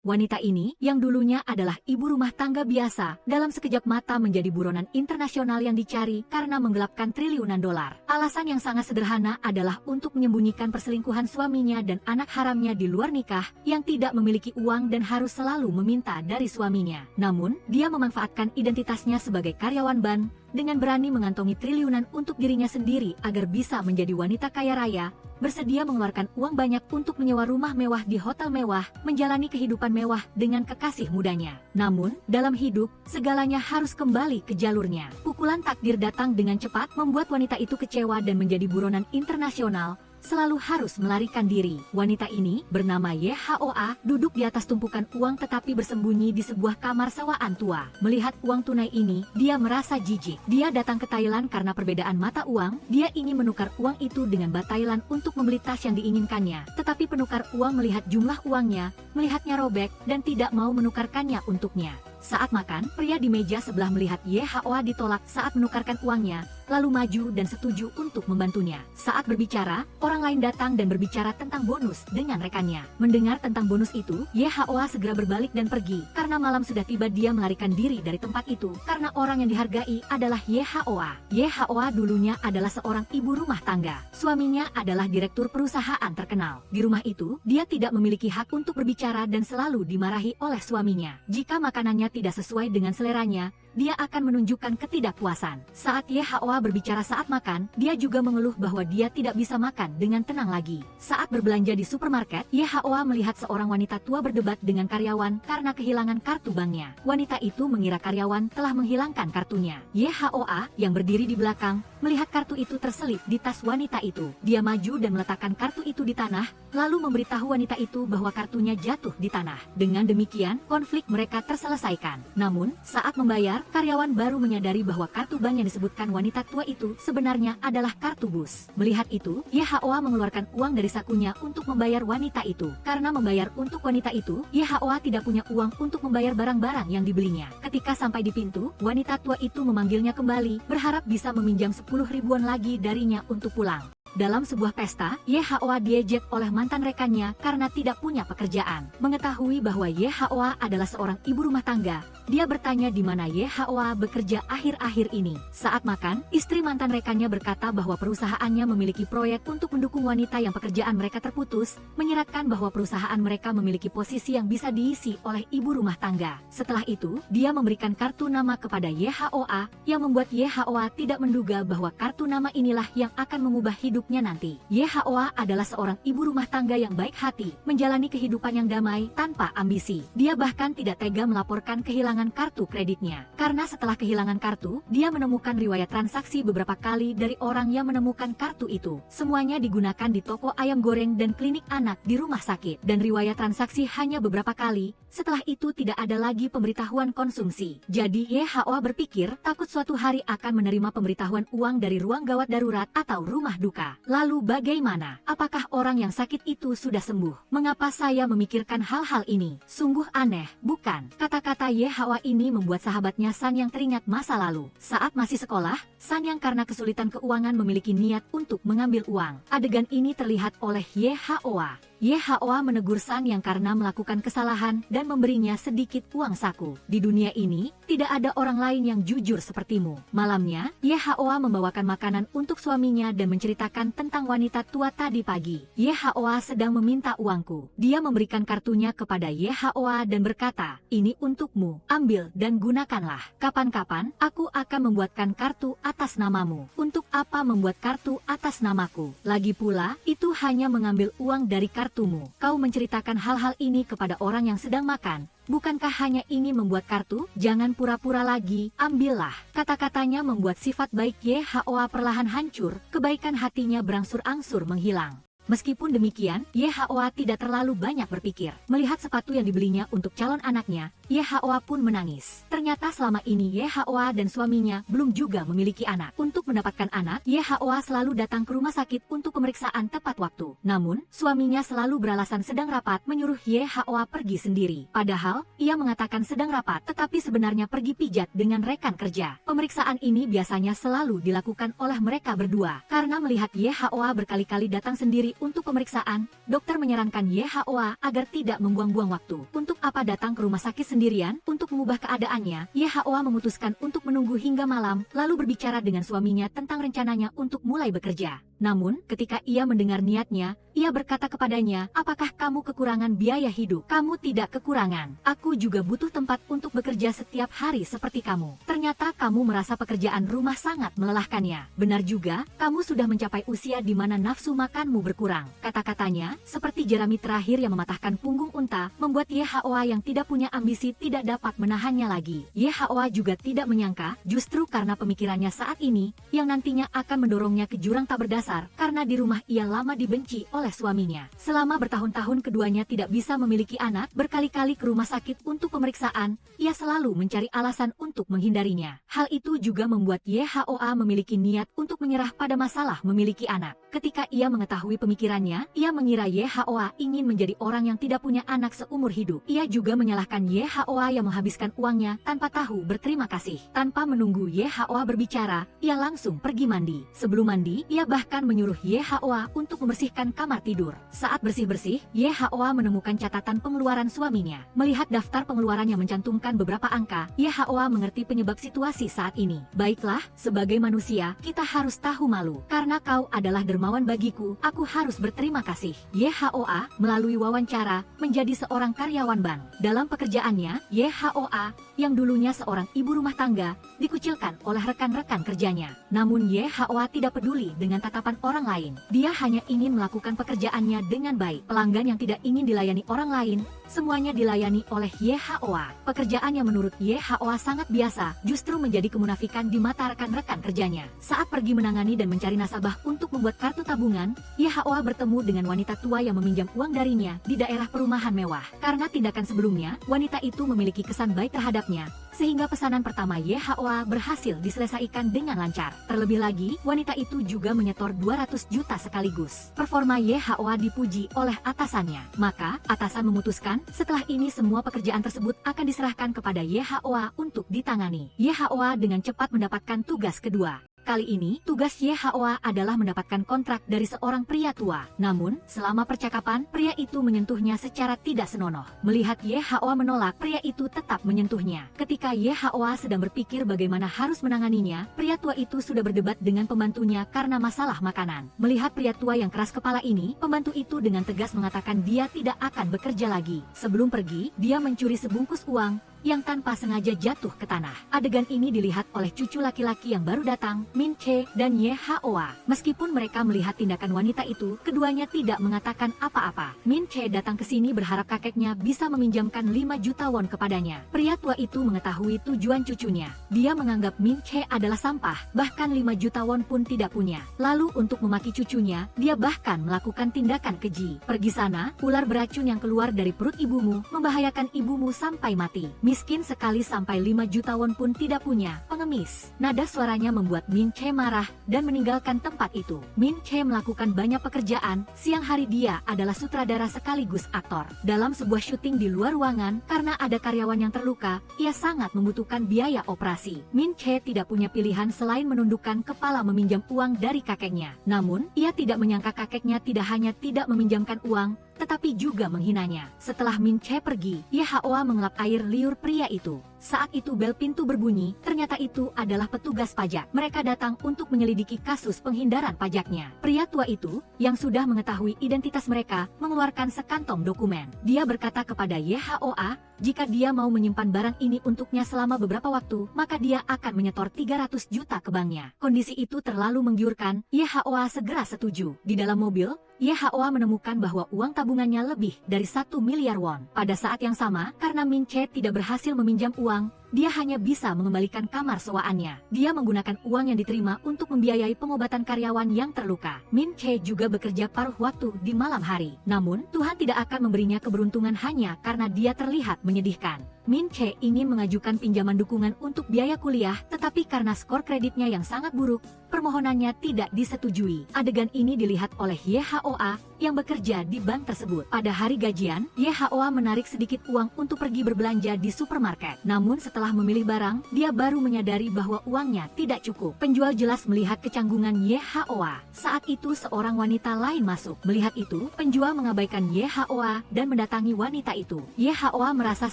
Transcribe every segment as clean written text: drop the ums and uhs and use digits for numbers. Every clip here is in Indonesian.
Wanita ini, yang dulunya adalah ibu rumah tangga biasa, dalam sekejap mata menjadi buronan internasional yang dicari karena menggelapkan triliunan dolar. Alasan yang sangat sederhana adalah untuk menyembunyikan perselingkuhan suaminya dan anak haramnya di luar nikah, yang tidak memiliki uang dan harus selalu meminta dari suaminya. Namun, dia memanfaatkan identitasnya sebagai karyawan bank, dengan berani mengantongi triliunan untuk dirinya sendiri agar bisa menjadi wanita kaya raya, bersedia mengeluarkan uang banyak untuk menyewa rumah mewah di hotel mewah, menjalani kehidupan mewah dengan kekasih mudanya. Namun, dalam hidup, segalanya harus kembali ke jalurnya. Pukulan takdir datang dengan cepat membuat wanita itu kecewa dan menjadi buronan internasional, selalu harus melarikan diri. Wanita ini, bernama YHOA, duduk di atas tumpukan uang tetapi bersembunyi di sebuah kamar sewaan tua. Melihat uang tunai ini, dia merasa jijik. Dia datang ke Thailand karena perbedaan mata uang. Dia ingin menukar uang itu dengan baht Thailand untuk membeli tas yang diinginkannya. Tetapi penukar uang melihat jumlah uangnya, melihatnya robek, dan tidak mau menukarkannya untuknya. Saat makan, pria di meja sebelah melihat YHOA ditolak saat menukarkan uangnya, lalu maju dan setuju untuk membantunya. Saat berbicara, orang lain datang dan berbicara tentang bonus dengan rekannya. Mendengar tentang bonus itu, YHOA segera berbalik dan pergi. Karena malam sudah tiba, dia melarikan diri dari tempat itu, karena orang yang dihargai adalah YHOA. YHOA dulunya adalah seorang ibu rumah tangga. Suaminya adalah direktur perusahaan terkenal. Di rumah itu, dia tidak memiliki hak untuk berbicara dan selalu dimarahi oleh suaminya. Jika makanannya tidak sesuai dengan seleranya, dia akan menunjukkan ketidakpuasan. Saat YHOA berbicara saat makan, dia juga mengeluh bahwa dia tidak bisa makan dengan tenang lagi. Saat berbelanja di supermarket, YHOA melihat seorang wanita tua berdebat dengan karyawan karena kehilangan kartu banknya. Wanita itu mengira karyawan telah menghilangkan kartunya. YHOA, yang berdiri di belakang, melihat kartu itu terselip di tas wanita itu. Dia maju dan meletakkan kartu itu di tanah, lalu memberitahu wanita itu bahwa kartunya jatuh di tanah. Dengan demikian, konflik mereka terselesaikan. Namun, saat membayar, karyawan baru menyadari bahwa kartu bank yang disebutkan wanita tua itu sebenarnya adalah kartu bus. Melihat itu, YHOA mengeluarkan uang dari sakunya untuk membayar wanita itu. Karena membayar untuk wanita itu, YHOA tidak punya uang untuk membayar barang-barang yang dibelinya. Ketika sampai di pintu, wanita tua itu memanggilnya kembali, berharap bisa meminjam 10 ribuan lagi darinya untuk pulang. Dalam sebuah pesta, YHOA diejek oleh mantan rekannya karena tidak punya pekerjaan. Mengetahui bahwa YHOA adalah seorang ibu rumah tangga, dia bertanya di mana YHOA bekerja akhir-akhir ini. Saat makan, istri mantan rekannya berkata bahwa perusahaannya memiliki proyek untuk mendukung wanita yang pekerjaan mereka terputus, menyiratkan bahwa perusahaan mereka memiliki posisi yang bisa diisi oleh ibu rumah tangga. Setelah itu, dia memberikan kartu nama kepada YHOA, yang membuat YHOA tidak menduga bahwa kartu nama inilah yang akan mengubah hidupnya nanti. YHOA adalah seorang ibu rumah tangga yang baik hati, menjalani kehidupan yang damai tanpa ambisi. Dia bahkan tidak tega melaporkan kehilangan kartu kreditnya. Karena setelah kehilangan kartu, dia menemukan riwayat transaksi beberapa kali dari orang yang menemukan kartu itu. Semuanya digunakan di toko ayam goreng dan klinik anak di rumah sakit. Dan riwayat transaksi hanya beberapa kali, setelah itu tidak ada lagi pemberitahuan konsumsi. Jadi YHOA berpikir takut suatu hari akan menerima pemberitahuan uang dari ruang gawat darurat atau rumah duka. Lalu bagaimana? Apakah orang yang sakit itu sudah sembuh? Mengapa saya memikirkan hal-hal ini? Sungguh aneh, bukan? Kata-kata YHOA ini membuat sahabatnya San Yang teringat masa lalu. Saat masih sekolah, San Yang karena kesulitan keuangan memiliki niat untuk mengambil uang. Adegan ini terlihat oleh YHOA. YHOA menegur San Yang karena melakukan kesalahan dan memberinya sedikit uang saku. Di dunia ini, tidak ada orang lain yang jujur sepertimu. Malamnya, YHOA membawakan makanan untuk suaminya dan menceritakan tentang wanita tua tadi pagi. YHOA sedang meminta uangku. Dia memberikan kartunya kepada YHOA dan berkata, "Ini untukmu, ambil dan gunakanlah. Kapan-kapan, aku akan membuatkan kartu atas namamu." "Untuk apa membuat kartu atas namaku? Lagi pula, itu hanya mengambil uang dari kartumu. Kau menceritakan hal-hal ini kepada orang yang sedang makan. Bukankah hanya ingin membuat kartu? Jangan pura-pura lagi, ambillah." Kata-katanya membuat sifat baik YHOA perlahan hancur, kebaikan hatinya berangsur-angsur menghilang. Meskipun demikian, YHOA tidak terlalu banyak berpikir. Melihat sepatu yang dibelinya untuk calon anaknya, Ye Haoa pun menangis. Ternyata selama ini Ye Haoa dan suaminya belum juga memiliki anak. Untuk mendapatkan anak, Ye Haoa selalu datang ke rumah sakit untuk pemeriksaan tepat waktu. Namun, suaminya selalu beralasan sedang rapat menyuruh Ye Haoa pergi sendiri. Padahal, ia mengatakan sedang rapat tetapi sebenarnya pergi pijat dengan rekan kerja. Pemeriksaan ini biasanya selalu dilakukan oleh mereka berdua. Karena melihat Ye Haoa berkali-kali datang sendiri untuk pemeriksaan, dokter menyarankan Ye Haoa agar tidak membuang-buang waktu. Untuk apa datang ke rumah sakit sendirian? Untuk mengubah keadaannya, Ye Haoa memutuskan untuk menunggu hingga malam, lalu berbicara dengan suaminya tentang rencananya untuk mulai bekerja. Namun, ketika ia mendengar niatnya, ia berkata kepadanya, "Apakah kamu kekurangan biaya hidup? Kamu tidak kekurangan. Aku juga butuh tempat untuk bekerja setiap hari seperti kamu. Ternyata kamu merasa pekerjaan rumah sangat melelahkannya. Benar juga, kamu sudah mencapai usia di mana nafsu makanmu berkurang." Kata-katanya, seperti jerami terakhir yang mematahkan punggung unta, membuat Ye Haoa yang tidak punya ambisi tidak dapat menahannya lagi. Ye Haoa juga tidak menyangka, justru karena pemikirannya saat ini, yang nantinya akan mendorongnya ke jurang tak berdasar, karena di rumah ia lama dibenci oleh suaminya. Selama bertahun-tahun keduanya tidak bisa memiliki anak, berkali-kali ke rumah sakit untuk pemeriksaan, ia selalu mencari alasan untuk menghindarinya. Hal itu juga membuat Ye Haoa memiliki niat untuk menyerah pada masalah memiliki anak. Ketika ia mengetahui pemikirannya, ia mengira Ye Haoa ingin menjadi orang yang tidak punya anak seumur hidup. Ia juga menyalahkan Ye Haoa yang menghabiskan uangnya tanpa tahu berterima kasih. Tanpa menunggu Ye Haoa berbicara, ia langsung pergi mandi. Sebelum mandi, ia bahkan menyuruh Ye Haoa untuk membersihkan kamar tidur. Saat bersih-bersih, Ye Haoa menemukan catatan pengeluaran suaminya. Melihat daftar pengeluaran yang mencantumkan beberapa angka, Ye Haoa mengerti penyebab situasi saat ini. "Baiklah, sebagai manusia, kita harus tahu malu. Karena kau adalah dermawan bagiku, aku harus berterima kasih." Ye Haoa, melalui wawancara, menjadi seorang karyawan bank. Dalam pekerjaannya, Ye Haoa, yang dulunya seorang ibu rumah tangga, dikucilkan oleh rekan-rekan kerjanya. Namun Ye Haoa tidak peduli dengan tatapan orang lain. Dia hanya ingin melakukan pekerjaannya dengan baik. Pelanggan yang tidak ingin dilayani orang lain, semuanya dilayani oleh Ye Haoa. Pekerjaan yang menurut Ye Haoa sangat biasa, justru menjadi kemunafikan di mata rekan-rekan kerjanya. Saat pergi menangani dan mencari nasabah untuk membuat kartu tabungan, Ye Haoa bertemu dengan wanita tua yang meminjam uang darinya di daerah perumahan mewah. Karena tindakan sebelumnya, wanita itu memiliki kesan baik terhadapnya, sehingga pesanan pertama Ye Haoa berhasil diselesaikan dengan lancar. Terlebih lagi, wanita itu juga menyetor 200 juta sekaligus. Performa Ye Haoa dipuji oleh atasannya. Maka, atasan memutuskan, setelah ini semua pekerjaan tersebut akan diserahkan kepada Ye Haoa untuk ditangani. Ye Haoa dengan cepat mendapatkan tugas kedua. Kali ini, tugas Ye Haoa adalah mendapatkan kontrak dari seorang pria tua. Namun, selama percakapan, pria itu menyentuhnya secara tidak senonoh. Melihat Ye Haoa menolak, pria itu tetap menyentuhnya. Ketika Ye Haoa sedang berpikir bagaimana harus menanganinya, pria tua itu sudah berdebat dengan pembantunya karena masalah makanan. Melihat pria tua yang keras kepala ini, pembantu itu dengan tegas mengatakan dia tidak akan bekerja lagi. Sebelum pergi, dia mencuri sebungkus uang yang tanpa sengaja jatuh ke tanah. Adegan ini dilihat oleh cucu laki-laki yang baru datang, Min Che dan Ye Haoa. Meskipun mereka melihat tindakan wanita itu, keduanya tidak mengatakan apa-apa. Min Che datang ke sini berharap kakeknya bisa meminjamkan 5 juta won kepadanya. Pria tua itu mengetahui tujuan cucunya. Dia menganggap Min Che adalah sampah, bahkan 5 juta won pun tidak punya. Lalu untuk memaki cucunya, dia bahkan melakukan tindakan keji. "Pergi sana, ular beracun yang keluar dari perut ibumu, membahayakan ibumu sampai mati. Miskin sekali sampai 5 juta won pun tidak punya, pengemis." Nada suaranya membuat Min Che marah dan meninggalkan tempat itu. Min Che melakukan banyak pekerjaan, siang hari dia adalah sutradara sekaligus aktor. Dalam sebuah syuting di luar ruangan, karena ada karyawan yang terluka, ia sangat membutuhkan biaya operasi. Min Che tidak punya pilihan selain menundukkan kepala meminjam uang dari kakeknya. Namun, ia tidak menyangka kakeknya tidak hanya tidak meminjamkan uang, tetapi juga menghinanya. Setelah Min Che pergi, Ye Haoa mengelap air liur pria itu. Saat itu bel pintu berbunyi, ternyata itu adalah petugas pajak. Mereka datang untuk menyelidiki kasus penghindaran pajaknya. Pria tua itu, yang sudah mengetahui identitas mereka, mengeluarkan sekantong dokumen. Dia berkata kepada Ye Haoa, jika dia mau menyimpan barang ini untuknya selama beberapa waktu, maka dia akan menyetor 300 juta ke banknya. Kondisi itu terlalu menggiurkan, Ye Haoa segera setuju. Di dalam mobil, Ye Haoa menemukan bahwa uang tabungannya lebih dari 1 miliar won. Pada saat yang sama, karena Min Che tidak berhasil meminjam uang, dia hanya bisa mengembalikan kamar sewaannya. Dia menggunakan uang yang diterima untuk membiayai pengobatan karyawan yang terluka. Min Che juga bekerja paruh waktu di malam hari. Namun, Tuhan tidak akan memberinya keberuntungan hanya karena dia terlihat menyedihkan. Min Che ingin mengajukan pinjaman dukungan untuk biaya kuliah, tetapi karena skor kreditnya yang sangat buruk, permohonannya tidak disetujui. Adegan ini dilihat oleh YHOA yang bekerja di bank tersebut. Pada hari gajian, YHOA menarik sedikit uang untuk pergi berbelanja di supermarket. Namun setelah memilih barang, dia baru menyadari bahwa uangnya tidak cukup. Penjual jelas melihat kecanggungan YHOA. Saat itu seorang wanita lain masuk. Melihat itu, penjual mengabaikan YHOA dan mendatangi wanita itu. YHOA merasa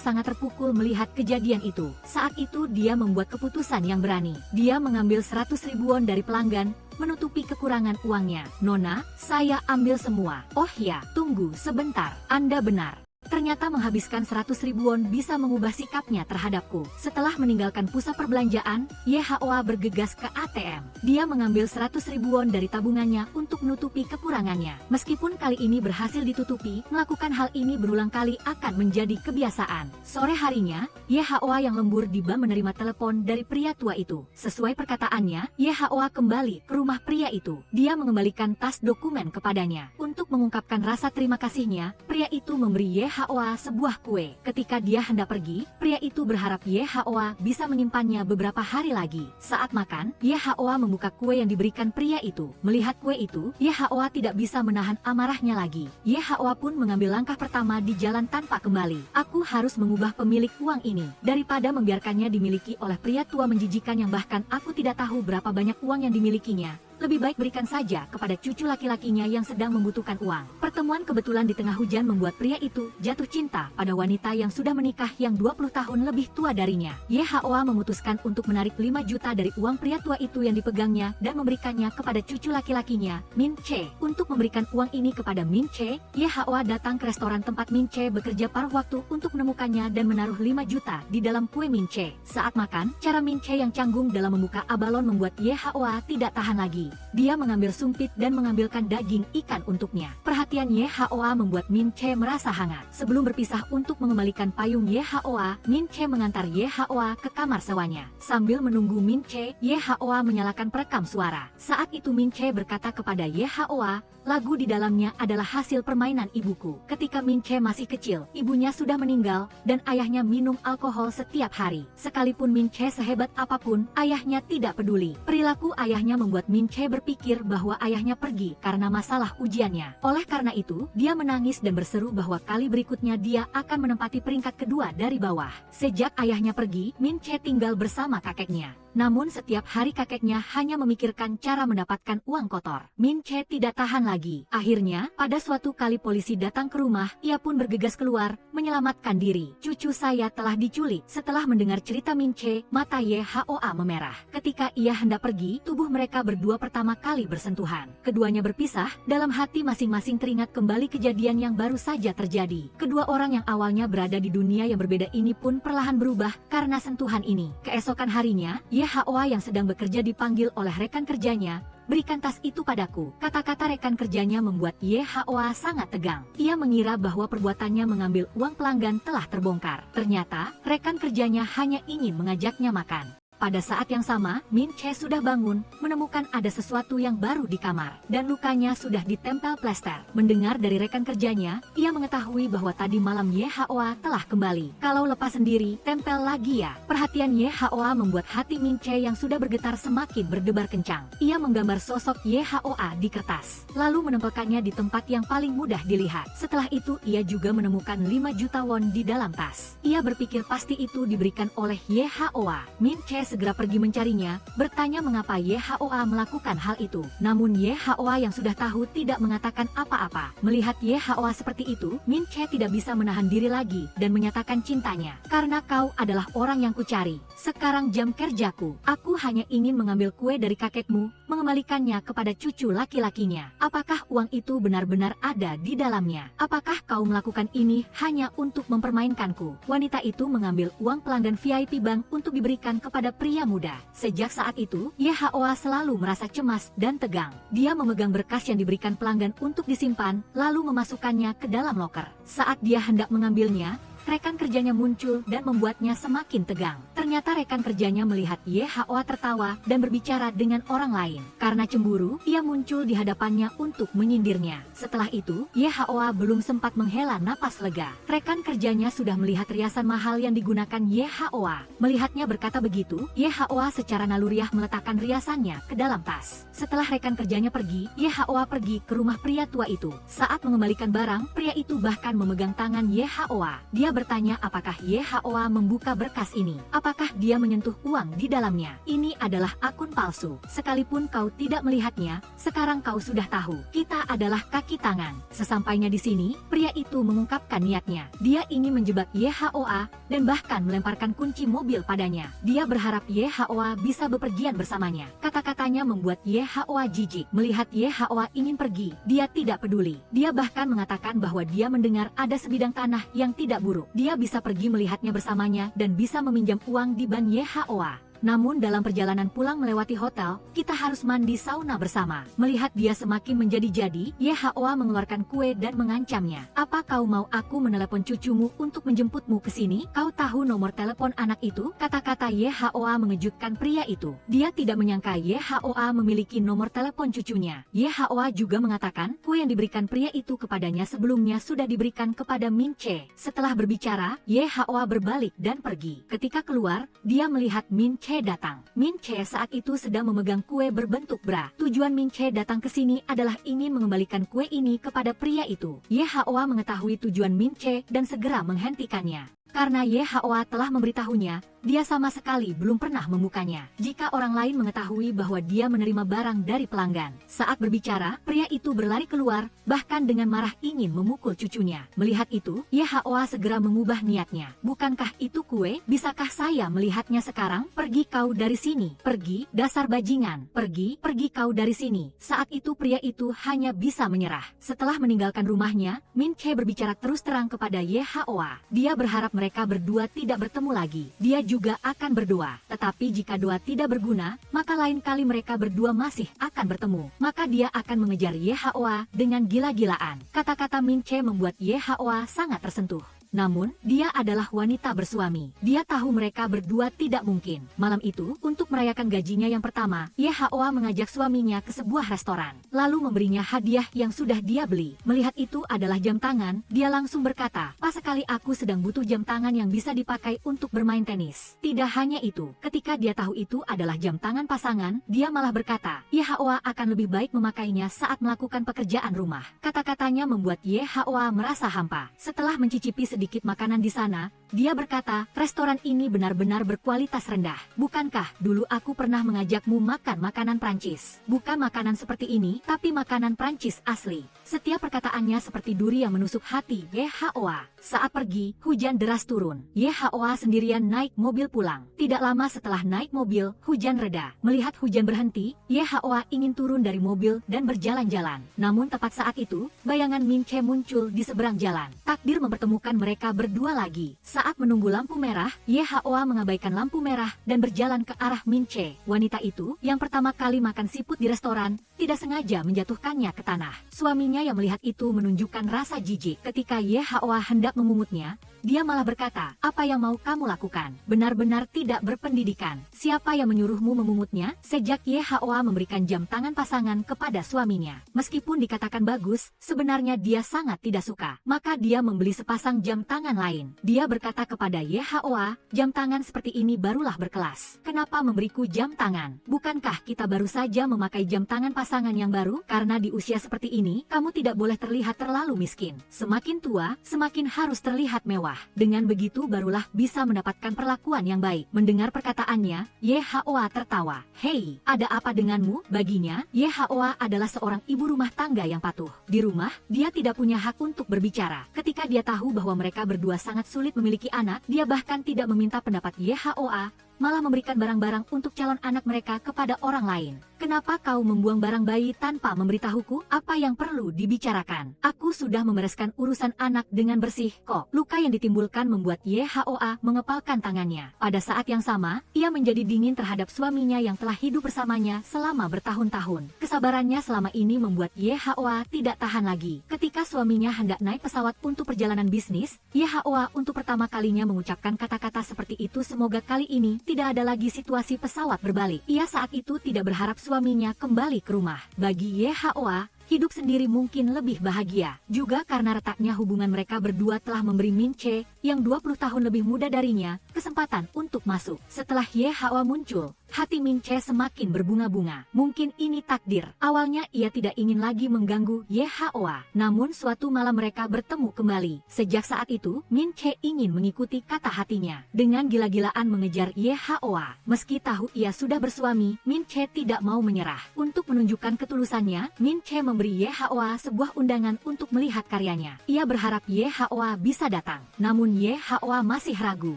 sangat terpukul melihat kejadian itu. Saat itu dia membuat keputusan yang berani. Dia mengambil 100.000 won dari pelanggan, menutupi kekurangan uangnya. "Nona, saya ambil semua." "Oh ya, tunggu sebentar. Anda benar. Ternyata menghabiskan 100.000 won bisa mengubah sikapnya terhadapku." Setelah meninggalkan pusat perbelanjaan, YHOA bergegas ke ATM. Dia mengambil 100.000 won dari tabungannya untuk menutupi kekurangannya. Meskipun kali ini berhasil ditutupi, melakukan hal ini berulang kali akan menjadi kebiasaan. Sore harinya, YHOA yang lembur di bank menerima telepon dari pria tua itu. Sesuai perkataannya, YHOA kembali ke rumah pria itu. Dia mengembalikan tas dokumen kepadanya. Untuk mengungkapkan rasa terima kasihnya, pria itu memberi YHOA sebuah kue. Ketika dia hendak pergi, pria itu berharap YHOA bisa menyimpannya beberapa hari lagi. Saat makan, YHOA membuka kue yang diberikan pria itu. Melihat kue itu, YHOA tidak bisa menahan amarahnya lagi. YHOA pun mengambil langkah pertama di jalan tanpa kembali. "Aku harus mengubah pemilik uang ini. Daripada membiarkannya dimiliki oleh pria tua menjijikan yang bahkan aku tidak tahu berapa banyak uang yang dimilikinya. Lebih baik berikan saja kepada cucu laki-lakinya yang sedang membutuhkan uang." Pertemuan kebetulan di tengah hujan membuat pria itu jatuh cinta pada wanita yang sudah menikah yang 20 tahun lebih tua darinya. YHOA memutuskan untuk menarik 5 juta dari uang pria tua itu yang dipegangnya dan memberikannya kepada cucu laki-lakinya, Min Che. Untuk memberikan uang ini kepada Min Che, YHOA datang ke restoran tempat Min Che bekerja paruh waktu untuk menemukannya dan menaruh 5 juta di dalam kue Min Che. Saat makan, cara Min Che yang canggung dalam membuka abalon membuat YHOA tidak tahan lagi. Dia mengambil sumpit dan mengambilkan daging ikan untuknya. Perhatian YHOA membuat Min Che merasa hangat. Sebelum berpisah untuk mengembalikan payung YHOA, Min Che mengantar YHOA ke kamar sewanya. Sambil menunggu Min Che, YHOA menyalakan perekam suara. Saat itu Min Che berkata kepada YHOA, "Lagu di dalamnya adalah hasil permainan ibuku. Ketika Min Che masih kecil, ibunya sudah meninggal dan ayahnya minum alkohol setiap hari. Sekalipun Min Che sehebat apapun, ayahnya tidak peduli. Perilaku ayahnya membuat Min Che berpikir bahwa ayahnya pergi karena masalah ujiannya. Oleh karena itu, dia menangis dan berseru bahwa kali berikutnya dia akan menempati peringkat kedua dari bawah. Sejak ayahnya pergi, Min Che tinggal bersama kakeknya. Namun setiap hari kakeknya hanya memikirkan cara mendapatkan uang kotor. Min Che tidak tahan lagi. Akhirnya, pada suatu kali polisi datang ke rumah, ia pun bergegas keluar, menyelamatkan diri. "Cucu saya telah diculik." Setelah mendengar cerita Min Che, mata YHOA memerah. Ketika ia hendak pergi, tubuh mereka berdua pertama kali bersentuhan. Keduanya berpisah, dalam hati masing-masing teringat kembali kejadian yang baru saja terjadi. Kedua orang yang awalnya berada di dunia yang berbeda ini pun perlahan berubah karena sentuhan ini. Keesokan harinya, YHOA yang sedang bekerja dipanggil oleh rekan kerjanya. "Berikan tas itu padaku." Kata-kata rekan kerjanya membuat YHOA sangat tegang. Ia mengira bahwa perbuatannya mengambil uang pelanggan telah terbongkar. Ternyata, rekan kerjanya hanya ingin mengajaknya makan. Pada saat yang sama, Min Che sudah bangun, menemukan ada sesuatu yang baru di kamar, dan lukanya sudah ditempel plester. Mendengar dari rekan kerjanya, ia mengetahui bahwa tadi malam YHOA telah kembali. "Kalau lepas sendiri, tempel lagi ya." Perhatian YHOA membuat hati Min Che yang sudah bergetar semakin berdebar kencang. Ia menggambar sosok YHOA di kertas, lalu menempelkannya di tempat yang paling mudah dilihat. Setelah itu, ia juga menemukan 5 juta won di dalam tas. Ia berpikir pasti itu diberikan oleh YHOA. Min Che segera pergi mencarinya, bertanya mengapa YHOA melakukan hal itu. Namun YHOA yang sudah tahu tidak mengatakan apa-apa. Melihat YHOA seperti itu, Min Che tidak bisa menahan diri lagi dan menyatakan cintanya. "Karena kau adalah orang yang kucari. Sekarang jam kerjaku. Aku hanya ingin mengambil kue dari kakekmu, mengembalikannya kepada cucu laki-lakinya. Apakah uang itu benar-benar ada di dalamnya? Apakah kau melakukan ini hanya untuk mempermainkanku?" Wanita itu mengambil uang pelanggan VIP bank untuk diberikan kepada pria muda. Sejak saat itu, YHOA selalu merasa cemas dan tegang. Dia memegang berkas yang diberikan pelanggan untuk disimpan, lalu memasukkannya ke dalam loker. Saat dia hendak mengambilnya, rekan kerjanya muncul dan membuatnya semakin tegang. Ternyata rekan kerjanya melihat YHOA tertawa dan berbicara dengan orang lain. Karena cemburu, ia muncul di hadapannya untuk menyindirnya. Setelah itu, YHOA belum sempat menghela napas lega. Rekan kerjanya sudah melihat riasan mahal yang digunakan YHOA. Melihatnya berkata begitu, YHOA secara naluriah meletakkan riasannya ke dalam tas. Setelah rekan kerjanya pergi, YHOA pergi ke rumah pria tua itu. Saat mengembalikan barang, pria itu bahkan memegang tangan YHOA. Dia bertanya apakah YHOA membuka berkas ini. Apakah dia menyentuh uang di dalamnya? Ini adalah akun palsu. Sekalipun kau tidak melihatnya, sekarang kau sudah tahu. Kita adalah kaki tangan. Sesampainya di sini, pria itu mengungkapkan niatnya. Dia ingin menjebak YHOA dan bahkan melemparkan kunci mobil padanya. Dia berharap YHOA bisa bepergian bersamanya. Kata-katanya membuat YHOA jijik. Melihat YHOA ingin pergi, dia tidak peduli. Dia bahkan mengatakan bahwa dia mendengar ada sebidang tanah yang tidak buruk. Dia bisa pergi melihatnya bersamanya dan bisa meminjam uang di ban YHOA. Namun dalam perjalanan pulang melewati hotel, kita harus mandi sauna bersama. Melihat dia semakin menjadi-jadi, YHOA mengeluarkan kue dan mengancamnya. Apa kau mau aku menelepon cucumu untuk menjemputmu ke sini? Kau tahu nomor telepon anak itu? Kata-kata YHOA mengejutkan pria itu. Dia tidak menyangka YHOA memiliki nomor telepon cucunya. YHOA juga mengatakan kue yang diberikan pria itu kepadanya sebelumnya sudah diberikan kepada Min Che. Setelah berbicara, YHOA berbalik dan pergi. Ketika keluar, dia melihat Min Che datang. Min Che saat itu sedang memegang kue berbentuk bra. Tujuan Min Che datang ke sini adalah ingin mengembalikan kue ini kepada pria itu. YHOA mengetahui tujuan Min Che dan segera menghentikannya. Karena YHOA telah memberitahunya, dia sama sekali belum pernah membukanya. Jika orang lain mengetahui bahwa dia menerima barang dari pelanggan. Saat berbicara, pria itu berlari keluar, bahkan dengan marah ingin memukul cucunya. Melihat itu, YHOA segera mengubah niatnya. Bukankah itu kue? Bisakah saya melihatnya sekarang? Pergi kau dari sini. Pergi, dasar bajingan. Pergi kau dari sini. Saat itu pria itu hanya bisa menyerah. Setelah meninggalkan rumahnya, Min Che berbicara terus terang kepada YHOA. Dia berharap mereka berdua tidak bertemu lagi. Dia juga akan berdoa. Tetapi jika doa tidak berguna, maka lain kali mereka berdua masih akan bertemu. Maka dia akan mengejar YHOA dengan gila-gilaan. Kata-kata Min Che membuat YHOA sangat tersentuh. Namun, dia adalah wanita bersuami. Dia tahu mereka berdua tidak mungkin. Malam itu, untuk merayakan gajinya yang pertama, YHOA mengajak suaminya ke sebuah restoran. Lalu memberinya hadiah yang sudah dia beli. Melihat itu adalah jam tangan, dia langsung berkata, "Pas sekali aku sedang butuh jam tangan yang bisa dipakai untuk bermain tenis." Tidak hanya itu, ketika dia tahu itu adalah jam tangan pasangan, dia malah berkata, YHOA akan lebih baik memakainya saat melakukan pekerjaan rumah. Kata-katanya membuat YHOA merasa hampa. Setelah mencicipi sedikit makanan di sana, dia berkata, "Restoran ini benar-benar berkualitas rendah. Bukankah dulu aku pernah mengajakmu makan makanan Prancis? Bukan makanan seperti ini, tapi makanan Prancis asli." Setiap perkataannya seperti duri yang menusuk hati YHOA. Saat pergi, hujan deras turun. YHOA sendirian naik mobil pulang. Tidak lama setelah naik mobil, hujan reda. Melihat hujan berhenti, YHOA ingin turun dari mobil dan berjalan-jalan. Namun tepat saat itu, bayangan Min Che muncul di seberang jalan. Takdir mempertemukan mereka berdua lagi. Saat menunggu lampu merah, YHOA mengabaikan lampu merah dan berjalan ke arah Min Che. Wanita itu, yang pertama kali makan siput di restoran, tidak sengaja menjatuhkannya ke tanah. Suaminya yang melihat itu menunjukkan rasa jijik. Ketika YHOA hendak memungutnya, dia malah berkata, "Apa yang mau kamu lakukan? Benar-benar tidak berpendidikan. Siapa yang menyuruhmu memungutnya?" Sejak YHOA memberikan jam tangan pasangan kepada suaminya. Meskipun dikatakan bagus, sebenarnya dia sangat tidak suka. Maka dia membeli sepasang jam tangan lain. Dia berkata kepada YHOA, "Jam tangan seperti ini barulah berkelas. Kenapa memberiku jam tangan? Bukankah kita baru saja memakai jam tangan pasangan yang baru? Karena di usia seperti ini, kamu tidak boleh terlihat terlalu miskin. Semakin tua, semakin harus terlihat mewah. Dengan begitu barulah bisa mendapatkan perlakuan yang baik." Mendengar perkataannya, YHOA tertawa. "Hei, ada apa denganmu?" Baginya, YHOA adalah seorang ibu rumah tangga yang patuh. Di rumah, dia tidak punya hak untuk berbicara. Ketika dia tahu bahwa mereka berdua sangat sulit memiliki anak, dia bahkan tidak meminta pendapat YHOA. malah memberikan barang-barang untuk calon anak mereka kepada orang lain. Kenapa kau membuang barang bayi tanpa memberitahuku? Apa yang perlu dibicarakan? Aku sudah membereskan urusan anak dengan bersih kok. Luka yang ditimbulkan membuat YHOA mengepalkan tangannya. Pada saat yang sama, ia menjadi dingin terhadap suaminya yang telah hidup bersamanya selama bertahun-tahun. Kesabarannya selama ini membuat YHOA tidak tahan lagi. Ketika suaminya hendak naik pesawat untuk perjalanan bisnis, YHOA untuk pertama kalinya mengucapkan kata-kata seperti itu. Semoga kali ini tidak ada lagi situasi pesawat berbalik. Ia saat itu tidak berharap suaminya kembali ke rumah. Bagi YHOA, hidup sendiri mungkin lebih bahagia. Juga karena retaknya hubungan mereka berdua telah memberi Min Che, yang 20 tahun lebih muda darinya, kesempatan untuk masuk. Setelah YHOA muncul, hati Min Che semakin berbunga-bunga. Mungkin ini takdir. Awalnya ia tidak ingin lagi mengganggu YHOA. Namun suatu malam mereka bertemu kembali. Sejak saat itu, Min Che ingin mengikuti kata hatinya. Dengan gila-gilaan mengejar YHOA. Meski tahu ia sudah bersuami, Min Che tidak mau menyerah. Untuk menunjukkan ketulusannya, Min Che memberi YHOA sebuah undangan untuk melihat karyanya. Ia berharap YHOA bisa datang. Namun YHOA masih ragu.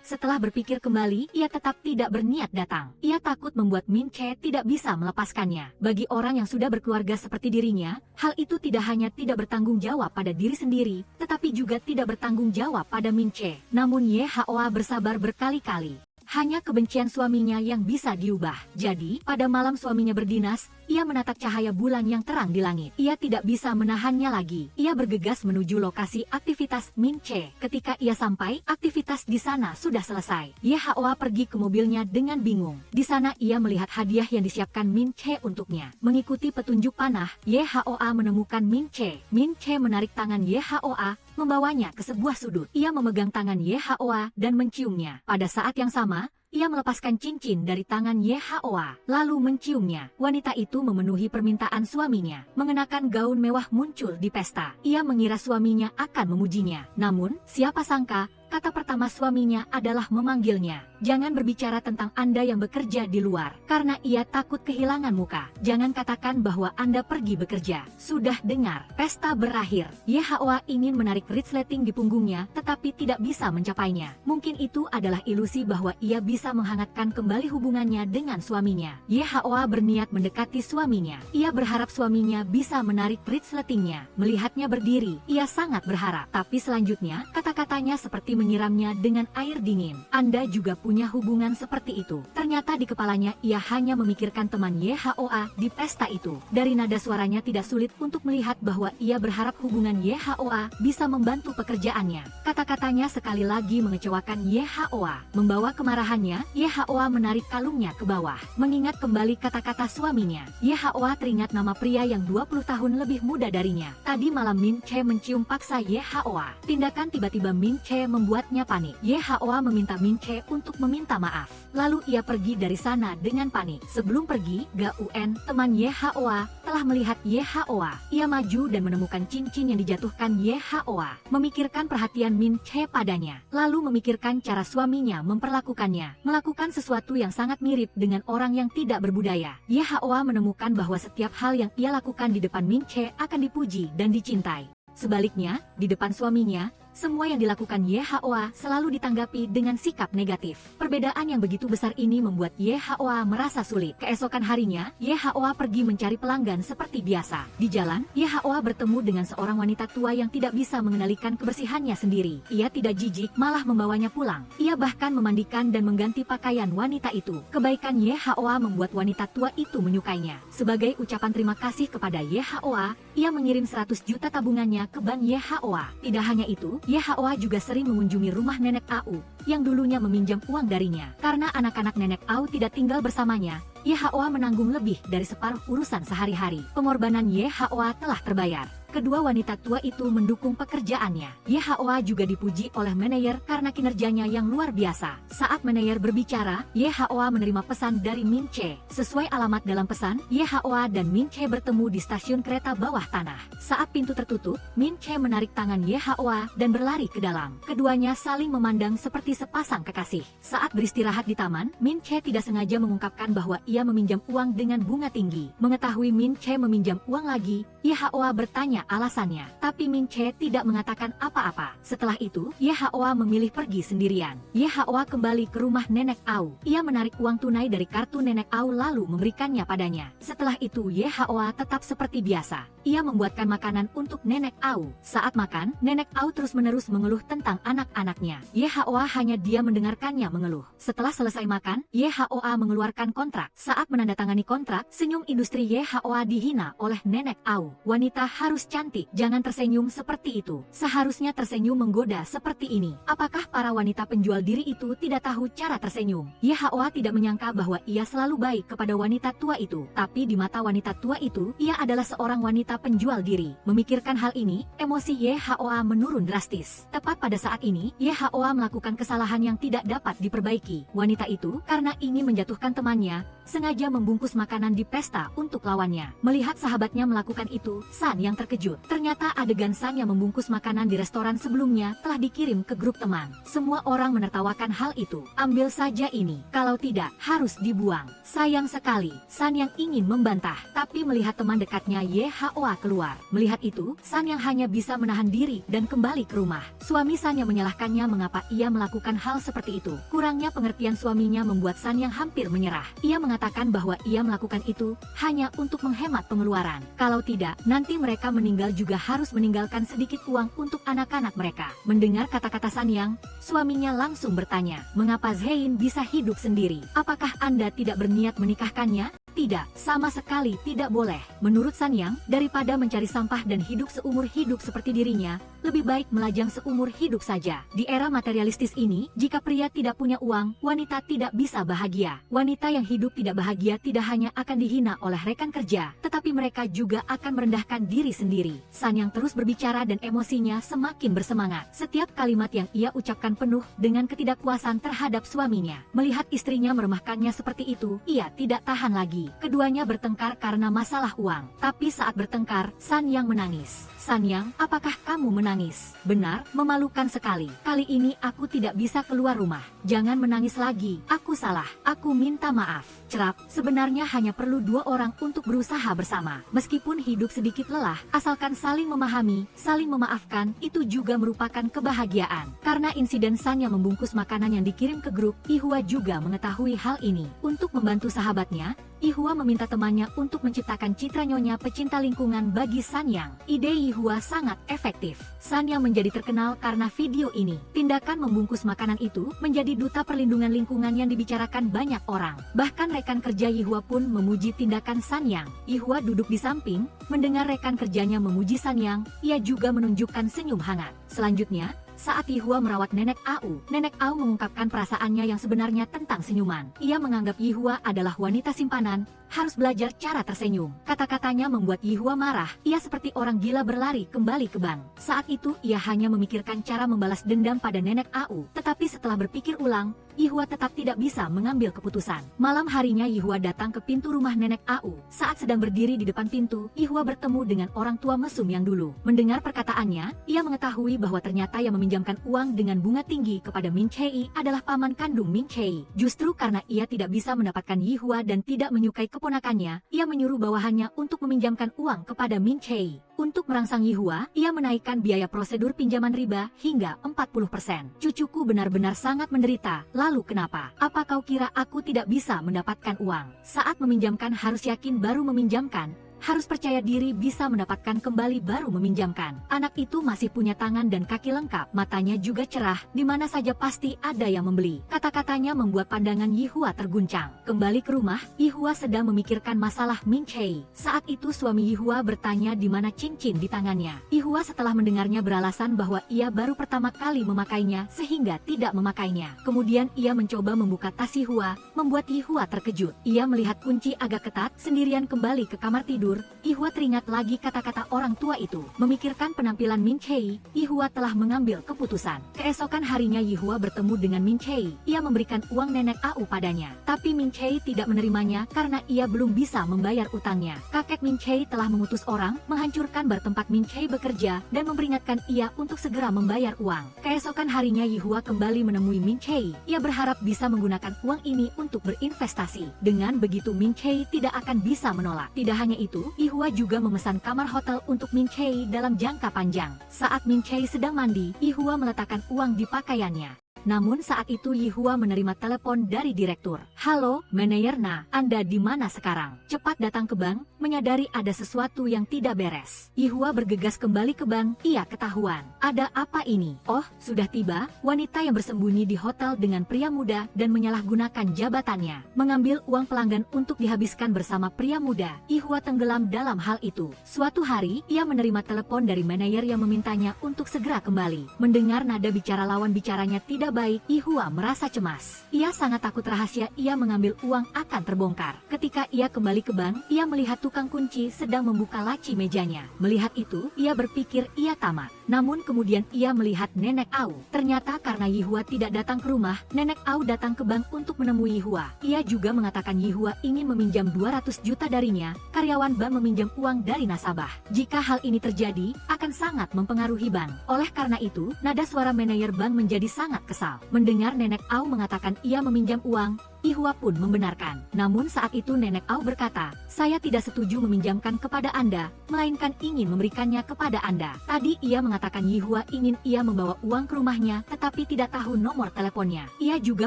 Setelah berpikir kembali, ia tetap tidak berniat datang. Ia takut membuat Min Che tidak bisa melepaskannya. Bagi orang yang sudah berkeluarga seperti dirinya, hal itu tidak hanya tidak bertanggung jawab pada diri sendiri, tetapi juga tidak bertanggung jawab pada Min Che. Namun YHOA bersabar berkali-kali. Hanya kebencian suaminya yang bisa diubah. Jadi, pada malam suaminya berdinas, ia menatap cahaya bulan yang terang di langit. Ia tidak bisa menahannya lagi. Ia bergegas menuju lokasi aktivitas Min Che. Ketika ia sampai, aktivitas di sana sudah selesai. YHOA pergi ke mobilnya dengan bingung. Di sana ia melihat hadiah yang disiapkan Min Che untuknya. Mengikuti petunjuk panah, YHOA menemukan Min Che. Min Che menarik tangan YHOA, membawanya ke sebuah sudut. Ia memegang tangan YHOA dan menciumnya. Pada saat yang sama, ia melepaskan cincin dari tangan YHOA, lalu menciumnya. Wanita itu memenuhi permintaan suaminya. Mengenakan gaun mewah muncul di pesta. Ia mengira suaminya akan memujinya. Namun, siapa sangka, kata pertama suaminya adalah memanggilnya. Jangan berbicara tentang Anda yang bekerja di luar, karena ia takut kehilangan muka. Jangan katakan bahwa Anda pergi bekerja. Sudah dengar, pesta berakhir. YHOA ingin menarik resleting di punggungnya, tetapi tidak bisa mencapainya. Mungkin itu adalah ilusi bahwa ia bisa menghangatkan kembali hubungannya dengan suaminya. YHOA berniat mendekati suaminya. Ia berharap suaminya bisa menarik resletingnya. Melihatnya berdiri, ia sangat berharap. Tapi selanjutnya, kata-katanya seperti menyiramnya dengan air dingin. Anda juga punya hubungan seperti itu. Ternyata di kepalanya ia hanya memikirkan teman YHOA di pesta itu. Dari nada suaranya tidak sulit untuk melihat bahwa ia berharap hubungan YHOA bisa membantu pekerjaannya. Kata-katanya sekali lagi mengecewakan YHOA. Membawa kemarahannya, YHOA menarik kalungnya ke bawah. Mengingat kembali kata-kata suaminya, YHOA teringat nama pria yang 20 tahun lebih muda darinya. Tadi malam Min Che mencium paksa YHOA. Tindakan tiba-tiba Min Che membuatnya panik. YHOA meminta Min Che untuk meminta maaf. Lalu ia pergi dari sana dengan panik. Sebelum pergi, Gaun, teman YHOA, telah melihat YHOA. Ia maju dan menemukan cincin yang dijatuhkan YHOA. Memikirkan perhatian Min Che padanya. Lalu memikirkan cara suaminya memperlakukannya. Melakukan sesuatu yang sangat mirip dengan orang yang tidak berbudaya. YHOA menemukan bahwa setiap hal yang ia lakukan di depan Min Che akan dipuji dan dicintai. Sebaliknya, di depan suaminya, semua yang dilakukan YHOA selalu ditanggapi dengan sikap negatif. Perbedaan yang begitu besar ini membuat YHOA merasa sulit. Keesokan harinya, YHOA pergi mencari pelanggan seperti biasa. Di jalan, YHOA bertemu dengan seorang wanita tua yang tidak bisa mengendalikan kebersihannya sendiri. Ia tidak jijik, malah membawanya pulang. Ia bahkan memandikan dan mengganti pakaian wanita itu. Kebaikan YHOA membuat wanita tua itu menyukainya. Sebagai ucapan terima kasih kepada YHOA, ia mengirim 100 juta tabungannya ke bank YHOA. Tidak hanya itu, YHOA juga sering mengunjungi rumah nenek Au, yang dulunya meminjam uang darinya. Karena anak-anak nenek Au tidak tinggal bersamanya, YHOA menanggung lebih dari separuh urusan sehari-hari. Pengorbanan YHOA telah terbayar. Kedua wanita tua itu mendukung pekerjaannya. YHOA juga dipuji oleh manajer karena kinerjanya yang luar biasa. Saat manajer berbicara, YHOA menerima pesan dari Min Che. Sesuai alamat dalam pesan, YHOA dan Min Che bertemu di stasiun kereta bawah tanah. Saat pintu tertutup, Min Che menarik tangan YHOA dan berlari ke dalam. Keduanya saling memandang seperti sepasang kekasih. Saat beristirahat di taman, Min Che tidak sengaja mengungkapkan bahwa ia meminjam uang dengan bunga tinggi. Mengetahui Min Che meminjam uang lagi, YHOA bertanya alasannya. Tapi Min Che tidak mengatakan apa-apa. Setelah itu, Ye Haoa memilih pergi sendirian. Ye Haoa kembali ke rumah Nenek Au. Ia menarik uang tunai dari kartu Nenek Au lalu memberikannya padanya. Setelah itu Ye Haoa tetap seperti biasa. Ia membuatkan makanan untuk Nenek Au. Saat makan, Nenek Au terus-menerus mengeluh tentang anak-anaknya. Ye Haoa hanya diam mendengarkannya mengeluh. Setelah selesai makan, Ye Haoa mengeluarkan kontrak. Saat menandatangani kontrak, senyum industri Ye Haoa dihina oleh Nenek Au. Wanita harus cantik, jangan tersenyum seperti itu. Seharusnya tersenyum menggoda seperti ini. Apakah para wanita penjual diri itu tidak tahu cara tersenyum? Ye Haoa tidak menyangka bahwa ia selalu baik kepada wanita tua itu. Tapi di mata wanita tua itu, ia adalah seorang wanita penjual diri. Memikirkan hal ini, emosi Ye Haoa menurun drastis. Tepat pada saat ini, Ye Haoa melakukan kesalahan yang tidak dapat diperbaiki. Wanita itu, karena ingin menjatuhkan temannya, sengaja membungkus makanan di pesta untuk lawannya. Melihat sahabatnya melakukan itu, San yang terkejut. Ternyata adegan San yang membungkus makanan di restoran sebelumnya telah dikirim ke grup teman. Semua orang menertawakan hal itu. Ambil saja ini, kalau tidak, harus dibuang. Sayang sekali, San yang ingin membantah, tapi melihat teman dekatnya Ye Haoa keluar. Melihat itu, San yang hanya bisa menahan diri dan kembali ke rumah. Suami San yang menyalahkannya mengapa ia melakukan hal seperti itu. Kurangnya pengertian suaminya membuat San yang hampir menyerah. Ia mengatakan bahwa ia melakukan itu hanya untuk menghemat pengeluaran. Kalau tidak, nanti mereka meninggal juga harus meninggalkan sedikit uang untuk anak-anak mereka. Mendengar kata-kata San Yang, suaminya langsung bertanya, mengapa Zein bisa hidup sendiri? Apakah Anda tidak berniat menikahkannya? Tidak, sama sekali tidak boleh. Menurut San Yang, daripada mencari sampah dan hidup seumur hidup seperti dirinya, lebih baik melajang seumur hidup saja. Di era materialistis ini, jika pria tidak punya uang, wanita tidak bisa bahagia. Wanita yang hidup tidak bahagia tidak hanya akan dihina oleh rekan kerja, tetapi mereka juga akan merendahkan diri sendiri. San Yang terus berbicara dan emosinya semakin bersemangat. Setiap kalimat yang ia ucapkan penuh dengan ketidakpuasan terhadap suaminya. Melihat istrinya meremehkannya seperti itu, ia tidak tahan lagi. Keduanya bertengkar karena masalah uang. Tapi saat bertengkar, San Yang menangis. San Yang, apakah kamu menangis? Benar, memalukan sekali. Kali ini aku tidak bisa keluar rumah. Jangan menangis lagi. Aku salah. Aku minta maaf. Cerap, sebenarnya hanya perlu dua orang untuk berusaha bersama. Meskipun hidup sedikit lelah, asalkan saling memahami, saling memaafkan, itu juga merupakan kebahagiaan. Karena insiden San yang membungkus makanan yang dikirim ke grup, Ihua juga mengetahui hal ini. Untuk membantu sahabatnya, Ihua meminta temannya untuk menciptakan citra nyonya pecinta lingkungan bagi San Yang. Ide Ihua sangat efektif. San Yang menjadi terkenal karena video ini. Tindakan membungkus makanan itu menjadi duta perlindungan lingkungan yang dibicarakan banyak orang. Bahkan rekan kerja Ihua pun memuji tindakan San Yang. Ihua duduk di samping, mendengar rekan kerjanya memuji San Yang, ia juga menunjukkan senyum hangat. Selanjutnya, saat Ihua merawat Nenek Au mengungkapkan perasaannya yang sebenarnya tentang senyuman. Ia menganggap Ihua adalah wanita simpanan, harus belajar cara tersenyum. Kata-katanya membuat Ihua marah, ia seperti orang gila berlari kembali ke bank. Saat itu ia hanya memikirkan cara membalas dendam pada Nenek Au. Tetapi setelah berpikir ulang, Ihua tetap tidak bisa mengambil keputusan. Malam harinya Ihua datang ke pintu rumah Nenek Au. Saat sedang berdiri di depan pintu, Ihua bertemu dengan orang tua mesum yang dulu. Mendengar perkataannya, ia mengetahui bahwa ternyata yang meminjamkan uang dengan bunga tinggi kepada Min Chei adalah paman kandung Min Chei. Justru karena ia tidak bisa mendapatkan Ihua dan tidak menyukai keponakannya, ia menyuruh bawahannya untuk meminjamkan uang kepada Min Chei. Untuk merangsang Ihua, ia menaikkan biaya prosedur pinjaman riba hingga 40%. Cucuku benar-benar sangat menderita. Lalu kenapa? Apa kau kira aku tidak bisa mendapatkan uang? Saat meminjamkan harus yakin baru meminjamkan. Harus percaya diri bisa mendapatkan kembali baru meminjamkan. Anak itu masih punya tangan dan kaki lengkap, matanya juga cerah, di mana saja pasti ada yang membeli. Kata-katanya membuat pandangan Ihua terguncang. Kembali ke rumah, Ihua sedang memikirkan masalah Min Chei. Saat itu suami Ihua bertanya di mana cincin di tangannya. Ihua setelah mendengarnya beralasan bahwa ia baru pertama kali memakainya sehingga tidak memakainya. Kemudian ia mencoba membuka tas Ihua, membuat Ihua terkejut. Ia melihat kunci agak ketat, sendirian kembali ke kamar tidur. Ihua teringat lagi kata-kata orang tua itu. Memikirkan penampilan Min Chei, Ihua telah mengambil keputusan. Keesokan harinya Ihua bertemu dengan Min Chei. Ia memberikan uang Nenek Au padanya. Tapi Min Chei tidak menerimanya karena ia belum bisa membayar utangnya. Kakek Min Chei telah mengutus orang menghancurkan bar tempat Min Chei bekerja dan memperingatkan ia untuk segera membayar uang. Keesokan harinya Ihua kembali menemui Min Chei. Ia berharap bisa menggunakan uang ini untuk berinvestasi. Dengan begitu Min Chei tidak akan bisa menolak. Tidak hanya itu, itu, Ihua juga memesan kamar hotel untuk Min Chae dalam jangka panjang. Saat Min Chae sedang mandi, Ihua meletakkan uang di pakaiannya. Namun saat itu Yihua menerima telepon dari direktur. "Halo, manajer Na, Anda di mana sekarang? Cepat datang ke bank," menyadari ada sesuatu yang tidak beres. Yihua bergegas kembali ke bank, ia ketahuan. "Ada apa ini?" "Oh, sudah tiba." Wanita yang bersembunyi di hotel dengan pria muda dan menyalahgunakan jabatannya, mengambil uang pelanggan untuk dihabiskan bersama pria muda. Yihua tenggelam dalam hal itu. Suatu hari, ia menerima telepon dari manajer yang memintanya untuk segera kembali. Mendengar nada bicara lawan bicaranya tidak baik, Yihua merasa cemas. Ia sangat takut rahasia ia mengambil uang akan terbongkar. Ketika ia kembali ke bank, ia melihat tukang kunci sedang membuka laci mejanya. Melihat itu, ia berpikir ia tamat. Namun kemudian ia melihat Nenek Au. Ternyata karena Yihua tidak datang ke rumah, Nenek Au datang ke bank untuk menemui Yihua. Ia juga mengatakan Yihua ingin meminjam 200 juta darinya. Karyawan bank meminjam uang dari nasabah. Jika hal ini terjadi, akan sangat mempengaruhi bank. Oleh karena itu, nada suara manajer bank menjadi sangat kesal. Mendengar Nenek Au mengatakan ia meminjam uang, Yihua pun membenarkan. Namun saat itu Nenek Au berkata, "Saya tidak setuju meminjamkan kepada Anda, melainkan ingin memberikannya kepada Anda." Tadi ia mengatakan Yihua ingin ia membawa uang ke rumahnya, tetapi tidak tahu nomor teleponnya. Ia juga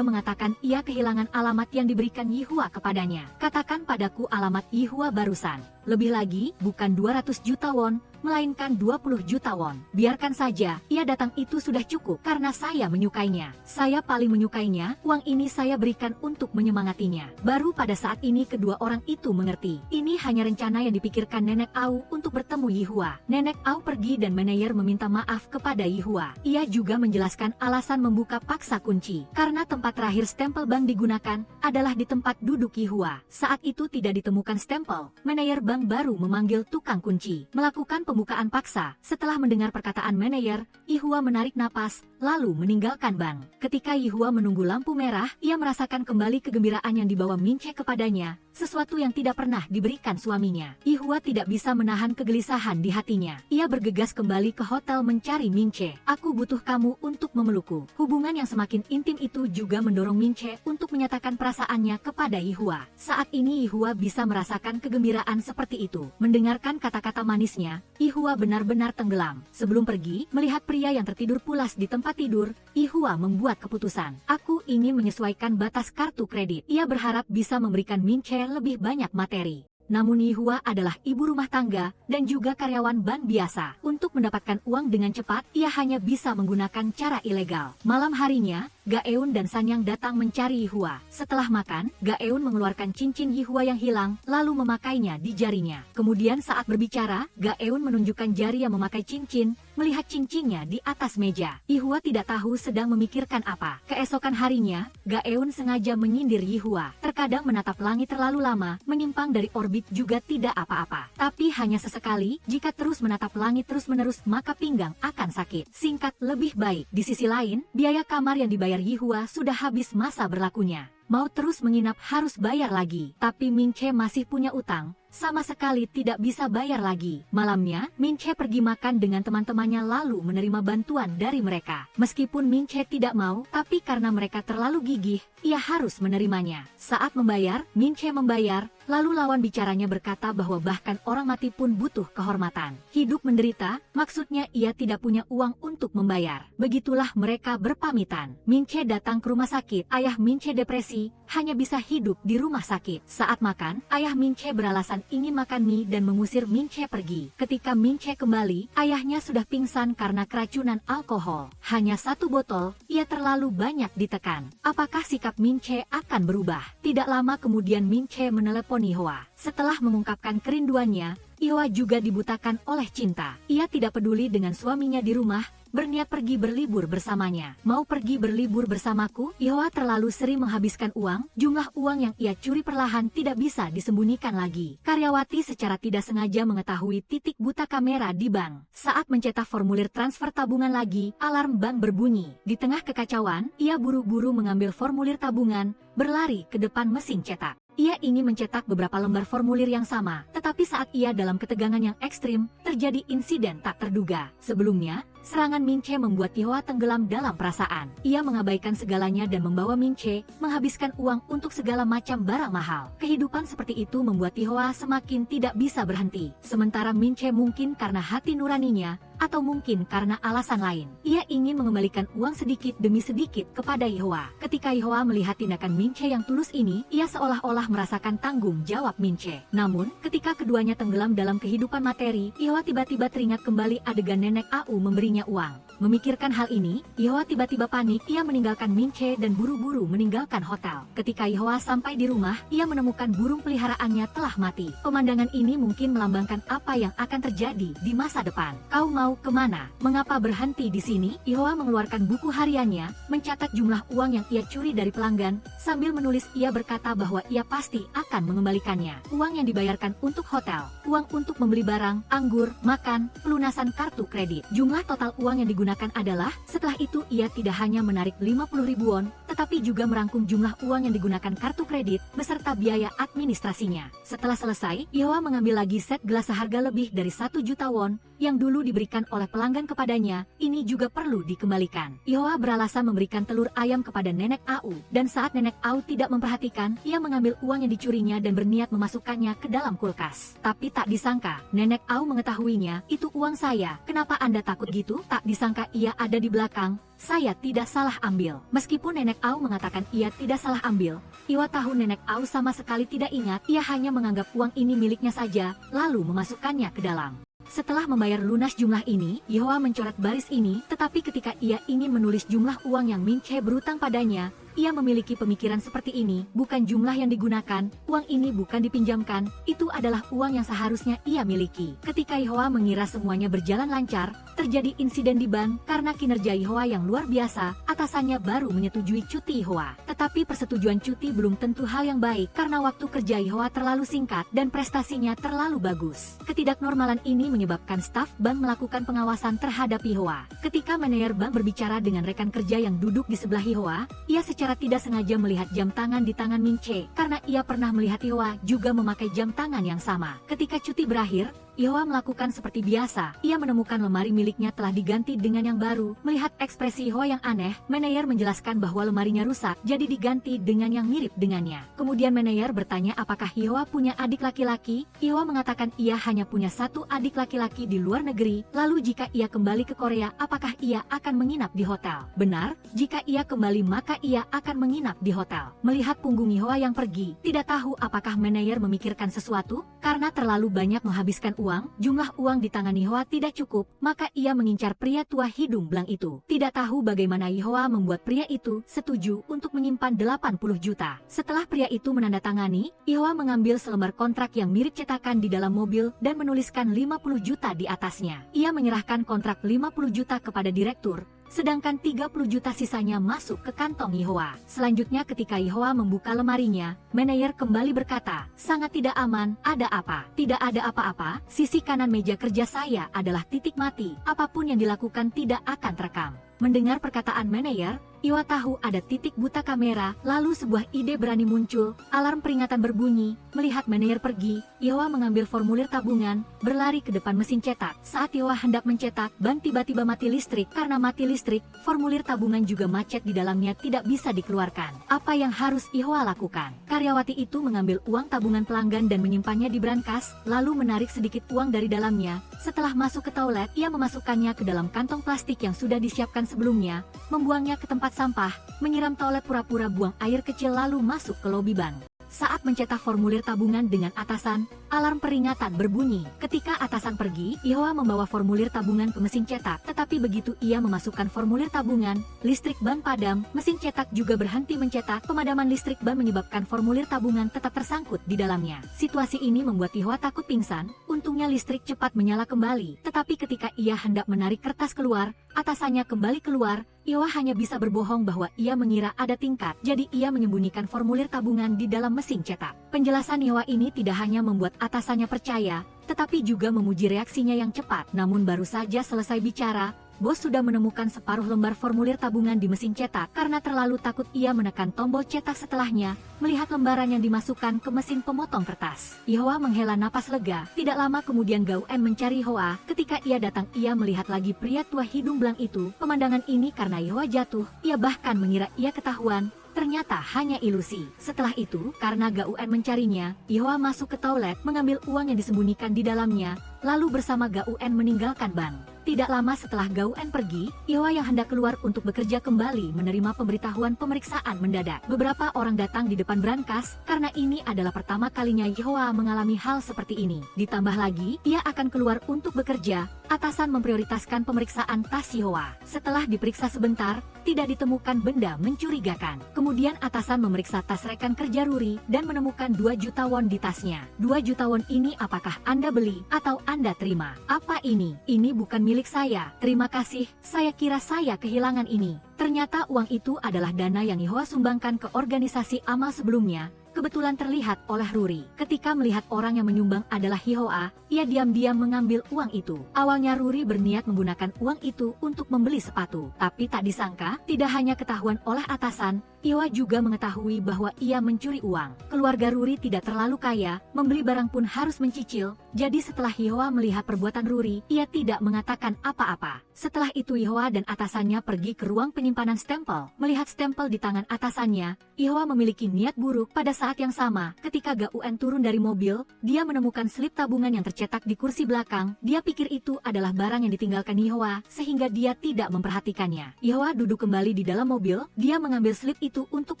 mengatakan ia kehilangan alamat yang diberikan Yihua kepadanya. "Katakan padaku alamat Yihua barusan. Lebih lagi, bukan 200 juta won, melainkan 20 juta won. Biarkan saja, ia datang itu sudah cukup karena saya menyukainya. Saya paling menyukainya, uang ini saya berikan untuk menyemangatinya." Baru pada saat ini kedua orang itu mengerti. Ini hanya rencana yang dipikirkan Nenek Au untuk bertemu Yihua. Nenek Au pergi dan manajer meminta maaf kepada Yihua. Ia juga menjelaskan alasan membuka paksa kunci. Karena tempat terakhir stempel bank digunakan adalah di tempat duduk Yihua. Saat itu tidak ditemukan stempel. Manajer bank baru memanggil tukang kunci, melakukan pembukaan paksa. Setelah mendengar perkataan manajer, Yihua menarik napas, lalu meninggalkan bank. Ketika Yihua menunggu lampu merah, ia merasakan kembali kegembiraan yang dibawa Min Chae kepadanya, sesuatu yang tidak pernah diberikan suaminya. Yihua tidak bisa menahan kegelisahan di hatinya. Ia bergegas kembali ke hotel mencari Min Chae. "Aku butuh kamu untuk memelukku." Hubungan yang semakin intim itu juga mendorong Min Chae untuk menyatakan perasaannya kepada Yihua. Saat ini Yihua bisa merasakan kegembiraan seperti itu. Mendengarkan kata-kata manisnya, Yihua benar-benar tenggelam. Sebelum pergi, melihat pria yang tertidur pulas di tempat tidur, Yihua membuat keputusan. "Aku ingin menyesuaikan batas kartu kredit." Ia berharap bisa memberikan Min Chae lebih banyak materi. Namun Yihua adalah ibu rumah tangga dan juga karyawan bank biasa. Untuk mendapatkan uang dengan cepat, ia hanya bisa menggunakan cara ilegal. Malam harinya, Gaeun dan Sanyang datang mencari Yihua. Setelah makan, Gaeun mengeluarkan cincin Yihua yang hilang, lalu memakainya di jarinya. Kemudian saat berbicara, Gaeun menunjukkan jari yang memakai cincin, melihat cincinnya di atas meja. Yihua tidak tahu sedang memikirkan apa. Keesokan harinya, Gaeun sengaja menyindir Yihua. Terkadang menatap langit terlalu lama, menyimpang dari orbit juga tidak apa-apa. Tapi hanya sesekali, jika terus menatap langit terus-menerus maka pinggang akan sakit. Singkat lebih baik. Di sisi lain, biaya kamar yang dibayar Yihua sudah habis masa berlakunya. Mau terus menginap harus bayar lagi. Tapi Min Chae masih punya utang. Sama sekali tidak bisa bayar lagi. Malamnya, Min Chae pergi makan dengan teman-temannya lalu menerima bantuan dari mereka. Meskipun Min Chae tidak mau, tapi karena mereka terlalu gigih, ia harus menerimanya. Saat membayar, Min Chae membayar, lalu lawan bicaranya berkata bahwa bahkan orang mati pun butuh kehormatan. Hidup menderita, maksudnya ia tidak punya uang untuk membayar. Begitulah mereka berpamitan. Min Chae datang ke rumah sakit. Ayah Min Chae depresi, hanya bisa hidup di rumah sakit. Saat makan, ayah Min Chae beralasan ingin makan mie dan mengusir Min Chae pergi. Ketika Min Chae kembali, ayahnya sudah pingsan karena keracunan alkohol. Hanya 1 botol, ia terlalu banyak ditekan. Apakah sikap Min Chae akan berubah? Tidak lama kemudian Min Chae menelepon Yihua. Setelah mengungkapkan kerinduannya, Yihua juga dibutakan oleh cinta. Ia tidak peduli dengan suaminya di rumah, berniat pergi berlibur bersamanya. "Mau pergi berlibur bersamaku?" Yihua terlalu sering menghabiskan uang, jumlah uang yang ia curi perlahan tidak bisa disembunyikan lagi. Karyawati secara tidak sengaja mengetahui titik buta kamera di bank. Saat mencetak formulir transfer tabungan lagi, alarm bank berbunyi. Di tengah kekacauan, ia buru-buru mengambil formulir tabungan, berlari ke depan mesin cetak. Ia ingin mencetak beberapa lembar formulir yang sama, tetapi saat ia dalam ketegangan yang ekstrim, terjadi insiden tak terduga. Sebelumnya, Serangan Minche membuat Yehoa tenggelam dalam perasaan. Ia mengabaikan segalanya dan membawa Minche menghabiskan uang untuk segala macam barang mahal. Kehidupan seperti itu membuat Yehoa semakin tidak bisa berhenti. Sementara Minche mungkin karena hati nuraninya, atau mungkin karena alasan lain, ia ingin mengembalikan uang sedikit demi sedikit kepada Yehoa. Ketika Yehoa melihat tindakan Minche yang tulus ini, ia seolah-olah merasakan tanggung jawab Minche. Namun, ketika keduanya tenggelam dalam kehidupan materi, Yehoa tiba-tiba teringat kembali adegan nenek Au memberinya uang. Memikirkan hal ini, Yehoa tiba-tiba panik. Ia meninggalkan Minche dan buru-buru meninggalkan hotel. Ketika Yehoa sampai di rumah, ia menemukan burung peliharaannya telah mati. Pemandangan ini mungkin melambangkan apa yang akan terjadi di masa depan. Kau mau kemana? Mengapa berhenti di sini? Yehoa mengeluarkan buku hariannya, mencatat jumlah uang yang ia curi dari pelanggan. Sambil menulis, ia berkata bahwa ia pasti akan mengembalikannya. Uang yang dibayarkan untuk hotel, uang untuk membeli barang, anggur, makan, pelunasan kartu kredit. Jumlah total uang yang digunakan adalah, setelah itu ia tidak hanya menarik 50.000 won, tetapi juga merangkum jumlah uang yang digunakan kartu kredit, beserta biaya administrasinya. Setelah selesai, Yehoa mengambil lagi set gelas seharga lebih dari 1 juta won, yang dulu diberikan oleh pelanggan kepadanya, ini juga perlu dikembalikan. Yehoa beralasan memberikan telur ayam kepada nenek Au, dan saat nenek Au tidak memperhatikan, ia mengambil uang yang dicurinya dan berniat memasukkannya ke dalam kulkas. Tapi tak disangka, nenek Au mengetahuinya, itu uang saya, kenapa Anda takut gitu? Tak disangka ia ada di belakang. Saya tidak salah ambil. Meskipun nenek Au mengatakan ia tidak salah ambil, Yehoa tahu nenek Au sama sekali tidak ingat, ia hanya menganggap uang ini miliknya saja, lalu memasukkannya ke dalam. Setelah membayar lunas jumlah ini, Yehoa mencoret baris ini, tetapi ketika ia ingin menulis jumlah uang yang Minche berutang padanya, ia memiliki pemikiran seperti ini, bukan jumlah yang digunakan, uang ini bukan dipinjamkan, itu adalah uang yang seharusnya ia miliki. Ketika Yehoa mengira semuanya berjalan lancar, terjadi insiden di bank karena kinerja Yehoa yang luar biasa, atasannya baru menyetujui cuti Yehoa. Tetapi persetujuan cuti belum tentu hal yang baik karena waktu kerja Yehoa terlalu singkat dan prestasinya terlalu bagus. Ketidaknormalan ini menyebabkan staf bank melakukan pengawasan terhadap Yehoa. Ketika manajer bank berbicara dengan rekan kerja yang duduk di sebelah Yehoa, ia secara tidak sengaja melihat jam tangan di tangan Minche, karena ia pernah melihat Yehoa juga memakai jam tangan yang sama. Ketika cuti berakhir, Yehoa melakukan seperti biasa. Ia menemukan lemari miliknya telah diganti dengan yang baru. Melihat ekspresi Yehoa yang aneh, manajer menjelaskan bahwa lemarinya rusak, jadi diganti dengan yang mirip dengannya. Kemudian manajer bertanya apakah Yehoa punya adik laki-laki. Yehoa mengatakan ia hanya punya satu adik laki-laki di luar negeri. Lalu jika ia kembali ke Korea, apakah ia akan menginap di hotel? Benar, jika ia kembali maka ia akan menginap di hotel. Melihat punggung Yehoa yang pergi, tidak tahu apakah manajer memikirkan sesuatu, karena terlalu banyak menghabiskan uang. Jumlah uang di tangan Yehoa tidak cukup, maka ia mengincar pria tua hidung belang itu. Tidak tahu bagaimana Yehoa membuat pria itu setuju untuk menyimpan 80 juta. Setelah pria itu menandatangani, Yehoa mengambil selembar kontrak yang mirip cetakan di dalam mobil dan menuliskan 50 juta di atasnya. Ia menyerahkan kontrak 50 juta kepada direktur, sedangkan 30 juta sisanya masuk ke kantong Yehoa. Selanjutnya ketika Yehoa membuka lemarinya, manajer kembali berkata, sangat tidak aman, ada apa? Tidak ada apa-apa, sisi kanan meja kerja saya adalah titik mati, apapun yang dilakukan tidak akan terekam. Mendengar perkataan manajer, Yehoa tahu ada titik buta kamera, lalu sebuah ide berani muncul, alarm peringatan berbunyi. Melihat manajer pergi, Yehoa mengambil formulir tabungan, berlari ke depan mesin cetak. Saat Yehoa hendak mencetak, bank tiba-tiba mati listrik. Karena mati listrik, formulir tabungan juga macet di dalamnya tidak bisa dikeluarkan. Apa yang harus Yehoa lakukan? Karyawati itu mengambil uang tabungan pelanggan dan menyimpannya di brankas, lalu menarik sedikit uang dari dalamnya. Setelah masuk ke toilet, ia memasukkannya ke dalam kantong plastik yang sudah disiapkan sebelumnya, membuangnya ke tempat sampah, menyiram toilet pura-pura buang air kecil lalu masuk ke lobi bank. Saat mencetak formulir tabungan dengan atasan, alarm peringatan berbunyi. Ketika atasan pergi, Yehoa membawa formulir tabungan ke mesin cetak. Tetapi begitu ia memasukkan formulir tabungan, listrik bank padam, mesin cetak juga berhenti mencetak. Pemadaman listrik bank menyebabkan formulir tabungan tetap tersangkut di dalamnya. Situasi ini membuat Yehoa takut pingsan. Untungnya listrik cepat menyala kembali. Tetapi ketika ia hendak menarik kertas keluar, atasannya kembali keluar. Yehoa hanya bisa berbohong bahwa ia mengira ada tingkat, jadi ia menyembunyikan formulir tabungan di dalam mesin cetak. Penjelasan Yehoa ini tidak hanya membuat atasannya percaya, tetapi juga memuji reaksinya yang cepat. Namun baru saja selesai bicara, bos sudah menemukan separuh lembar formulir tabungan di mesin cetak. Karena terlalu takut, ia menekan tombol cetak setelahnya, melihat lembaran yang dimasukkan ke mesin pemotong kertas. Ihoa menghela napas lega. Tidak lama kemudian Gao En mencari Ihoa. Ketika ia datang, ia melihat lagi pria tua hidung belang itu. Pemandangan ini karena Ihoa jatuh, ia bahkan mengira ia ketahuan. Ternyata hanya ilusi. Setelah itu, karena Gao En mencarinya, Ihoa masuk ke toilet, mengambil uang yang disembunyikan di dalamnya, lalu bersama Gao En meninggalkan bank. Tidak lama setelah Gao En pergi, Ihoa yang hendak keluar untuk bekerja kembali menerima pemberitahuan pemeriksaan mendadak. Beberapa orang datang di depan brankas, karena ini adalah pertama kalinya Ihoa mengalami hal seperti ini. Ditambah lagi, ia akan keluar untuk bekerja. Atasan memprioritaskan pemeriksaan tas Ihoa. Setelah diperiksa sebentar, tidak ditemukan benda mencurigakan. Kemudian atasan memeriksa tas rekan kerja Ruri dan menemukan 2 juta won di tasnya. 2 juta won ini apakah Anda beli atau Anda terima? Apa ini? Ini bukan milik saya. Terima kasih, saya kira saya kehilangan ini. Ternyata uang itu adalah dana yang Ihoa sumbangkan ke organisasi amal sebelumnya. Kebetulan terlihat oleh Ruri. Ketika melihat orang yang menyumbang adalah Ihoa, ia diam-diam mengambil uang itu. Awalnya Ruri berniat menggunakan uang itu untuk membeli sepatu. Tapi tak disangka, tidak hanya ketahuan oleh atasan, Ihoa juga mengetahui bahwa ia mencuri uang. Keluarga Ruri tidak terlalu kaya, membeli barang pun harus mencicil. Jadi setelah Ihoa melihat perbuatan Ruri, ia tidak mengatakan apa-apa. Setelah itu Ihoa dan atasannya pergi ke ruang penyimpanan stempel. Melihat stempel di tangan atasannya, Ihoa memiliki niat buruk. Pada saat yang sama, ketika Gao En turun dari mobil, dia menemukan slip tabungan yang tercetak di kursi belakang. Dia pikir itu adalah barang yang ditinggalkan Ihoa, sehingga dia tidak memperhatikannya. Ihoa duduk kembali di dalam mobil, dia mengambil slip itu untuk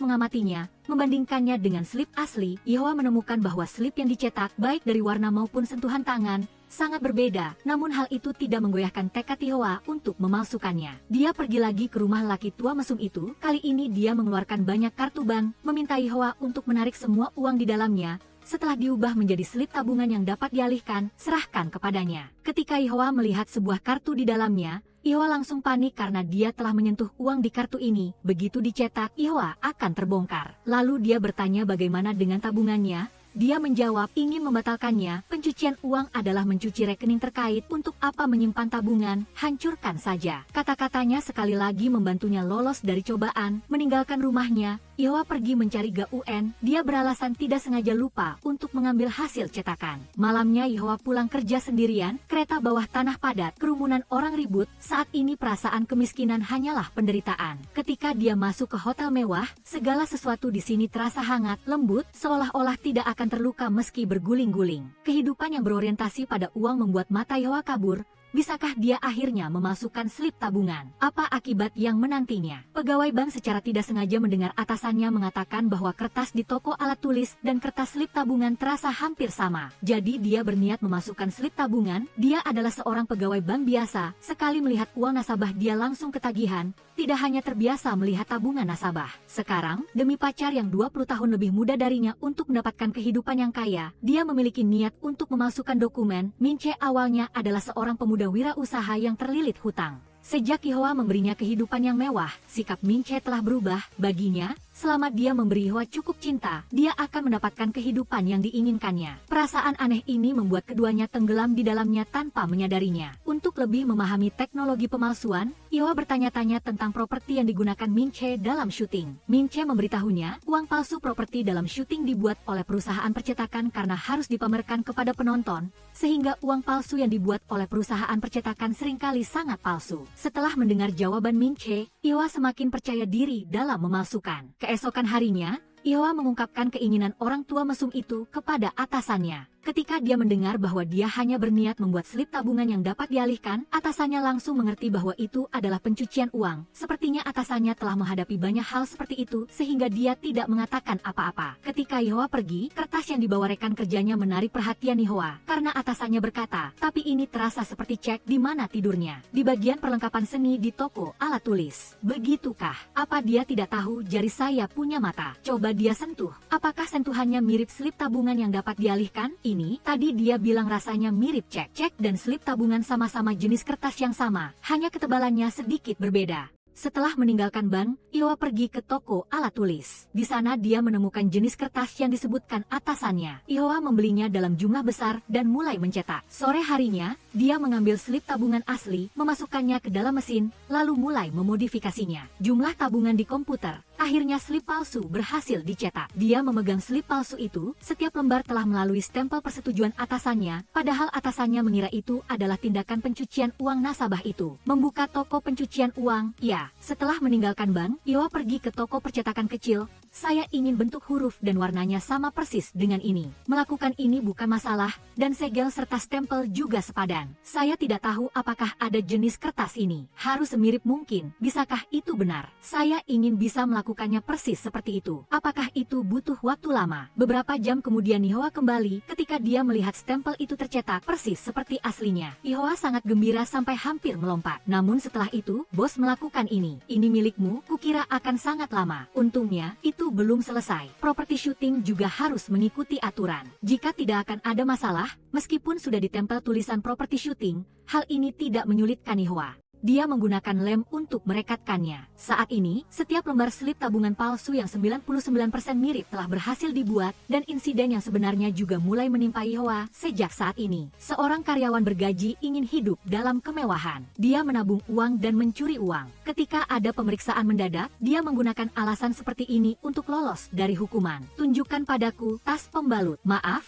mengamatinya. Membandingkannya dengan slip asli, Ihoa menemukan bahwa slip yang dicetak, baik dari warna maupun sentuhan tangan, sangat berbeda. Namun hal itu tidak menggoyahkan tekad Ihoa untuk memalsukannya. Dia pergi lagi ke rumah laki tua mesum itu. Kali ini dia mengeluarkan banyak kartu bank, meminta Ihoa untuk menarik semua uang di dalamnya. Setelah diubah menjadi slip tabungan yang dapat dialihkan, serahkan kepadanya. Ketika Ihoa melihat sebuah kartu di dalamnya, Ihoa langsung panik karena dia telah menyentuh uang di kartu ini. Begitu dicetak, Ihoa akan terbongkar. Lalu dia bertanya bagaimana dengan tabungannya. Dia menjawab ingin membatalkannya. Pencucian uang adalah mencuci rekening terkait. Untuk apa menyimpan tabungan? Hancurkan saja. Kata-katanya sekali lagi membantunya lolos dari cobaan. Meninggalkan rumahnya, Ihoa pergi mencari Gao En. Dia beralasan tidak sengaja lupa untuk mengambil hasil cetakan. Malamnya Ihoa pulang kerja sendirian. Kereta bawah tanah padat, kerumunan orang ribut. Saat ini perasaan kemiskinan hanyalah penderitaan. Ketika dia masuk ke hotel mewah, segala sesuatu di sini terasa hangat, lembut, seolah-olah tidak akan terluka meski berguling-guling. Kehidupan yang berorientasi pada uang membuat mata Ihoa kabur. Bisakah dia akhirnya memasukkan slip tabungan? Apa akibat yang menantinya? Pegawai bank secara tidak sengaja mendengar atasannya mengatakan bahwa kertas di toko alat tulis dan kertas slip tabungan terasa hampir sama. Jadi dia berniat memasukkan slip tabungan. Dia adalah seorang pegawai bank biasa. Sekali melihat uang nasabah dia langsung ketagihan. Tidak hanya terbiasa melihat tabungan nasabah. Sekarang, demi pacar yang 20 tahun lebih muda darinya untuk mendapatkan kehidupan yang kaya, dia memiliki niat untuk memalsukan dokumen. Min Che awalnya adalah seorang pemuda wirausaha yang terlilit hutang. Sejak Ihoa memberinya kehidupan yang mewah, sikap Min Che telah berubah. Baginya, selama dia memberi Ihoa cukup cinta, dia akan mendapatkan kehidupan yang diinginkannya. Perasaan aneh ini membuat keduanya tenggelam di dalamnya tanpa menyadarinya. Untuk lebih memahami teknologi pemalsuan, Ihoa bertanya-tanya tentang properti yang digunakan Min Che dalam syuting. Min Che memberitahunya, uang palsu properti dalam syuting dibuat oleh perusahaan percetakan karena harus dipamerkan kepada penonton, sehingga uang palsu yang dibuat oleh perusahaan percetakan seringkali sangat palsu. Setelah mendengar jawaban Min Che, Ihoa semakin percaya diri dalam memalsukan. Keesokan harinya, Ihoa mengungkapkan keinginan orang tua mesum itu kepada atasannya. Ketika dia mendengar bahwa dia hanya berniat membuat slip tabungan yang dapat dialihkan, atasannya langsung mengerti bahwa itu adalah pencucian uang. Sepertinya atasannya telah menghadapi banyak hal seperti itu, sehingga dia tidak mengatakan apa-apa. Ketika Ihoa pergi, kertas yang dibawa rekan kerjanya menarik perhatian Ihoa, karena atasannya berkata, tapi ini terasa seperti cek di mana tidurnya. Di bagian perlengkapan seni di toko alat tulis. Begitukah? Apa dia tidak tahu jari saya punya mata? Coba dia sentuh. Apakah sentuhannya mirip slip tabungan yang dapat dialihkan? Ini, tadi dia bilang rasanya mirip cek. Cek dan slip tabungan sama-sama jenis kertas yang sama, hanya ketebalannya sedikit berbeda. Setelah meninggalkan bank, Iowa pergi ke toko alat tulis. Di sana dia menemukan jenis kertas yang disebutkan atasannya. Iowa membelinya dalam jumlah besar dan mulai mencetak. Sore harinya, dia mengambil slip tabungan asli, memasukkannya ke dalam mesin, lalu mulai memodifikasinya. Jumlah tabungan di komputer. Akhirnya slip palsu berhasil dicetak. Dia memegang slip palsu itu, setiap lembar telah melalui stempel persetujuan atasannya, padahal atasannya mengira itu adalah tindakan pencucian uang nasabah itu. Membuka toko pencucian uang, ya. Setelah meninggalkan bank, Iowa pergi ke toko percetakan kecil. Saya ingin bentuk huruf dan warnanya sama persis dengan ini. Melakukan ini bukan masalah, dan segel serta stempel juga sepadan. Saya tidak tahu apakah ada jenis kertas ini. Harus semirip mungkin, bisakah itu benar? Saya ingin bisa melakukannya persis seperti itu. Apakah itu butuh waktu lama? Beberapa jam kemudian Iowa kembali, ketika dia melihat stempel itu tercetak persis seperti aslinya. Iowa sangat gembira sampai hampir melompat. Namun setelah itu, bos melakukan ini. Ini milikmu, kukira akan sangat lama. Untungnya, itu belum selesai. Properti syuting juga harus mengikuti aturan. Jika tidak akan ada masalah, meskipun sudah ditempel tulisan properti syuting, hal ini tidak menyulitkan Iowa. Dia menggunakan lem untuk merekatkannya. Saat ini, setiap lembar slip tabungan palsu yang 99% mirip telah berhasil dibuat, dan insiden yang sebenarnya juga mulai menimpa Iowa sejak saat ini. Seorang karyawan bergaji ingin hidup dalam kemewahan. Dia menabung uang dan mencuri uang. Ketika ada pemeriksaan mendadak, dia menggunakan alasan seperti ini untuk lolos dari hukuman. Tunjukkan padaku tas pembalut. Maaf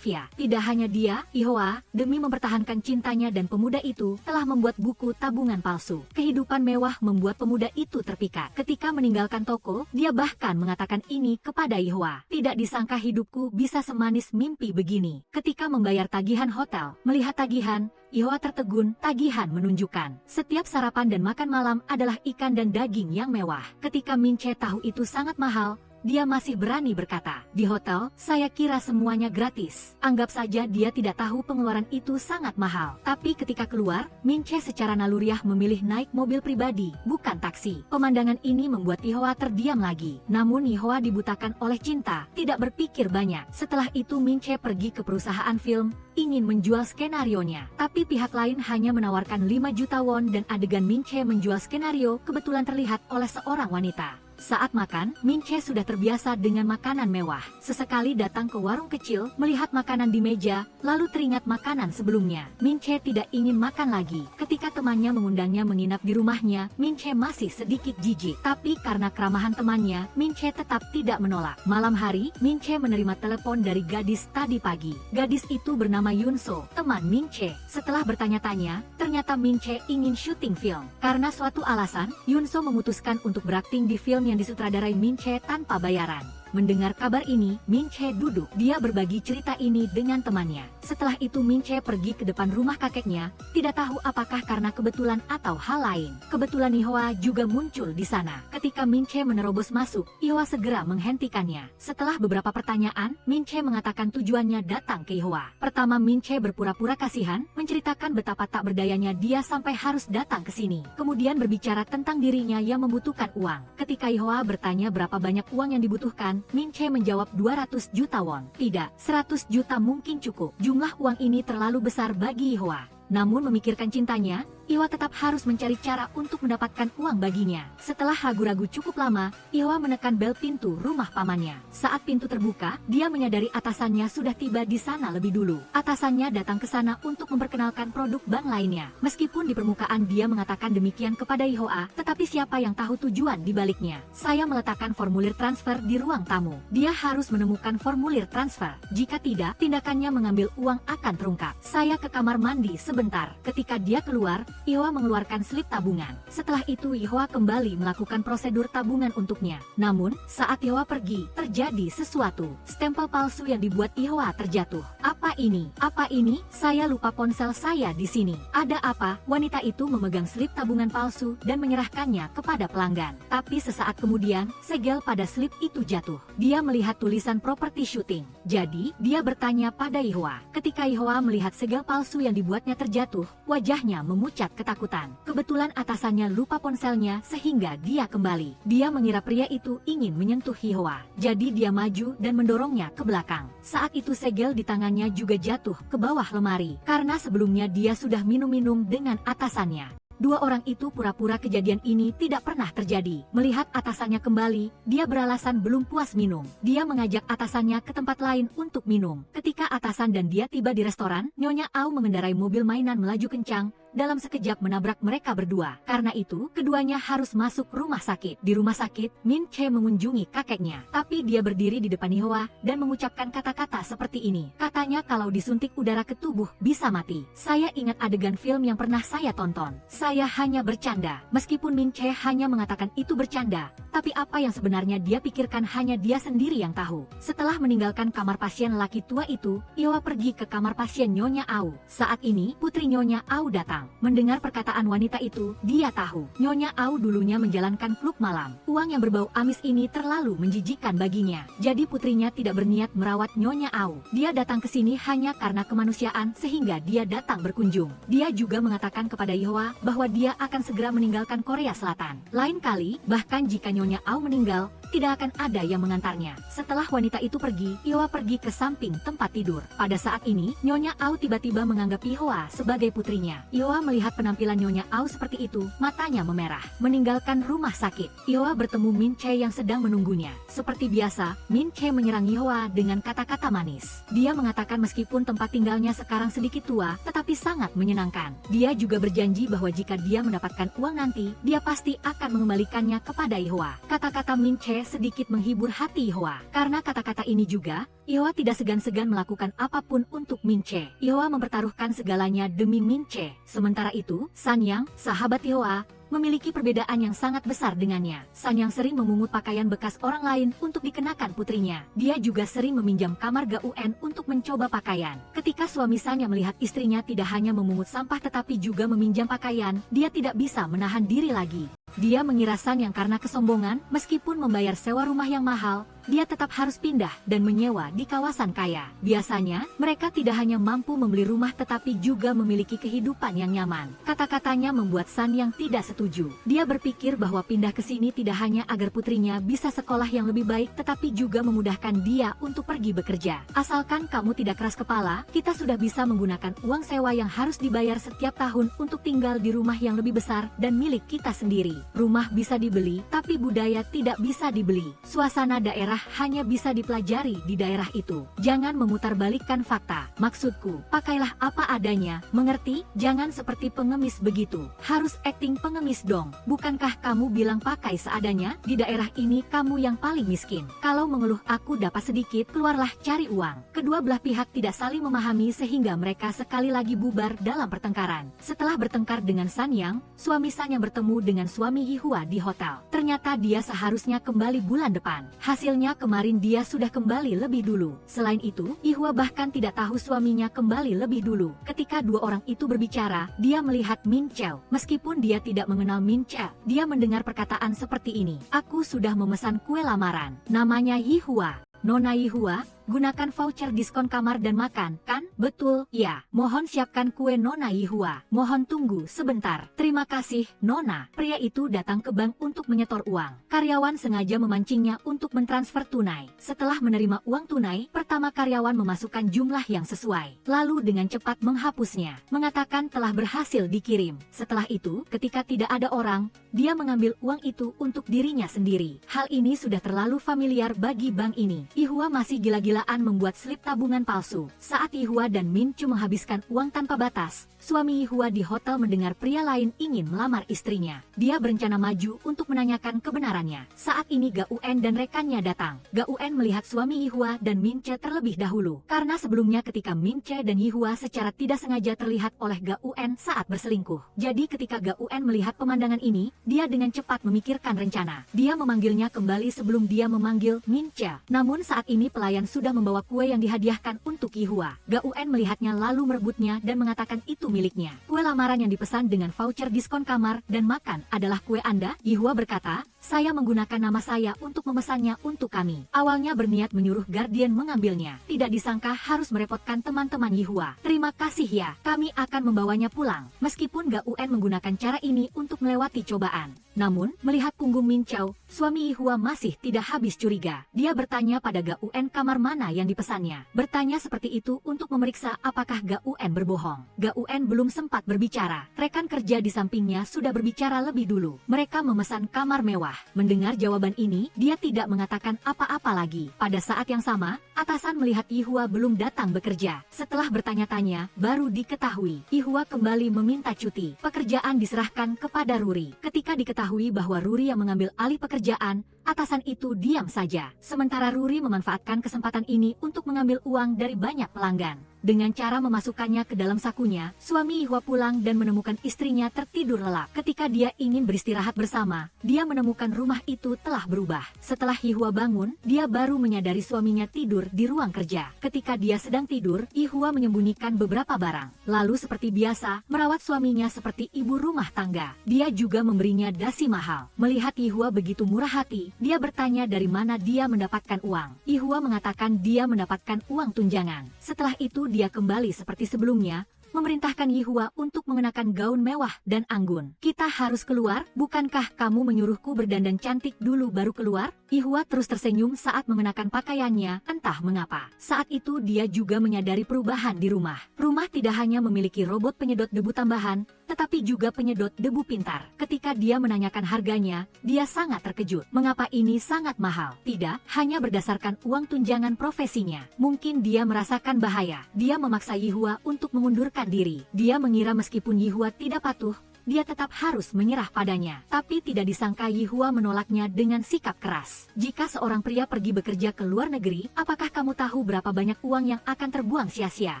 ya. Tidak hanya dia, Iowa, demi mempertahankan cintanya dan pemuda itu, telah membuat buku tabungan palsu. Kehidupan mewah membuat pemuda itu terpikat. Ketika meninggalkan toko, dia bahkan mengatakan ini kepada Iowa. Tidak disangka hidupku bisa semanis mimpi begini. Ketika membayar tagihan hotel, melihat tagihan, Iowa tertegun. Tagihan menunjukkan setiap sarapan dan makan malam adalah ikan dan daging yang mewah. Ketika Minche tahu itu sangat mahal, dia masih berani berkata, "Di hotel, saya kira semuanya gratis." Anggap saja dia tidak tahu pengeluaran itu sangat mahal. Tapi ketika keluar, Minche secara naluriah memilih naik mobil pribadi, bukan taksi. Pemandangan ini membuat Iowa terdiam lagi. Namun Iowa dibutakan oleh cinta, tidak berpikir banyak. Setelah itu Minche pergi ke perusahaan film, ingin menjual skenarionya. Tapi pihak lain hanya menawarkan 5 juta won dan adegan Minche menjual skenario kebetulan terlihat oleh seorang wanita. Saat makan, Minche sudah terbiasa dengan makanan mewah. Sesekali datang ke warung kecil, melihat makanan di meja, lalu teringat makanan sebelumnya. Minche tidak ingin makan lagi. Ketika temannya mengundangnya menginap di rumahnya, Minche masih sedikit jijik. Tapi karena keramahan temannya, Minche tetap tidak menolak. Malam hari, Minche menerima telepon dari gadis tadi pagi. Gadis itu bernama Yunso, teman Minche. Setelah bertanya-tanya, ternyata Minche ingin syuting film. Karena suatu alasan, Yunso memutuskan untuk berakting di film yang disutradarai Minche tanpa bayaran. Mendengar kabar ini, Minche duduk. Dia berbagi cerita ini dengan temannya. Setelah itu Minche pergi ke depan rumah kakeknya, tidak tahu apakah karena kebetulan atau hal lain. Kebetulan Iowa juga muncul di sana. Ketika Minche menerobos masuk, Iowa segera menghentikannya. Setelah beberapa pertanyaan, Minche mengatakan tujuannya datang ke Iowa. Pertama, Minche berpura-pura kasihan, menceritakan betapa tak berdayanya dia sampai harus datang ke sini. Kemudian berbicara tentang dirinya yang membutuhkan uang. Ketika Iowa bertanya berapa banyak uang yang dibutuhkan, Minche menjawab 200 juta won. Tidak, 100 juta mungkin cukup. Jumlah uang ini terlalu besar bagi Iowa. Namun memikirkan cintanya, Iowa tetap harus mencari cara untuk mendapatkan uang baginya. Setelah ragu-ragu cukup lama, Iowa menekan bel pintu rumah pamannya. Saat pintu terbuka, dia menyadari atasannya sudah tiba di sana lebih dulu. Atasannya datang ke sana untuk memperkenalkan produk bank lainnya. Meskipun di permukaan dia mengatakan demikian kepada Iowa, tetapi siapa yang tahu tujuan di baliknya? Saya meletakkan formulir transfer di ruang tamu. Dia harus menemukan formulir transfer. Jika tidak, tindakannya mengambil uang akan terungkap. Saya ke kamar mandi sebentar. Ketika dia keluar, Iowa mengeluarkan slip tabungan. Setelah itu Iowa kembali melakukan prosedur tabungan untuknya. Namun, saat Iowa pergi, terjadi sesuatu. Stempel palsu yang dibuat Iowa terjatuh. Apa ini? Apa ini? Saya lupa ponsel saya di sini. Ada apa? Wanita itu memegang slip tabungan palsu dan menyerahkannya kepada pelanggan. Tapi sesaat kemudian, segel pada slip itu jatuh. Dia melihat tulisan property shooting. Jadi, dia bertanya pada Iowa. Ketika Iowa melihat segel palsu yang dibuatnya terjatuh, wajahnya memucat ketakutan. Kebetulan atasannya lupa ponselnya sehingga dia kembali. Dia mengira pria itu ingin menyentuh Iowa. Jadi dia maju dan mendorongnya ke belakang. Saat itu segel di tangannya juga jatuh ke bawah lemari. Karena sebelumnya dia sudah minum-minum dengan atasannya. Dua orang itu pura-pura kejadian ini tidak pernah terjadi. Melihat atasannya kembali, dia beralasan belum puas minum. Dia mengajak atasannya ke tempat lain untuk minum. Ketika atasan dan dia tiba di restoran, Nyonya Au mengendarai mobil mainan melaju kencang, dalam sekejap menabrak mereka berdua. Karena itu, keduanya harus masuk rumah sakit. Di rumah sakit, Min Che mengunjungi kakeknya. Tapi dia berdiri di depan Ihwa dan mengucapkan kata-kata seperti ini. Katanya kalau disuntik udara ke tubuh bisa mati. Saya ingat adegan film yang pernah saya tonton. Saya hanya bercanda. Meskipun Min Che hanya mengatakan itu bercanda, tapi apa yang sebenarnya dia pikirkan hanya dia sendiri yang tahu. Setelah meninggalkan kamar pasien laki tua itu, Ihwa pergi ke kamar pasien Nyonya Au. Saat ini, putri Nyonya Au datang. Mendengar perkataan wanita itu, dia tahu Nyonya Au dulunya menjalankan klub malam. Uang yang berbau amis ini terlalu menjijikkan baginya. Jadi putrinya tidak berniat merawat Nyonya Au. Dia datang ke sini hanya karena kemanusiaan sehingga dia datang berkunjung. Dia juga mengatakan kepada Ihwa bahwa dia akan segera meninggalkan Korea Selatan. Lain kali, bahkan jika Nyonya Au meninggal, tidak akan ada yang mengantarnya. Setelah wanita itu pergi, Ihwa pergi ke samping tempat tidur. Pada saat ini, Nyonya Au tiba-tiba menganggap Ihwa sebagai putrinya. Ihwa melihat penampilan Nyonya Au seperti itu, matanya memerah. Meninggalkan rumah sakit, Ihwa bertemu Min Che yang sedang menunggunya. Seperti biasa, Min Che menyerang Ihwa dengan kata-kata manis. Dia mengatakan meskipun tempat tinggalnya sekarang sedikit tua, tetapi sangat menyenangkan. Dia juga berjanji bahwa jika dia mendapatkan uang nanti, dia pasti akan mengembalikannya kepada Ihwa. Kata-kata Min Che sedikit menghibur hati Ihwa. Karena kata-kata ini juga, Ihwa tidak segan-segan melakukan apapun untuk Min Che. Ihwa mempertaruhkan segalanya demi Min Che. Sementara itu, Sanyang, sahabat Ihwa, memiliki perbedaan yang sangat besar dengannya. Sanyang sering memungut pakaian bekas orang lain untuk dikenakan putrinya. Dia juga sering meminjam kamar Gaun untuk mencoba pakaian. Ketika suami Sanyang melihat istrinya tidak hanya memungut sampah tetapi juga meminjam pakaian, dia tidak bisa menahan diri lagi. Dia mengira Sanyang karena kesombongan, meskipun membayar sewa rumah yang mahal, dia tetap harus pindah dan menyewa di kawasan kaya. Biasanya, mereka tidak hanya mampu membeli rumah tetapi juga memiliki kehidupan yang nyaman. Kata-katanya membuat Sanyang tidak setuju. Dia berpikir bahwa pindah ke sini tidak hanya agar putrinya bisa sekolah yang lebih baik tetapi juga memudahkan dia untuk pergi bekerja. Asalkan kamu tidak keras kepala, kita sudah bisa menggunakan uang sewa yang harus dibayar setiap tahun untuk tinggal di rumah yang lebih besar dan milik kita sendiri. Rumah bisa dibeli, tapi budaya tidak bisa dibeli. Suasana daerah hanya bisa dipelajari di daerah itu. Jangan memutarbalikkan fakta. Maksudku, pakailah apa adanya, mengerti? Jangan seperti pengemis begitu. Harus akting pengemis dong. Bukankah kamu bilang pakai seadanya? Di daerah ini kamu yang paling miskin. Kalau mengeluh aku dapat sedikit, keluarlah cari uang. Kedua belah pihak tidak saling memahami sehingga mereka sekali lagi bubar dalam pertengkaran. Setelah bertengkar dengan Sanyang, suami Sanyang bertemu dengan suami Ihwa di hotel. Ternyata dia seharusnya kembali bulan depan. Hasilnya kemarin dia sudah kembali lebih dulu. Selain itu, Ihwa bahkan tidak tahu suaminya kembali lebih dulu. Ketika dua orang itu berbicara, dia melihat Min Che. Meskipun dia tidak mengenal Min Che, dia mendengar perkataan seperti ini. Aku sudah memesan kue lamaran. Namanya Ihwa. Nona Ihwa, gunakan voucher diskon kamar dan makan, kan? Betul, ya. Mohon siapkan kue Nona Ihwa. Mohon tunggu sebentar. Terima kasih, Nona. Pria itu datang ke bank untuk menyetor uang. Karyawan sengaja memancingnya untuk mentransfer tunai. Setelah menerima uang tunai, pertama karyawan memasukkan jumlah yang sesuai. Lalu dengan cepat menghapusnya. Mengatakan telah berhasil dikirim. Setelah itu, ketika tidak ada orang, dia mengambil uang itu untuk dirinya sendiri. Hal ini sudah terlalu familiar bagi bank ini. Ihwa masih gila-gilaan membuat slip tabungan palsu. Saat Ihwa dan Min Chu menghabiskan uang tanpa batas, suami Ihwa di hotel mendengar pria lain ingin melamar istrinya. Dia berencana maju untuk menanyakan kebenarannya. Saat ini Gaun dan rekannya datang. Gaun melihat suami Ihwa dan Min Che terlebih dahulu. Karena sebelumnya ketika Min Che dan Ihwa secara tidak sengaja terlihat oleh Gaun saat berselingkuh. Jadi ketika Gaun melihat pemandangan ini, dia dengan cepat memikirkan rencana. Dia memanggilnya kembali sebelum dia memanggil Min Che. Namun saat ini pelayan sudah membawa kue yang dihadiahkan untuk Ihwa. Gaun melihatnya lalu merebutnya dan mengatakan itu miliknya. Kue lamaran yang dipesan dengan voucher diskon kamar dan makan adalah kue Anda? Ihwa berkata, saya menggunakan nama saya untuk memesannya untuk kami. Awalnya berniat menyuruh Guardian mengambilnya. Tidak disangka harus merepotkan teman-teman Ihwa. Terima kasih ya, kami akan membawanya pulang. Meskipun Gaun menggunakan cara ini untuk melewati cobaan. Namun, melihat punggung Min Chow, suami Ihwa masih tidak habis curiga. Dia bertanya pada Gaun kamar mana mana yang dipesannya. Bertanya seperti itu untuk memeriksa apakah Gaun berbohong. Gaun belum sempat berbicara. Rekan kerja di sampingnya sudah berbicara lebih dulu. Mereka memesan kamar mewah. Mendengar jawaban ini, dia tidak mengatakan apa-apa lagi. Pada saat yang sama, atasan melihat Yihua belum datang bekerja. Setelah bertanya-tanya, baru diketahui Yihua kembali meminta cuti. Pekerjaan diserahkan kepada Ruri. Ketika diketahui bahwa Ruri yang mengambil alih pekerjaan, atasan itu diam saja. Sementara Ruri memanfaatkan kesempatan ini untuk mengambil uang dari banyak pelanggan. Dengan cara memasukkannya ke dalam sakunya, suami Yihua pulang dan menemukan istrinya tertidur lelap. Ketika dia ingin beristirahat bersama, dia menemukan rumah itu telah berubah. Setelah Yihua bangun, dia baru menyadari suaminya tidur di ruang kerja. Ketika dia sedang tidur, Yihua menyembunyikan beberapa barang. Lalu seperti biasa, merawat suaminya seperti ibu rumah tangga. Dia juga memberinya dasi mahal. Melihat Yihua begitu murah hati, dia bertanya dari mana dia mendapatkan uang. Yihua mengatakan dia mendapatkan uang tunjangan. Setelah itu dia kembali seperti sebelumnya, memerintahkan Yihua untuk mengenakan gaun mewah dan anggun. Kita harus keluar, bukankah kamu menyuruhku berdandan cantik dulu baru keluar? Yihua terus tersenyum saat mengenakan pakaiannya, entah mengapa. Saat itu dia juga menyadari perubahan di rumah. Rumah tidak hanya memiliki robot penyedot debu tambahan, tetapi juga penyedot debu pintar. Ketika dia menanyakan harganya, dia sangat terkejut. Mengapa ini sangat mahal? Tidak, hanya berdasarkan uang tunjangan profesinya. Mungkin dia merasakan bahaya. Dia memaksa Yihua untuk mengundurkan diri. Dia mengira meskipun Yihua tidak patuh, dia tetap harus menyerah padanya. Tapi tidak disangka Yihua menolaknya dengan sikap keras. Jika seorang pria pergi bekerja ke luar negeri, apakah kamu tahu berapa banyak uang yang akan terbuang sia-sia?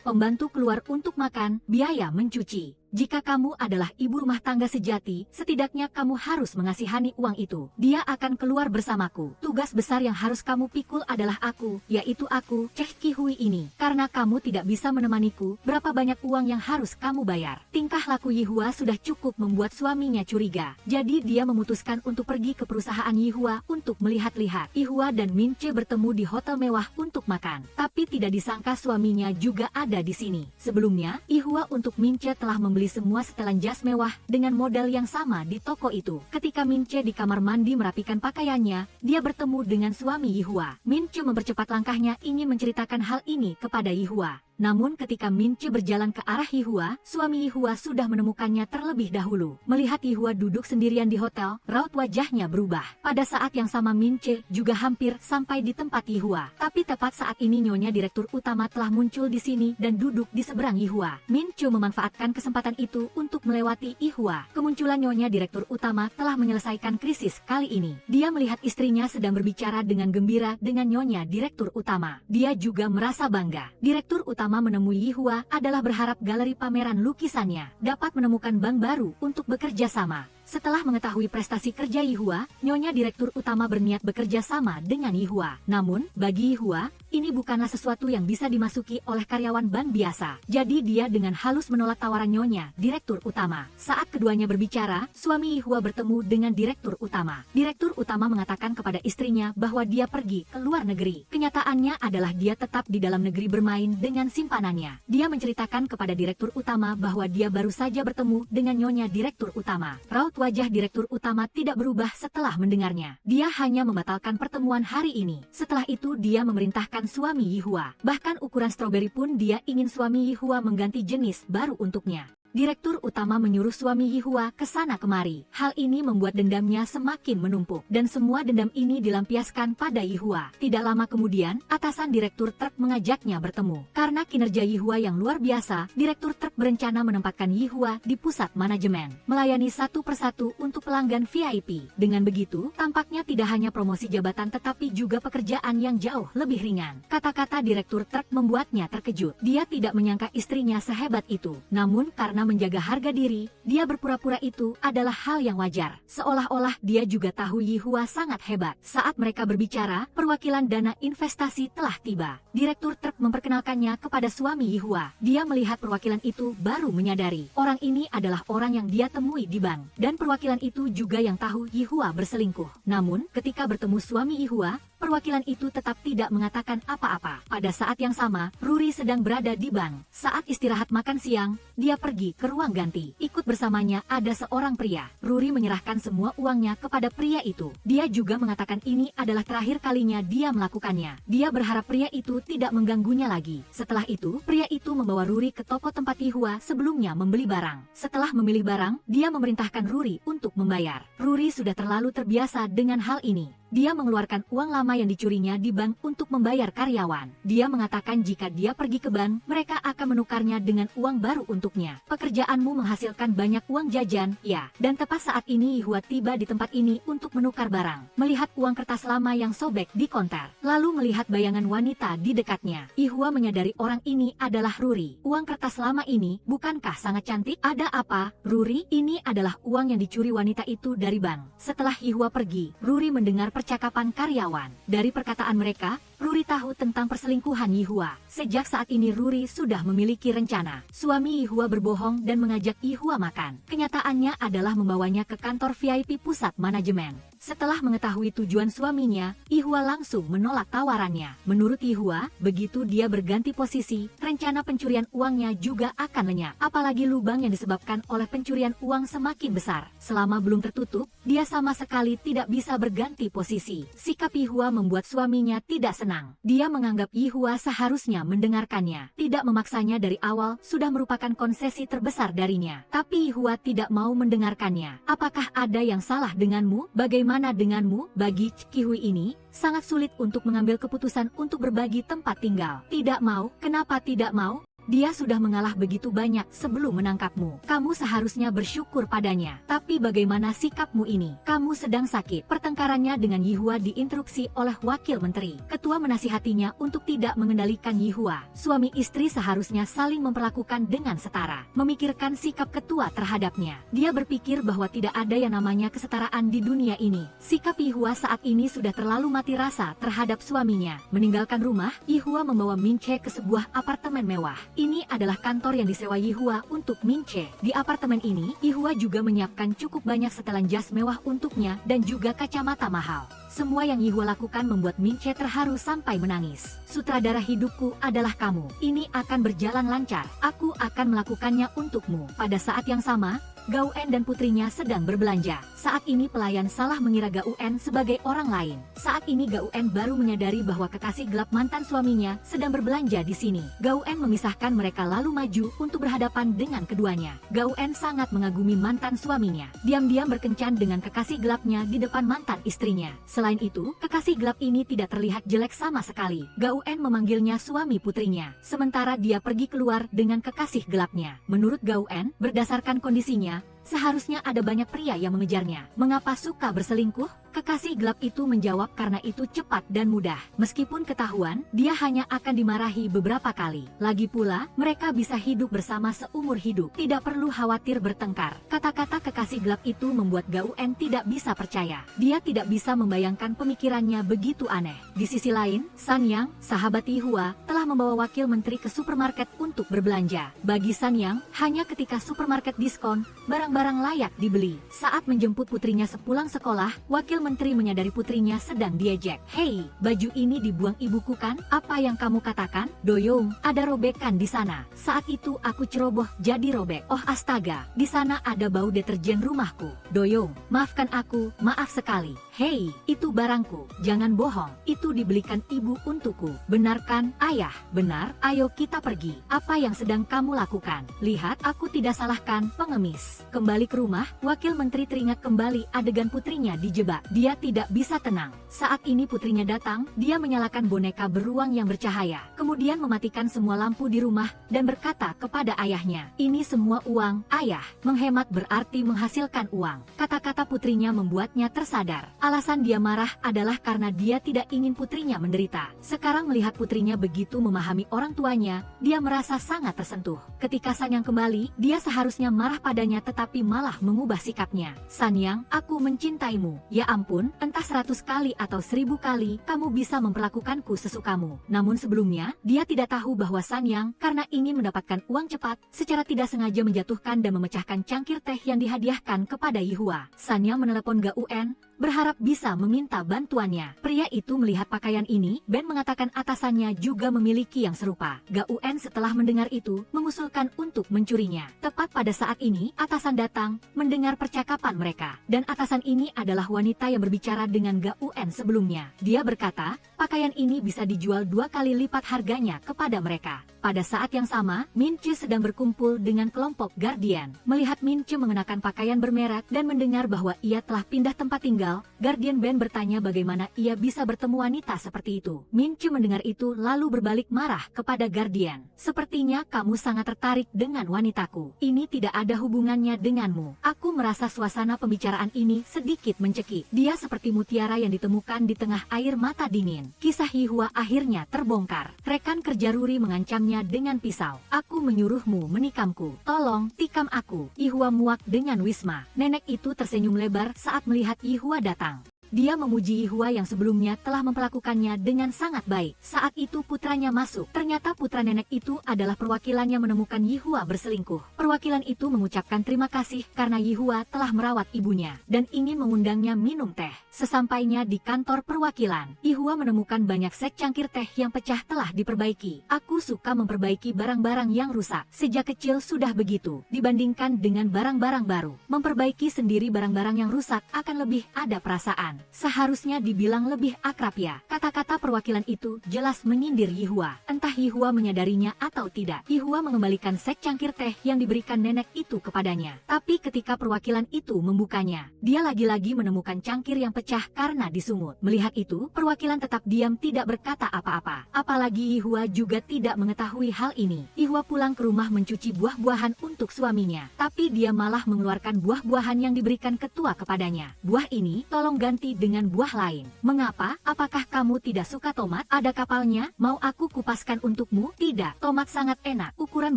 Pembantu keluar untuk makan, biaya mencuci. Jika kamu adalah ibu rumah tangga sejati, setidaknya kamu harus mengasihani uang itu. Dia akan keluar bersamaku. Tugas besar yang harus kamu pikul adalah aku, yaitu aku, Ceh Kihui ini. Karena kamu tidak bisa menemaniku, berapa banyak uang yang harus kamu bayar? Tingkah laku Yihua sudah cukup membuat suaminya curiga. Jadi dia memutuskan untuk pergi ke perusahaan Yihua untuk melihat-lihat. Yihua dan Mince bertemu di hotel mewah untuk makan. Tapi tidak disangka suaminya juga ada di sini. Sebelumnya, Yihua untuk Mince telah membeli semua setelan jas mewah dengan model yang sama di toko itu. Ketika Mince di kamar mandi merapikan pakaiannya, dia bertemu dengan suami Yihua. Mince mempercepat langkahnya ingin menceritakan hal ini kepada Yihua. Namun ketika Mince berjalan ke arah Yihua, suami Yihua sudah menemukannya terlebih dahulu. Melihat Yihua duduk sendirian di hotel, raut wajahnya berubah. Pada saat yang sama Mince juga hampir sampai di tempat Yihua. Tapi tepat saat ini Nyonya Direktur Utama telah muncul di sini dan duduk di seberang Yihua. Mince memanfaatkan kesempatan itu untuk melewati Yihua. Kemunculan Nyonya Direktur Utama telah menyelesaikan krisis kali ini. Dia melihat istrinya sedang berbicara dengan gembira dengan Nyonya Direktur Utama. Dia juga merasa bangga. Direktur Utama menemui Yihua adalah berharap galeri pameran lukisannya dapat menemukan bank baru untuk bekerja sama. Setelah mengetahui prestasi kerja Yihua, Nyonya Direktur Utama berniat bekerja sama dengan Yihua. Namun, bagi Yihua, ini bukanlah sesuatu yang bisa dimasuki oleh karyawan bank biasa. Jadi dia dengan halus menolak tawaran Nyonya Direktur Utama. Saat keduanya berbicara, suami Yihua bertemu dengan Direktur Utama. Direktur Utama mengatakan kepada istrinya bahwa dia pergi ke luar negeri. Kenyataannya adalah dia tetap di dalam negeri bermain dengan simpanannya. Dia menceritakan kepada Direktur Utama bahwa dia baru saja bertemu dengan Nyonya Direktur Utama. Raut wajah Direktur Utama tidak berubah setelah mendengarnya. Dia hanya membatalkan pertemuan hari ini. Setelah itu dia memerintahkan suami Yihua. Bahkan ukuran stroberi pun dia ingin suami Yihua mengganti jenis baru untuknya. Direktur Utama menyuruh suami Yihua ke sana kemari. Hal ini membuat dendamnya semakin menumpuk. Dan semua dendam ini dilampiaskan pada Yihua. Tidak lama kemudian, atasan Direktur Truk mengajaknya bertemu. Karena kinerja Yihua yang luar biasa, Direktur Truk berencana menempatkan Yihua di pusat manajemen. Melayani satu persatu untuk pelanggan VIP. Dengan begitu, tampaknya tidak hanya promosi jabatan tetapi juga pekerjaan yang jauh lebih ringan. Kata-kata Direktur Truk membuatnya terkejut. Dia tidak menyangka istrinya sehebat itu. Namun karena menjaga harga diri, dia berpura-pura itu adalah hal yang wajar. Seolah-olah dia juga tahu Yihua sangat hebat. Saat mereka berbicara, perwakilan dana investasi telah tiba. Direktur Truk memperkenalkannya kepada suami Yihua. Dia melihat perwakilan itu baru menyadari orang ini adalah orang yang dia temui di bank. Dan perwakilan itu juga yang tahu Yihua berselingkuh. Namun, ketika bertemu suami Yihua, perwakilan itu tetap tidak mengatakan apa-apa. Pada saat yang sama, Ruri sedang berada di bank. Saat istirahat makan siang, dia pergi pergi ke ruang ganti. Ikut bersamanya ada seorang pria. Ruri menyerahkan semua uangnya kepada pria itu. Dia juga mengatakan ini adalah terakhir kalinya dia melakukannya. Dia berharap pria itu tidak mengganggunya lagi. Setelah itu, pria itu membawa Ruri ke toko tempat Yihua sebelumnya membeli barang. Setelah memilih barang, dia memerintahkan Ruri untuk membayar. Ruri sudah terlalu terbiasa dengan hal ini. Dia mengeluarkan uang lama yang dicurinya di bank untuk membayar karyawan. Dia mengatakan jika dia pergi ke bank, mereka akan menukarnya dengan uang baru untuknya. Pekerjaanmu menghasilkan banyak uang jajan, ya. Dan tepat saat ini Yihua tiba di tempat ini untuk menukar barang. Melihat uang kertas lama yang sobek di konter, lalu melihat bayangan wanita di dekatnya, Yihua menyadari orang ini adalah Ruri. Uang kertas lama ini, bukankah sangat cantik? Ada apa, Ruri? Ini adalah uang yang dicuri wanita itu dari bank. Setelah Yihua pergi, Ruri mendengar percakapan karyawan. Dari perkataan mereka, Ruri tahu tentang perselingkuhan Yihua. Sejak saat ini Ruri sudah memiliki rencana. Suami Yihua berbohong dan mengajak Yihua makan. Kenyataannya adalah membawanya ke kantor VIP pusat manajemen. Setelah mengetahui tujuan suaminya, Yihua langsung menolak tawarannya. Menurut Yihua, begitu dia berganti posisi, rencana pencurian uangnya juga akan lenyap. Apalagi lubang yang disebabkan oleh pencurian uang semakin besar. Selama belum tertutup, dia sama sekali tidak bisa berganti posisi. Sikap Yihua membuat suaminya tidak senang. Dia menganggap Yihua seharusnya mendengarkannya. Tidak memaksanya dari awal sudah merupakan konsesi terbesar darinya. Tapi Yihua tidak mau mendengarkannya. Apakah ada yang salah denganmu? Bagaimana denganmu? Bagi Kihui ini, sangat sulit untuk mengambil keputusan untuk berbagi tempat tinggal. Tidak mau? Kenapa tidak mau? Dia sudah mengalah begitu banyak sebelum menangkapmu. Kamu seharusnya bersyukur padanya. Tapi bagaimana sikapmu ini? Kamu sedang sakit. Pertengkarannya dengan Yihua diinstruksi oleh wakil menteri. Ketua menasihatinya untuk tidak mengendalikan Yihua. Suami istri seharusnya saling memperlakukan dengan setara. Memikirkan sikap ketua terhadapnya. Dia berpikir bahwa tidak ada yang namanya kesetaraan di dunia ini. Sikap Yihua saat ini sudah terlalu mati rasa terhadap suaminya. Meninggalkan rumah, Yihua membawa Minche ke sebuah apartemen mewah. Ini adalah kantor yang disewa Yihua untuk Minche. Di apartemen ini, Yihua juga menyiapkan cukup banyak setelan jas mewah untuknya dan juga kacamata mahal. Semua yang Yihua lakukan membuat Minche terharu sampai menangis. Sutradara hidupku adalah kamu. Ini akan berjalan lancar. Aku akan melakukannya untukmu. Pada saat yang sama, Gauen dan putrinya sedang berbelanja. Saat ini pelayan salah mengira Gauen sebagai orang lain. Saat ini Gauen baru menyadari bahwa kekasih gelap mantan suaminya sedang berbelanja di sini. Gauen memisahkan mereka lalu maju untuk berhadapan dengan keduanya. Gauen sangat mengagumi mantan suaminya. Diam-diam berkencan dengan kekasih gelapnya di depan mantan istrinya. Selain itu, kekasih gelap ini tidak terlihat jelek sama sekali. Gauen memanggilnya suami putrinya. Sementara dia pergi keluar dengan kekasih gelapnya. Menurut Gauen, berdasarkan kondisinya, seharusnya ada banyak pria yang mengejarnya. Mengapa suka berselingkuh? Kekasih gelap itu menjawab karena itu cepat dan mudah. Meskipun ketahuan, dia hanya akan dimarahi beberapa kali. Lagi pula, mereka bisa hidup bersama seumur hidup. Tidak perlu khawatir bertengkar. Kata-kata kekasih gelap itu membuat Gauen tidak bisa percaya. Dia tidak bisa membayangkan pemikirannya begitu aneh. Di sisi lain, Sanyang, sahabat Yihua, telah membawa wakil menteri ke supermarket untuk berbelanja. Bagi Sanyang, hanya ketika supermarket diskon, barang-barang layak dibeli. Saat menjemput putrinya sepulang sekolah, wakil menteri menyadari putrinya sedang diejek. Hei, baju ini dibuang ibuku kan? Apa yang kamu katakan? Doyong, ada robekan di sana. Saat itu aku ceroboh jadi robek. Oh astaga, di sana ada bau deterjen rumahku. Doyong, maafkan aku, maaf sekali. Hei, itu barangku. Jangan bohong, itu dibelikan ibu untukku. Benar kan, ayah? Benar, ayo kita pergi. Apa yang sedang kamu lakukan? Lihat, aku tidak salahkan, pengemis. Kembali ke rumah, wakil menteri teringat kembali adegan putrinya dijebak. Dia tidak bisa tenang. Saat ini putrinya datang, dia menyalakan boneka beruang yang bercahaya. Kemudian mematikan semua lampu di rumah dan berkata kepada ayahnya, "Ini semua uang, ayah." Menghemat berarti menghasilkan uang. Kata-kata putrinya membuatnya tersadar. Alasan dia marah adalah karena dia tidak ingin putrinya menderita. Sekarang melihat putrinya begitu memahami orang tuanya, dia merasa sangat tersentuh. Ketika Sanyang kembali, dia seharusnya marah padanya tetapi malah mengubah sikapnya. "Sanyang, aku mencintaimu. Ya ampun, entah 100 kali atau 1000 kali kamu bisa memperlakukanku sesukamu." Namun sebelumnya, dia tidak tahu bahwa Sanyang karena ingin mendapatkan uang cepat, secara tidak sengaja menjatuhkan dan memecahkan cangkir teh yang dihadiahkan kepada Yihua. Sanyang menelepon Gauen, berharap bisa meminta bantuannya. Pria itu melihat pakaian ini, Ben mengatakan atasannya juga memiliki yang serupa. Gaun setelah mendengar itu, mengusulkan untuk mencurinya. Tepat pada saat ini, atasan datang, mendengar percakapan mereka. Dan atasan ini adalah wanita yang berbicara dengan Gaun sebelumnya. Dia berkata, pakaian ini bisa dijual 2 kali lipat harganya kepada mereka. Pada saat yang sama, Min-che sedang berkumpul dengan kelompok Guardian. Melihat Min-che mengenakan pakaian bermerek dan mendengar bahwa ia telah pindah tempat tinggal, Guardian Ben bertanya bagaimana ia bisa bertemu wanita seperti itu. Min-che mendengar itu lalu berbalik marah kepada Guardian. Sepertinya kamu sangat tertarik dengan wanitaku. Ini tidak ada hubungannya denganmu. Aku merasa suasana pembicaraan ini sedikit mencekik. Dia seperti mutiara yang ditemukan di tengah air mata dingin. Kisah Yihua akhirnya terbongkar. Rekan kerja Ruri mengancamnya dengan pisau. Aku menyuruhmu menikamku. Tolong, tikam aku. Yihua muak dengan Wisma. Nenek itu tersenyum lebar saat melihat Yihua datang. Dia memuji Yihua yang sebelumnya telah memperlakukannya dengan sangat baik. Saat itu putranya masuk. Ternyata putra nenek itu adalah perwakilannya menemukan Yihua berselingkuh. Perwakilan itu mengucapkan terima kasih karena Yihua telah merawat ibunya dan ingin mengundangnya minum teh. Sesampainya di kantor perwakilan, Yihua menemukan banyak sek cangkir teh yang pecah telah diperbaiki. Aku suka memperbaiki barang-barang yang rusak. Sejak kecil sudah begitu. Dibandingkan dengan barang-barang baru, memperbaiki sendiri barang-barang yang rusak akan lebih ada perasaan. Seharusnya dibilang lebih akrab ya. Kata-kata perwakilan itu jelas menyindir Yihua. Entah Yihua menyadarinya atau tidak. Yihua mengembalikan sek cangkir teh yang diberikan nenek itu kepadanya. Tapi ketika perwakilan itu membukanya, dia lagi-lagi menemukan cangkir yang pecah karena disungut. Melihat itu, perwakilan tetap diam tidak berkata apa-apa. Apalagi Yihua juga tidak mengetahui hal ini. Yihua pulang ke rumah mencuci buah-buahan untuk suaminya. Tapi dia malah mengeluarkan buah-buahan yang diberikan ketua kepadanya. Buah ini tolong ganti dengan buah lain. Mengapa? Apakah kamu tidak suka tomat? Ada kapalnya? Mau aku kupaskan untukmu? Tidak. Tomat sangat enak. Ukuran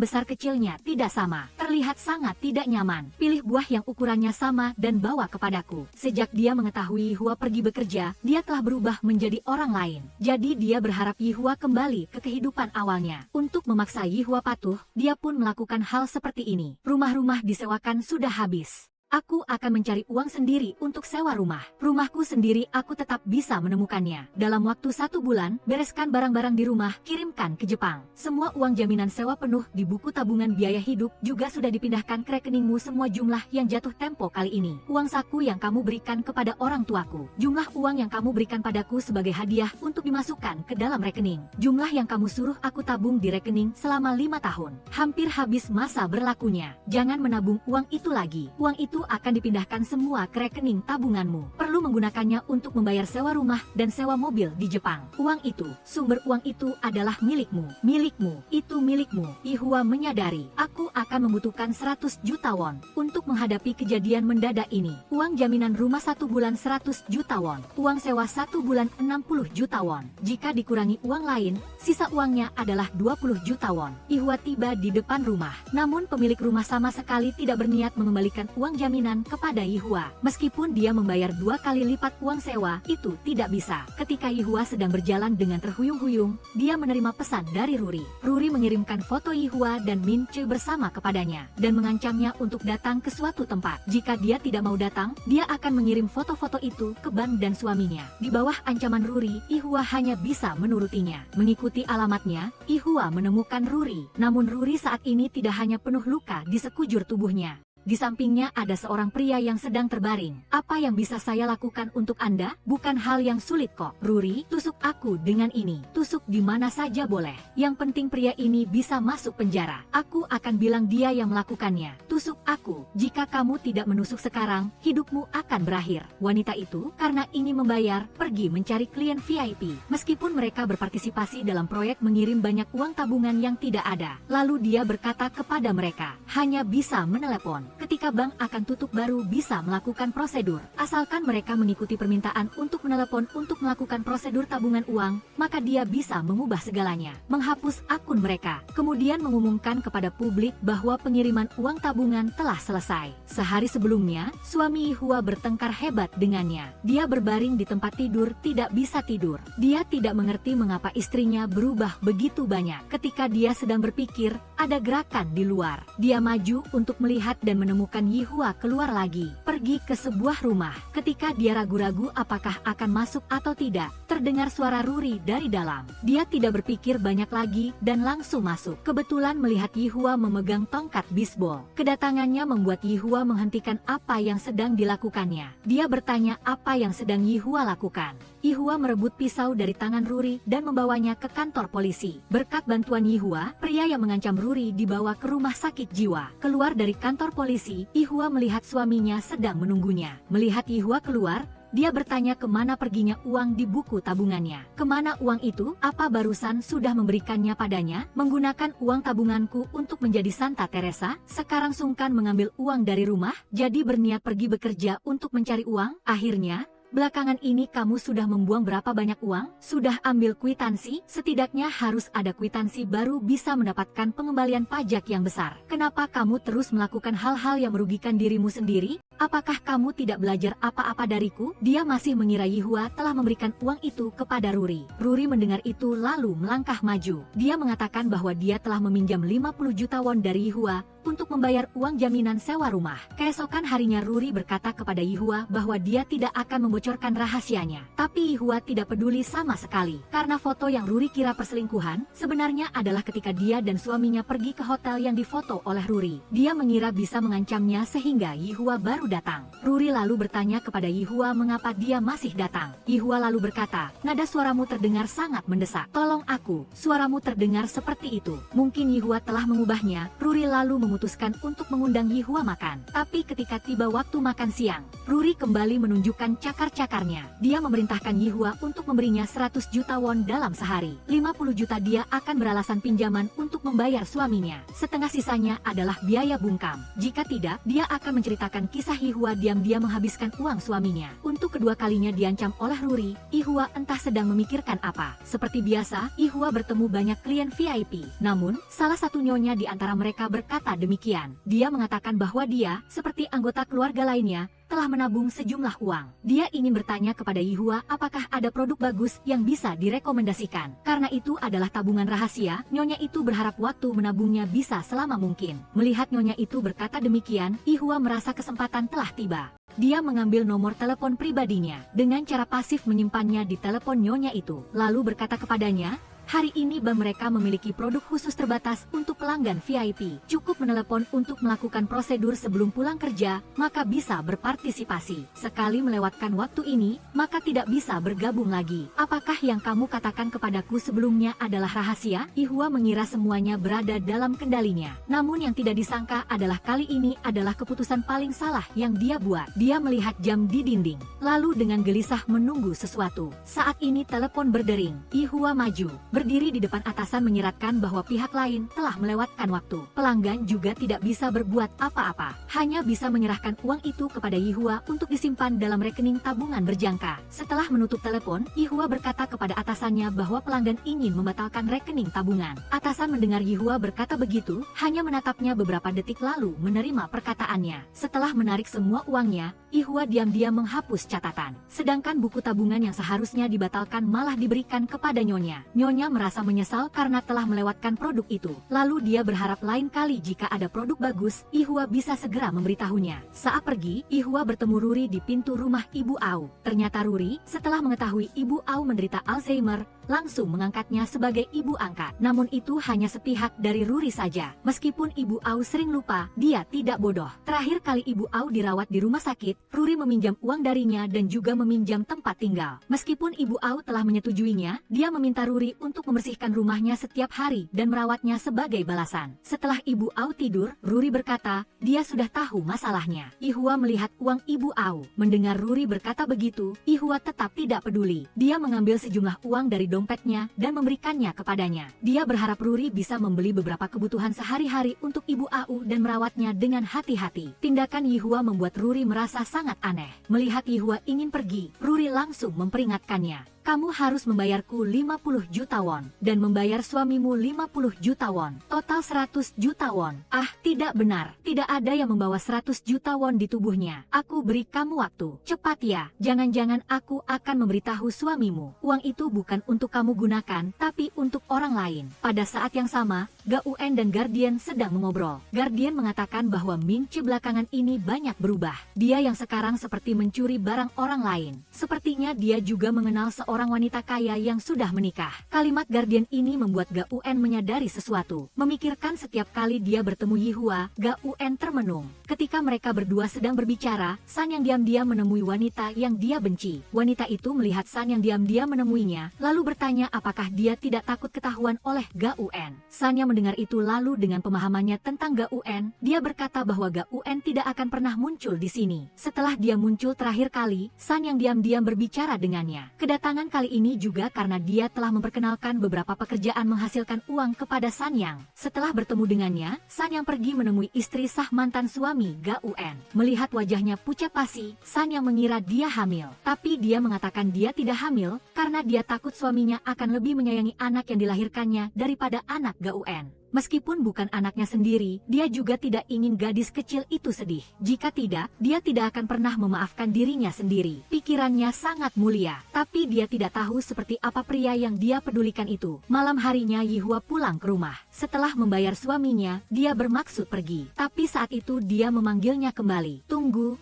besar kecilnya tidak sama. Terlihat sangat tidak nyaman. Pilih buah yang ukurannya sama dan bawa kepadaku. Sejak dia mengetahui Yihua pergi bekerja, dia telah berubah menjadi orang lain. Jadi dia berharap Yihua kembali ke kehidupan awalnya. Untuk memaksa Yihua patuh, dia pun melakukan hal seperti ini. Rumah-rumah disewakan sudah habis. Aku akan mencari uang sendiri untuk sewa rumah. Rumahku sendiri aku tetap bisa menemukannya. Dalam waktu 1 bulan, bereskan barang-barang di rumah, kirimkan ke Jepang. Semua uang jaminan sewa penuh di buku tabungan biaya hidup juga sudah dipindahkan ke rekeningmu semua jumlah yang jatuh tempo kali ini. Uang saku yang kamu berikan kepada orang tuaku. Jumlah uang yang kamu berikan padaku sebagai hadiah untuk dimasukkan ke dalam rekening. Jumlah yang kamu suruh aku tabung di rekening selama 5 tahun. Hampir habis masa berlakunya. Jangan menabung uang itu lagi. Uang itu akan dipindahkan semua ke rekening tabunganmu. Perlu menggunakannya untuk membayar sewa rumah dan sewa mobil di Jepang. Uang itu, sumber uang itu adalah milikmu. Milikmu, itu milikmu. Yihua menyadari, aku akan membutuhkan 100 juta won untuk menghadapi kejadian mendadak ini. Uang jaminan rumah 1 bulan 100 juta won. Uang sewa 1 bulan 60 juta won. Jika dikurangi uang lain, sisa uangnya adalah 20 juta won. Yihua tiba di depan rumah. Namun pemilik rumah sama sekali tidak berniat mengembalikan uang jaminan kepada Yihua. Meskipun dia membayar 2 kali lipat uang sewa, itu tidak bisa. Ketika Yihua sedang berjalan dengan terhuyung-huyung, dia menerima pesan dari Ruri. Ruri mengirimkan foto Yihua dan Min-che bersama kepadanya, dan mengancamnya untuk datang ke suatu tempat. Jika dia tidak mau datang, dia akan mengirim foto-foto itu ke Bang dan suaminya. Di bawah ancaman Ruri, Yihua hanya bisa menurutinya. Mengikuti alamatnya, Yihua menemukan Ruri. Namun Ruri saat ini tidak hanya penuh luka di sekujur tubuhnya. Di sampingnya ada seorang pria yang sedang terbaring. Apa yang bisa saya lakukan untuk Anda? Bukan hal yang sulit kok. Ruri, tusuk aku dengan ini. Tusuk di mana saja boleh. Yang penting pria ini bisa masuk penjara. Aku akan bilang dia yang melakukannya. Tusuk aku. Jika kamu tidak menusuk sekarang, hidupmu akan berakhir. Wanita itu, karena ingin membayar, pergi mencari klien VIP. Meskipun mereka berpartisipasi dalam proyek mengirim banyak uang tabungan yang tidak ada. Lalu dia berkata kepada mereka, hanya bisa menelepon. Ketika bank akan tutup baru bisa melakukan prosedur. Asalkan mereka mengikuti permintaan untuk menelepon untuk melakukan prosedur tabungan uang, maka dia bisa mengubah segalanya. Menghapus akun mereka. Kemudian mengumumkan kepada publik bahwa pengiriman uang tabungan telah selesai. Sehari sebelumnya, suami Yihua bertengkar hebat dengannya. Dia berbaring di tempat tidur, tidak bisa tidur. Dia tidak mengerti mengapa istrinya berubah begitu banyak. Ketika dia sedang berpikir, ada gerakan di luar. Dia maju untuk melihat dan menemukan menemukan Yihua keluar lagi, pergi ke sebuah rumah. Ketika dia ragu-ragu apakah akan masuk atau tidak, terdengar suara Ruri dari dalam. Dia tidak berpikir banyak lagi dan langsung masuk. Kebetulan melihat Yihua memegang tongkat bisbol. Kedatangannya membuat Yihua menghentikan apa yang sedang dilakukannya. Dia bertanya apa yang sedang Yihua lakukan. Yihua merebut pisau dari tangan Ruri dan membawanya ke kantor polisi. Berkat bantuan Yihua, pria yang mengancam Ruri dibawa ke rumah sakit jiwa. Keluar dari kantor polisi, Yihua melihat suaminya sedang menunggunya. Melihat Yihua keluar, dia bertanya kemana perginya uang di buku tabungannya. Kemana uang itu? Apa barusan sudah memberikannya padanya? Menggunakan uang tabunganku untuk menjadi Santa Teresa, sekarang sungkan mengambil uang dari rumah, jadi berniat pergi bekerja untuk mencari uang? Akhirnya, belakangan ini kamu sudah membuang berapa banyak uang? Sudah ambil kwitansi? Setidaknya harus ada kwitansi baru bisa mendapatkan pengembalian pajak yang besar. Kenapa kamu terus melakukan hal-hal yang merugikan dirimu sendiri? Apakah kamu tidak belajar apa-apa dariku? Dia masih mengira Yihua telah memberikan uang itu kepada Ruri. Ruri mendengar itu lalu melangkah maju. Dia mengatakan bahwa dia telah meminjam 50 juta won dari Yihua untuk membayar uang jaminan sewa rumah. Keesokan harinya Ruri berkata kepada Yihua bahwa dia tidak akan membocorkan rahasianya. Tapi Yihua tidak peduli sama sekali. Karena foto yang Ruri kira perselingkuhan, sebenarnya adalah ketika dia dan suaminya pergi ke hotel yang difoto oleh Ruri. Dia mengira bisa mengancamnya sehingga Yihua baru datang. Ruri lalu bertanya kepada Yihua mengapa dia masih datang. Yihua lalu berkata, nada suaramu terdengar sangat mendesak. Tolong aku, suaramu terdengar seperti itu. Mungkin Yihua telah mengubahnya. Ruri lalu memutuskan untuk mengundang Yihua makan. Tapi ketika tiba waktu makan siang, Ruri kembali menunjukkan cakar-cakarnya. Dia memerintahkan Yihua untuk memberinya 100 juta won dalam sehari. 50 juta dia akan beralasan pinjaman untuk membayar suaminya. Setengah sisanya adalah biaya bungkam. Jika tidak, dia akan menceritakan kisah Yihua diam-diam menghabiskan uang suaminya. Untuk kedua kalinya diancam oleh Ruri, Yihua entah sedang memikirkan apa. Seperti biasa, Yihua bertemu banyak klien VIP. Namun, salah satu nyonya di antara mereka berkata demikian. Dia mengatakan bahwa dia, seperti anggota keluarga lainnya, telah menabung sejumlah uang. Dia ingin bertanya kepada Yihua apakah ada produk bagus yang bisa direkomendasikan. Karena itu adalah tabungan rahasia, nyonya itu berharap waktu menabungnya bisa selama mungkin. Melihat nyonya itu berkata demikian, Yihua merasa kesempatan telah tiba. Dia mengambil nomor telepon pribadinya, dengan cara pasif menyimpannya di telepon nyonya itu. Lalu berkata kepadanya, hari ini bank mereka memiliki produk khusus terbatas untuk pelanggan VIP. Cukup menelepon untuk melakukan prosedur sebelum pulang kerja, maka bisa berpartisipasi. Sekali melewatkan waktu ini, maka tidak bisa bergabung lagi. Apakah yang kamu katakan kepadaku sebelumnya adalah rahasia? Yihua mengira semuanya berada dalam kendalinya. Namun yang tidak disangka adalah kali ini adalah keputusan paling salah yang dia buat. Dia melihat jam di dinding, lalu dengan gelisah menunggu sesuatu. Saat ini telepon berdering. Yihua maju, berdiri di depan atasan menyiratkan bahwa pihak lain telah melewatkan waktu. Pelanggan juga tidak bisa berbuat apa-apa, hanya bisa menyerahkan uang itu kepada Yihua untuk disimpan dalam rekening tabungan berjangka. Setelah menutup telepon, Yihua berkata kepada atasannya bahwa pelanggan ingin membatalkan rekening tabungan. Atasan mendengar Yihua berkata begitu, hanya menatapnya beberapa detik lalu menerima perkataannya. Setelah menarik semua uangnya, Yihua diam-diam menghapus catatan. Sedangkan buku tabungan yang seharusnya dibatalkan malah diberikan kepada nyonya. Nyonya merasa menyesal karena telah melewatkan produk itu. Lalu dia berharap lain kali jika ada produk bagus, Yihua bisa segera memberitahunya. Saat pergi, Yihua bertemu Ruri di pintu rumah Ibu Au. Ternyata Ruri, setelah mengetahui Ibu Au menderita Alzheimer, langsung mengangkatnya sebagai ibu angkat. Namun itu hanya sepihak dari Ruri saja. Meskipun Ibu Au sering lupa, dia tidak bodoh. Terakhir kali Ibu Au dirawat di rumah sakit, Ruri meminjam uang darinya dan juga meminjam tempat tinggal. Meskipun Ibu Au telah menyetujuinya, dia meminta Ruri untuk membersihkan rumahnya setiap hari dan merawatnya sebagai balasan. Setelah Ibu Au tidur, Ruri berkata, dia sudah tahu masalahnya. Yihua melihat uang Ibu Au. Mendengar Ruri berkata begitu, Yihua tetap tidak peduli. Dia mengambil sejumlah uang dari dompetnya dan memberikannya kepadanya. Dia berharap Ruri bisa membeli beberapa kebutuhan sehari-hari untuk Ibu Au dan merawatnya dengan hati-hati. Tindakan Yihua membuat Ruri merasa sangat aneh. Melihat Yihua ingin pergi, Ruri langsung memperingatkannya. Kamu harus membayarku 50 juta won, dan membayar suamimu 50 juta won. Total 100 juta won. Ah, tidak benar. Tidak ada yang membawa 100 juta won di tubuhnya. Aku beri kamu waktu. Cepat ya. Jangan-jangan aku akan memberitahu suamimu. Uang itu bukan untuk kamu gunakan, tapi untuk orang lain. Pada saat yang sama, Gauen dan Guardian sedang mengobrol. Guardian mengatakan bahwa Minche belakangan ini banyak berubah. Dia yang sekarang seperti mencuri barang orang lain. Sepertinya dia juga mengenal seorang wanita kaya yang sudah menikah. Kalimat Guardian ini membuat Gauen menyadari sesuatu. Memikirkan setiap kali dia bertemu Yihua, Gauen termenung. Ketika mereka berdua sedang berbicara, San yang diam-diam menemui wanita yang dia benci. Wanita itu melihat San yang diam-diam menemuinya, lalu bertanya apakah dia tidak takut ketahuan oleh Gauen. San yang mendengar itu lalu dengan pemahamannya tentang Gauen, dia berkata bahwa Gauen tidak akan pernah muncul di sini. Setelah dia muncul terakhir kali, San yang diam-diam berbicara dengannya. Kedatangan kali ini juga karena dia telah memperkenalkan beberapa pekerjaan menghasilkan uang kepada San Yang. Setelah bertemu dengannya, San Yang pergi menemui istri sah mantan suami Gauen. Melihat wajahnya pucat pasi, San Yang mengira dia hamil. Tapi dia mengatakan dia tidak hamil, karena dia takut suaminya akan lebih menyayangi anak yang dilahirkannya daripada anak Gauen. Meskipun bukan anaknya sendiri, dia juga tidak ingin gadis kecil itu sedih. Jika tidak, dia tidak akan pernah memaafkan dirinya sendiri. Pikirannya sangat mulia, tapi dia tidak tahu seperti apa pria yang dia pedulikan itu. Malam harinya Yihua pulang ke rumah. Setelah membayar suaminya, dia bermaksud pergi. Tapi saat itu dia memanggilnya kembali. Tunggu,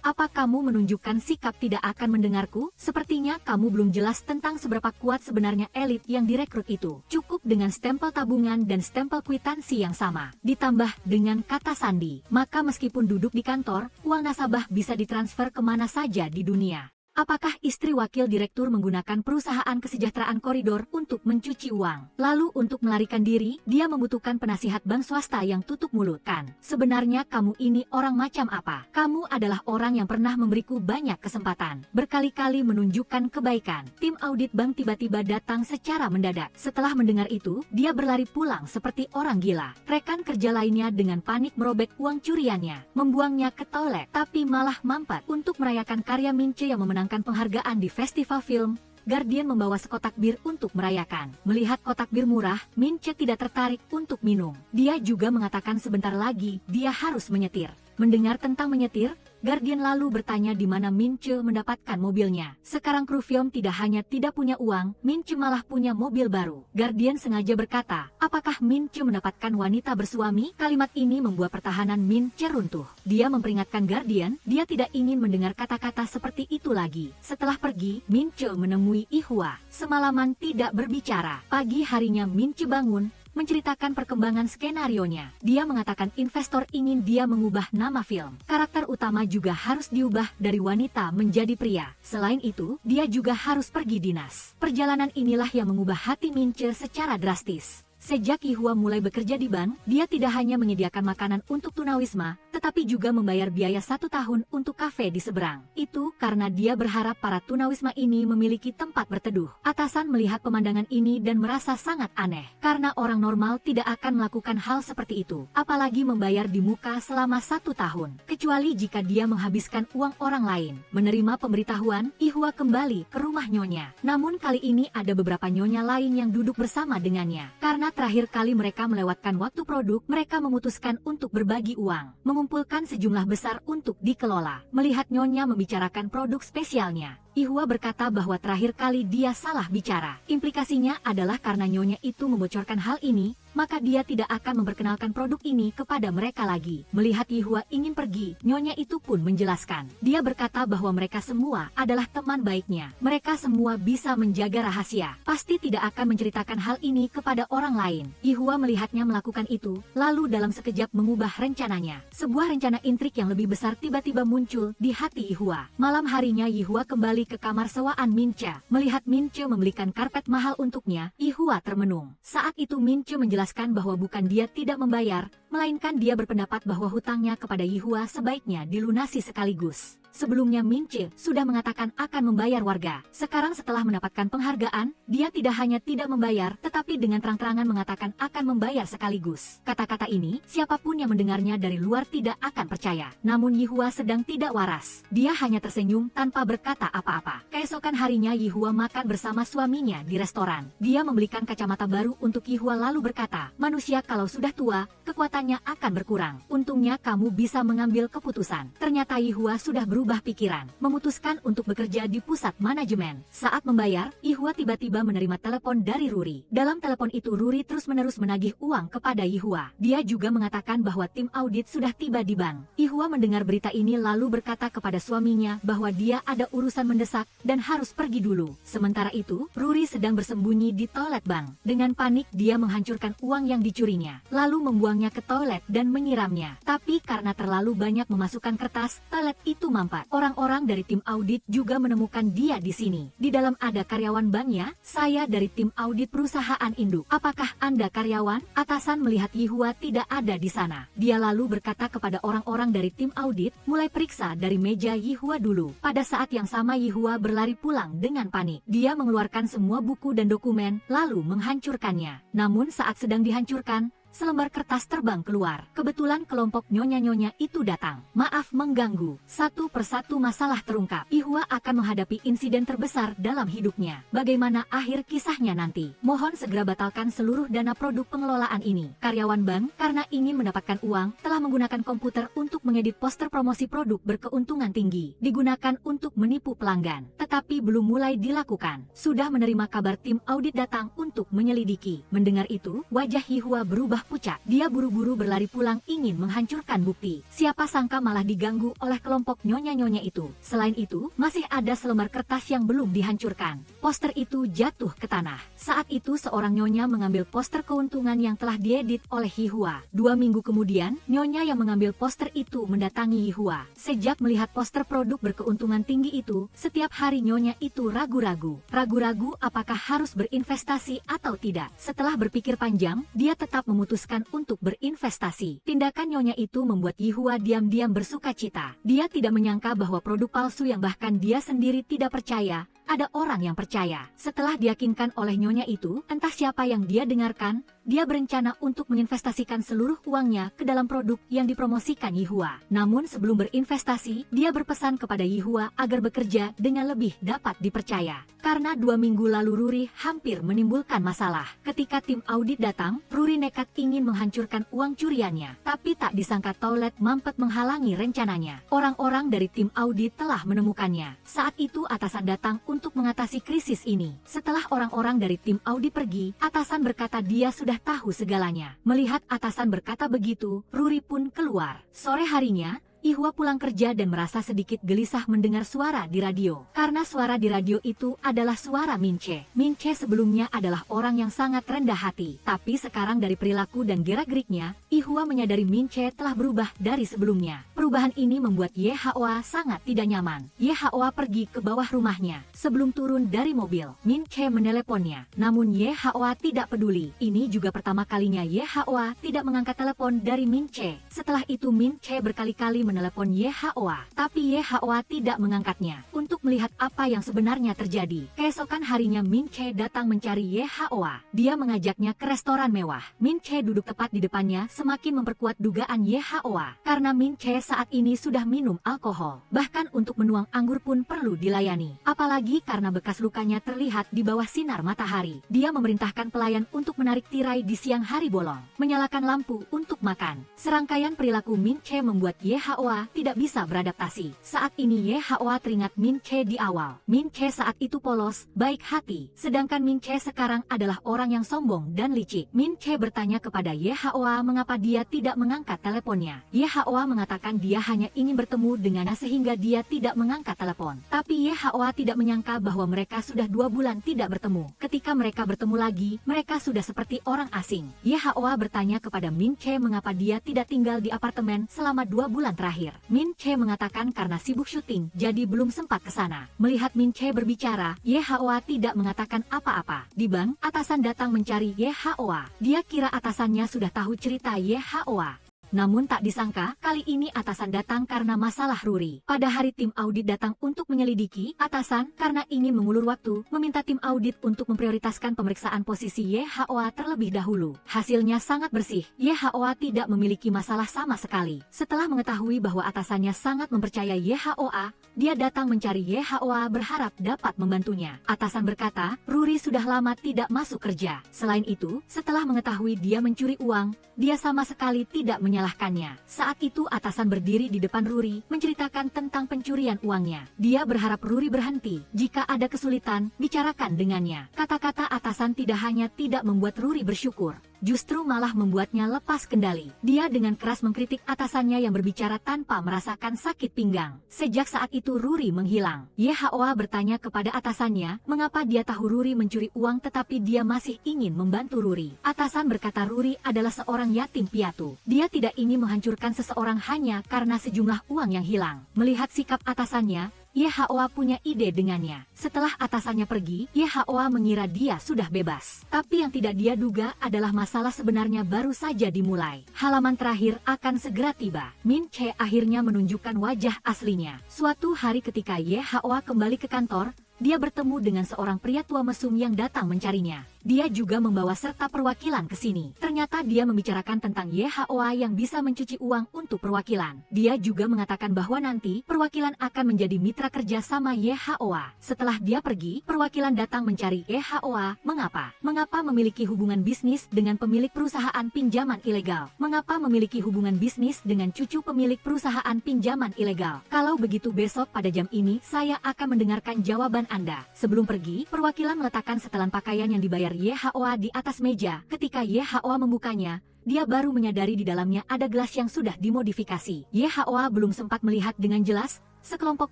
apa kamu menunjukkan sikap tidak akan mendengarku? Sepertinya kamu belum jelas tentang seberapa kuat sebenarnya elit yang direkrut itu. Cukup dengan stempel tabungan dan stempel kwitansi yang sama, ditambah dengan kata sandi, maka meskipun duduk di kantor, uang nasabah bisa ditransfer kemana saja di dunia. Apakah istri wakil direktur menggunakan perusahaan kesejahteraan koridor untuk mencuci uang? Lalu untuk melarikan diri, dia membutuhkan penasihat bank swasta yang tutup mulut. Kan, sebenarnya kamu ini orang macam apa? Kamu adalah orang yang pernah memberiku banyak kesempatan, berkali-kali menunjukkan kebaikan. Tim audit bank tiba-tiba datang secara mendadak. Setelah mendengar itu, dia berlari pulang seperti orang gila. Rekan kerja lainnya dengan panik merobek uang curiannya, membuangnya ke toilet, tapi malah mampet. Untuk merayakan karya Minche yang memenangkan penghargaan di festival film, Guardian membawa sekotak bir untuk merayakan. Melihat kotak bir murah, Minche tidak tertarik untuk minum. Dia juga mengatakan sebentar lagi dia harus menyetir. Mendengar tentang menyetir, Guardian lalu bertanya di mana Minche mendapatkan mobilnya. Sekarang kru film tidak hanya tidak punya uang, Minche malah punya mobil baru. Guardian sengaja berkata, apakah Minche mendapatkan wanita bersuami? Kalimat ini membuat pertahanan Minche runtuh. Dia memperingatkan Guardian, dia tidak ingin mendengar kata-kata seperti itu lagi. Setelah pergi, Minche menemui Yihua. Semalaman tidak berbicara. Pagi harinya Minche bangun, menceritakan perkembangan skenarionya. Dia mengatakan investor ingin dia mengubah nama film. Karakter utama juga harus diubah dari wanita menjadi pria. Selain itu, dia juga harus pergi dinas. Perjalanan inilah yang mengubah hati Minche secara drastis. Sejak Yihua mulai bekerja di bank, dia tidak hanya menyediakan makanan untuk tunawisma, tetapi juga membayar biaya 1 tahun untuk kafe di seberang. Itu karena dia berharap para tunawisma ini memiliki tempat berteduh. Atasan melihat pemandangan ini dan merasa sangat aneh, karena orang normal tidak akan melakukan hal seperti itu, apalagi membayar di muka selama 1 tahun, kecuali jika dia menghabiskan uang orang lain. Menerima pemberitahuan, Yihua kembali ke rumah nyonya. Namun kali ini ada beberapa nyonya lain yang duduk bersama dengannya. Karena terakhir kali mereka melewatkan waktu produk, mereka memutuskan untuk berbagi uang, mengumpulkan sejumlah besar untuk dikelola. Melihat nyonya membicarakan produk spesialnya, Yihua berkata bahwa terakhir kali dia salah bicara. Implikasinya adalah karena nyonya itu membocorkan hal ini, maka dia tidak akan memperkenalkan produk ini kepada mereka lagi. Melihat Yihua ingin pergi, nyonya itu pun menjelaskan. Dia berkata bahwa mereka semua adalah teman baiknya. Mereka semua bisa menjaga rahasia, pasti tidak akan menceritakan hal ini kepada orang lain. Yihua melihatnya melakukan itu, lalu dalam sekejap mengubah rencananya. Sebuah rencana intrik yang lebih besar tiba-tiba muncul di hati Yihua. Malam harinya Yihua kembali ke kamar sewaan Minche. Melihat Minche membelikan karpet mahal untuknya, Yihua termenung. Saat itu Minche menjelaskan bahwa bukan dia tidak membayar, melainkan dia berpendapat bahwa hutangnya kepada Yihua sebaiknya dilunasi sekaligus. Sebelumnya Min Che sudah mengatakan akan membayar warga. Sekarang setelah mendapatkan penghargaan, dia tidak hanya tidak membayar, tetapi dengan terang-terangan mengatakan akan membayar sekaligus. Kata-kata ini, siapapun yang mendengarnya dari luar tidak akan percaya. Namun Yihua sedang tidak waras. Dia hanya tersenyum tanpa berkata apa-apa. Keesokan harinya Yihua makan bersama suaminya di restoran. Dia membelikan kacamata baru untuk Yihua lalu berkata, manusia kalau sudah tua, kekuatannya akan berkurang. Untungnya kamu bisa mengambil keputusan. Ternyata Yihua sudah berubah pikiran, memutuskan untuk bekerja di pusat manajemen. Saat membayar, Yihua tiba-tiba menerima telepon dari Ruri. Dalam telepon itu Ruri terus-menerus menagih uang kepada Yihua. Dia juga mengatakan bahwa tim audit sudah tiba di bank. Yihua mendengar berita ini lalu berkata kepada suaminya bahwa dia ada urusan mendesak dan harus pergi dulu. Sementara itu, Ruri sedang bersembunyi di toilet bank. Dengan panik dia menghancurkan uang yang dicurinya, lalu membuangnya ke toilet dan menyiramnya. Tapi karena terlalu banyak memasukkan kertas, toilet itu mampet. Orang-orang dari tim audit juga menemukan dia di sini. Di dalam ada karyawan banknya. Saya dari tim audit perusahaan induk. Apakah Anda karyawan? Atasan melihat Yihua tidak ada di sana. Dia lalu berkata kepada orang-orang dari tim audit, mulai periksa dari meja Yihua dulu. Pada saat yang sama Yihua berlari pulang dengan panik. Dia mengeluarkan semua buku dan dokumen, lalu menghancurkannya. Namun saat sedang dihancurkan, selembar kertas terbang keluar. Kebetulan kelompok nyonya-nyonya itu datang. Maaf mengganggu. Satu persatu masalah terungkap. Yihua akan menghadapi insiden terbesar dalam hidupnya. Bagaimana akhir kisahnya nanti? Mohon segera batalkan seluruh dana produk pengelolaan ini. Karyawan bank, karena ingin mendapatkan uang, telah menggunakan komputer untuk mengedit poster promosi produk berkeuntungan tinggi. Digunakan untuk menipu pelanggan. Tetapi belum mulai dilakukan. Sudah menerima kabar tim audit datang untuk menyelidiki. Mendengar itu, wajah Yihua berubah pucat. Dia buru-buru berlari pulang ingin menghancurkan bukti. Siapa sangka malah diganggu oleh kelompok nyonya-nyonya itu. Selain itu, masih ada selembar kertas yang belum dihancurkan. Poster itu jatuh ke tanah. Saat itu seorang nyonya mengambil poster keuntungan yang telah diedit oleh Yihua. 2 minggu kemudian, nyonya yang mengambil poster itu mendatangi Yihua. Sejak melihat poster produk berkeuntungan tinggi itu, setiap hari nyonya itu ragu-ragu. Ragu-ragu apakah harus berinvestasi atau tidak. Setelah berpikir panjang, dia tetap memutuskan untuk berinvestasi. Tindakan nyonya itu membuat Yihua diam-diam bersukacita. Dia tidak menyangka bahwa produk palsu yang bahkan dia sendiri tidak percaya, ada orang yang percaya. Setelah diyakinkan oleh nyonya itu, entah siapa yang dia dengarkan, dia berencana untuk menginvestasikan seluruh uangnya ke dalam produk yang dipromosikan Yihua. Namun sebelum berinvestasi, dia berpesan kepada Yihua agar bekerja dengan lebih dapat dipercaya. Karena 2 minggu lalu Ruri hampir menimbulkan masalah. Ketika tim audit datang, Ruri nekat ingin menghancurkan uang curiannya. Tapi tak disangka toilet mampet menghalangi rencananya. Orang-orang dari tim audit telah menemukannya. Saat itu atasan datang untuk mengatasi krisis ini. Setelah orang-orang dari tim audit pergi, atasan berkata dia sudah tahu segalanya. Melihat atasan berkata begitu, Ruri pun keluar. Sore harinya, Yihua pulang kerja dan merasa sedikit gelisah mendengar suara di radio. Karena suara di radio itu adalah suara Min Che. Min Che sebelumnya adalah orang yang sangat rendah hati. Tapi sekarang dari perilaku dan gerak-geriknya, Yihua menyadari Min Che telah berubah dari sebelumnya. Perubahan ini membuat Yehua sangat tidak nyaman. Yehua pergi ke bawah rumahnya. Sebelum turun dari mobil, Min Che meneleponnya. Namun Yehua tidak peduli. Ini juga pertama kalinya Yehua tidak mengangkat telepon dari Min Che. Setelah itu Min Che berkali-kali menelepon Yehua, tapi Yehua tidak mengangkatnya. Untuk melihat apa yang sebenarnya terjadi, keesokan harinya Min Che datang mencari Yehua. Dia mengajaknya ke restoran mewah. Min Che duduk tepat di depannya, semakin memperkuat dugaan Yehua. Karena Min Che saat ini sudah minum alkohol. Bahkan untuk menuang anggur pun perlu dilayani. Apalagi karena bekas lukanya terlihat di bawah sinar matahari. Dia memerintahkan pelayan untuk menarik tirai di siang hari bolong, menyalakan lampu untuk makan. Serangkaian perilaku Min Che membuat Yehua tidak bisa beradaptasi. Saat ini Yehua teringat Min Che di awal. Min Che saat itu polos, baik hati. Sedangkan Min Che sekarang adalah orang yang sombong dan licik. Min Che bertanya kepada Yehua mengapa dia tidak mengangkat teleponnya. Yehua mengatakan dia hanya ingin bertemu dengannya sehingga dia tidak mengangkat telepon. Tapi Yehua tidak menyangka bahwa mereka sudah 2 bulan tidak bertemu. Ketika mereka bertemu lagi, mereka sudah seperti orang asing. Yehua bertanya kepada Min Che mengapa dia tidak tinggal di apartemen selama 2 bulan terakhir. terakhir. Min Che mengatakan karena sibuk syuting, jadi belum sempat ke sana. Melihat Min Che berbicara, Ye Haoa tidak mengatakan apa-apa. Di bank, atasan datang mencari Ye Haoa. Dia kira atasannya sudah tahu cerita Ye Haoa. Namun tak disangka, kali ini atasan datang karena masalah Ruri. Pada hari tim audit datang untuk menyelidiki, atasan karena ingin mengulur waktu, meminta tim audit untuk memprioritaskan pemeriksaan posisi Ye Haoa terlebih dahulu. Hasilnya sangat bersih, Ye Haoa tidak memiliki masalah sama sekali. Setelah mengetahui bahwa atasannya sangat mempercayai Ye Haoa, dia datang mencari Ye Haoa berharap dapat membantunya. Atasan berkata, Ruri sudah lama tidak masuk kerja. Selain itu, setelah mengetahui dia mencuri uang, dia sama sekali tidak menyalahkannya. Saat itu atasan berdiri di depan Ruri, menceritakan tentang pencurian uangnya. Dia berharap Ruri berhenti. Jika ada kesulitan, bicarakan dengannya. Kata-kata atasan tidak hanya tidak membuat Ruri bersyukur, justru malah membuatnya lepas kendali. Dia dengan keras mengkritik atasannya yang berbicara tanpa merasakan sakit pinggang. Sejak saat itu Ruri menghilang. Ye Haoa bertanya kepada atasannya, mengapa dia tahu Ruri mencuri uang tetapi dia masih ingin membantu Ruri. Atasan berkata Ruri adalah seorang yatim piatu. Dia tidak ingin menghancurkan seseorang hanya karena sejumlah uang yang hilang. Melihat sikap atasannya, Ye Haoa punya ide dengannya. Setelah atasannya pergi, Ye Haoa mengira dia sudah bebas. Tapi yang tidak dia duga adalah masalah sebenarnya baru saja dimulai. Halaman terakhir akan segera tiba. Min Che akhirnya menunjukkan wajah aslinya. Suatu hari ketika Ye Haoa kembali ke kantor, dia bertemu dengan seorang pria tua mesum yang datang mencarinya. Dia juga membawa serta perwakilan ke sini. Ternyata dia membicarakan tentang Ye Haoa yang bisa mencuci uang untuk perwakilan. Dia juga mengatakan bahwa nanti perwakilan akan menjadi mitra kerja sama Ye Haoa. Setelah dia pergi, perwakilan datang mencari Ye Haoa. Mengapa? Mengapa memiliki hubungan bisnis dengan pemilik perusahaan pinjaman ilegal? Mengapa memiliki hubungan bisnis dengan cucu pemilik perusahaan pinjaman ilegal? Kalau begitu besok pada jam ini saya akan mendengarkan jawaban Anda. Sebelum pergi, perwakilan meletakkan setelan pakaian yang dibayar Ye Haoa di atas meja. Ketika Ye Haoa membukanya, dia baru menyadari di dalamnya ada gelas yang sudah dimodifikasi. Ye Haoa belum sempat melihat dengan jelas, sekelompok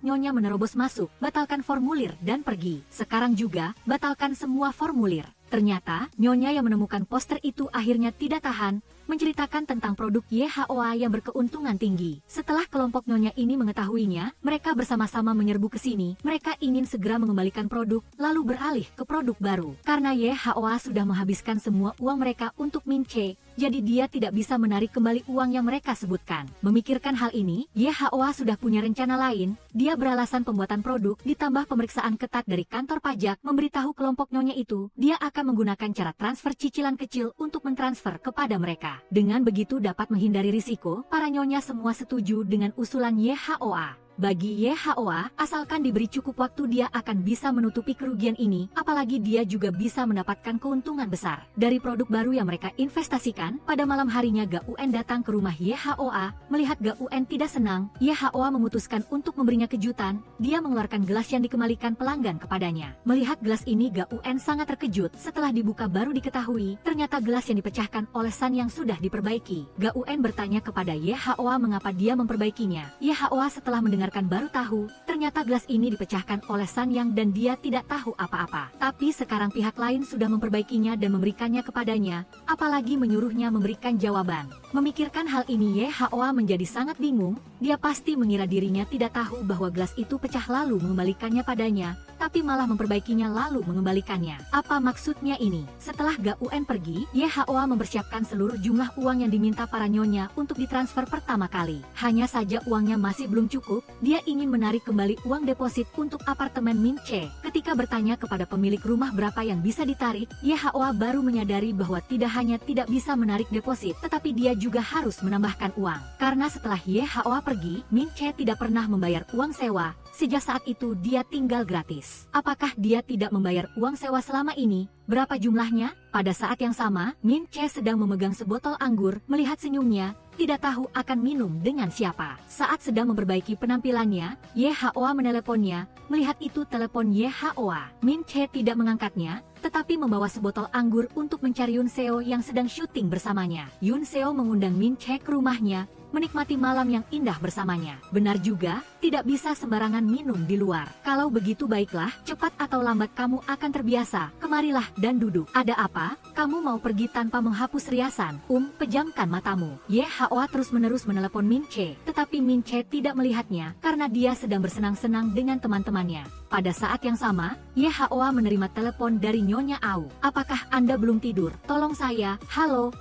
nyonya menerobos masuk, batalkan formulir dan pergi. Sekarang juga, batalkan semua formulir. Ternyata, nyonya yang menemukan poster itu akhirnya tidak tahan, menceritakan tentang produk Ye Haoa yang berkeuntungan tinggi. Setelah kelompok nyonya ini mengetahuinya, mereka bersama-sama menyerbu ke sini. Mereka ingin segera mengembalikan produk, lalu beralih ke produk baru. Karena Ye Haoa sudah menghabiskan semua uang mereka untuk Min Che, jadi dia tidak bisa menarik kembali uang yang mereka sebutkan. Memikirkan hal ini, Ye Haoa sudah punya rencana lain. Dia beralasan pembuatan produk, ditambah pemeriksaan ketat dari kantor pajak, memberitahu kelompok nyonya itu, dia akan menggunakan cara transfer cicilan kecil untuk mentransfer kepada mereka. Dengan begitu dapat menghindari risiko, para nyonya semua setuju dengan usulan Ye Haoa. Bagi Ye Haoa, asalkan diberi cukup waktu dia akan bisa menutupi kerugian ini, apalagi dia juga bisa mendapatkan keuntungan besar dari produk baru yang mereka investasikan. Pada malam harinya Gauen datang ke rumah Ye Haoa. Melihat Gauen tidak senang, Ye Haoa memutuskan untuk memberinya kejutan. Dia mengeluarkan gelas yang dikembalikan pelanggan kepadanya. Melihat gelas ini Gauen sangat terkejut. Setelah dibuka baru diketahui, ternyata gelas yang dipecahkan oleh San yang sudah diperbaiki. Gauen bertanya kepada Ye Haoa mengapa dia memperbaikinya. Ye Haoa setelah mendengar baru tahu, ternyata gelas ini dipecahkan oleh San Yang dan dia tidak tahu apa-apa. Tapi sekarang pihak lain sudah memperbaikinya dan memberikannya kepadanya, apalagi menyuruhnya memberikan jawaban. Memikirkan hal ini Ye Haoa menjadi sangat bingung. Dia pasti mengira dirinya tidak tahu bahwa gelas itu pecah lalu mengembalikannya padanya, tapi malah memperbaikinya lalu mengembalikannya. Apa maksudnya ini? Setelah Gauen pergi, Ye Haoa mempersiapkan seluruh jumlah uang yang diminta para nyonya untuk ditransfer pertama kali. Hanya saja uangnya masih belum cukup. Dia ingin menarik kembali uang deposit untuk apartemen Min Che. Ketika bertanya kepada pemilik rumah berapa yang bisa ditarik, Ye Haoa baru menyadari bahwa tidak hanya tidak bisa menarik deposit, tetapi dia juga harus menambahkan uang. Karena setelah Ye Haoa pergi, Min Che tidak pernah membayar uang sewa. Sejak saat itu dia tinggal gratis. Apakah dia tidak membayar uang sewa selama ini? Berapa jumlahnya? Pada saat yang sama, Min Che sedang memegang sebotol anggur. Melihat senyumnya, tidak tahu akan minum dengan siapa. Saat sedang memperbaiki penampilannya, Ye Haoa meneleponnya, Melihat itu telepon YHOA. Min Che tidak mengangkatnya, tetapi membawa sebotol anggur untuk mencari Yun Seo yang sedang syuting bersamanya. Yun Seo mengundang Min Che ke rumahnya, menikmati malam yang indah bersamanya. Benar juga, tidak bisa sembarangan minum di luar. Kalau begitu baiklah, cepat atau lambat kamu akan terbiasa. Kemarilah dan duduk. Ada apa? Kamu mau pergi tanpa menghapus riasan? Pejamkan matamu. YHOA terus-menerus menelepon Min Che, tetapi Min Che tidak melihatnya karena dia sedang bersenang-senang dengan teman-temannya. Pada saat yang sama, YHOA menerima telepon dari Nyonya Au. Apakah Anda belum tidur? Tolong saya. Halo,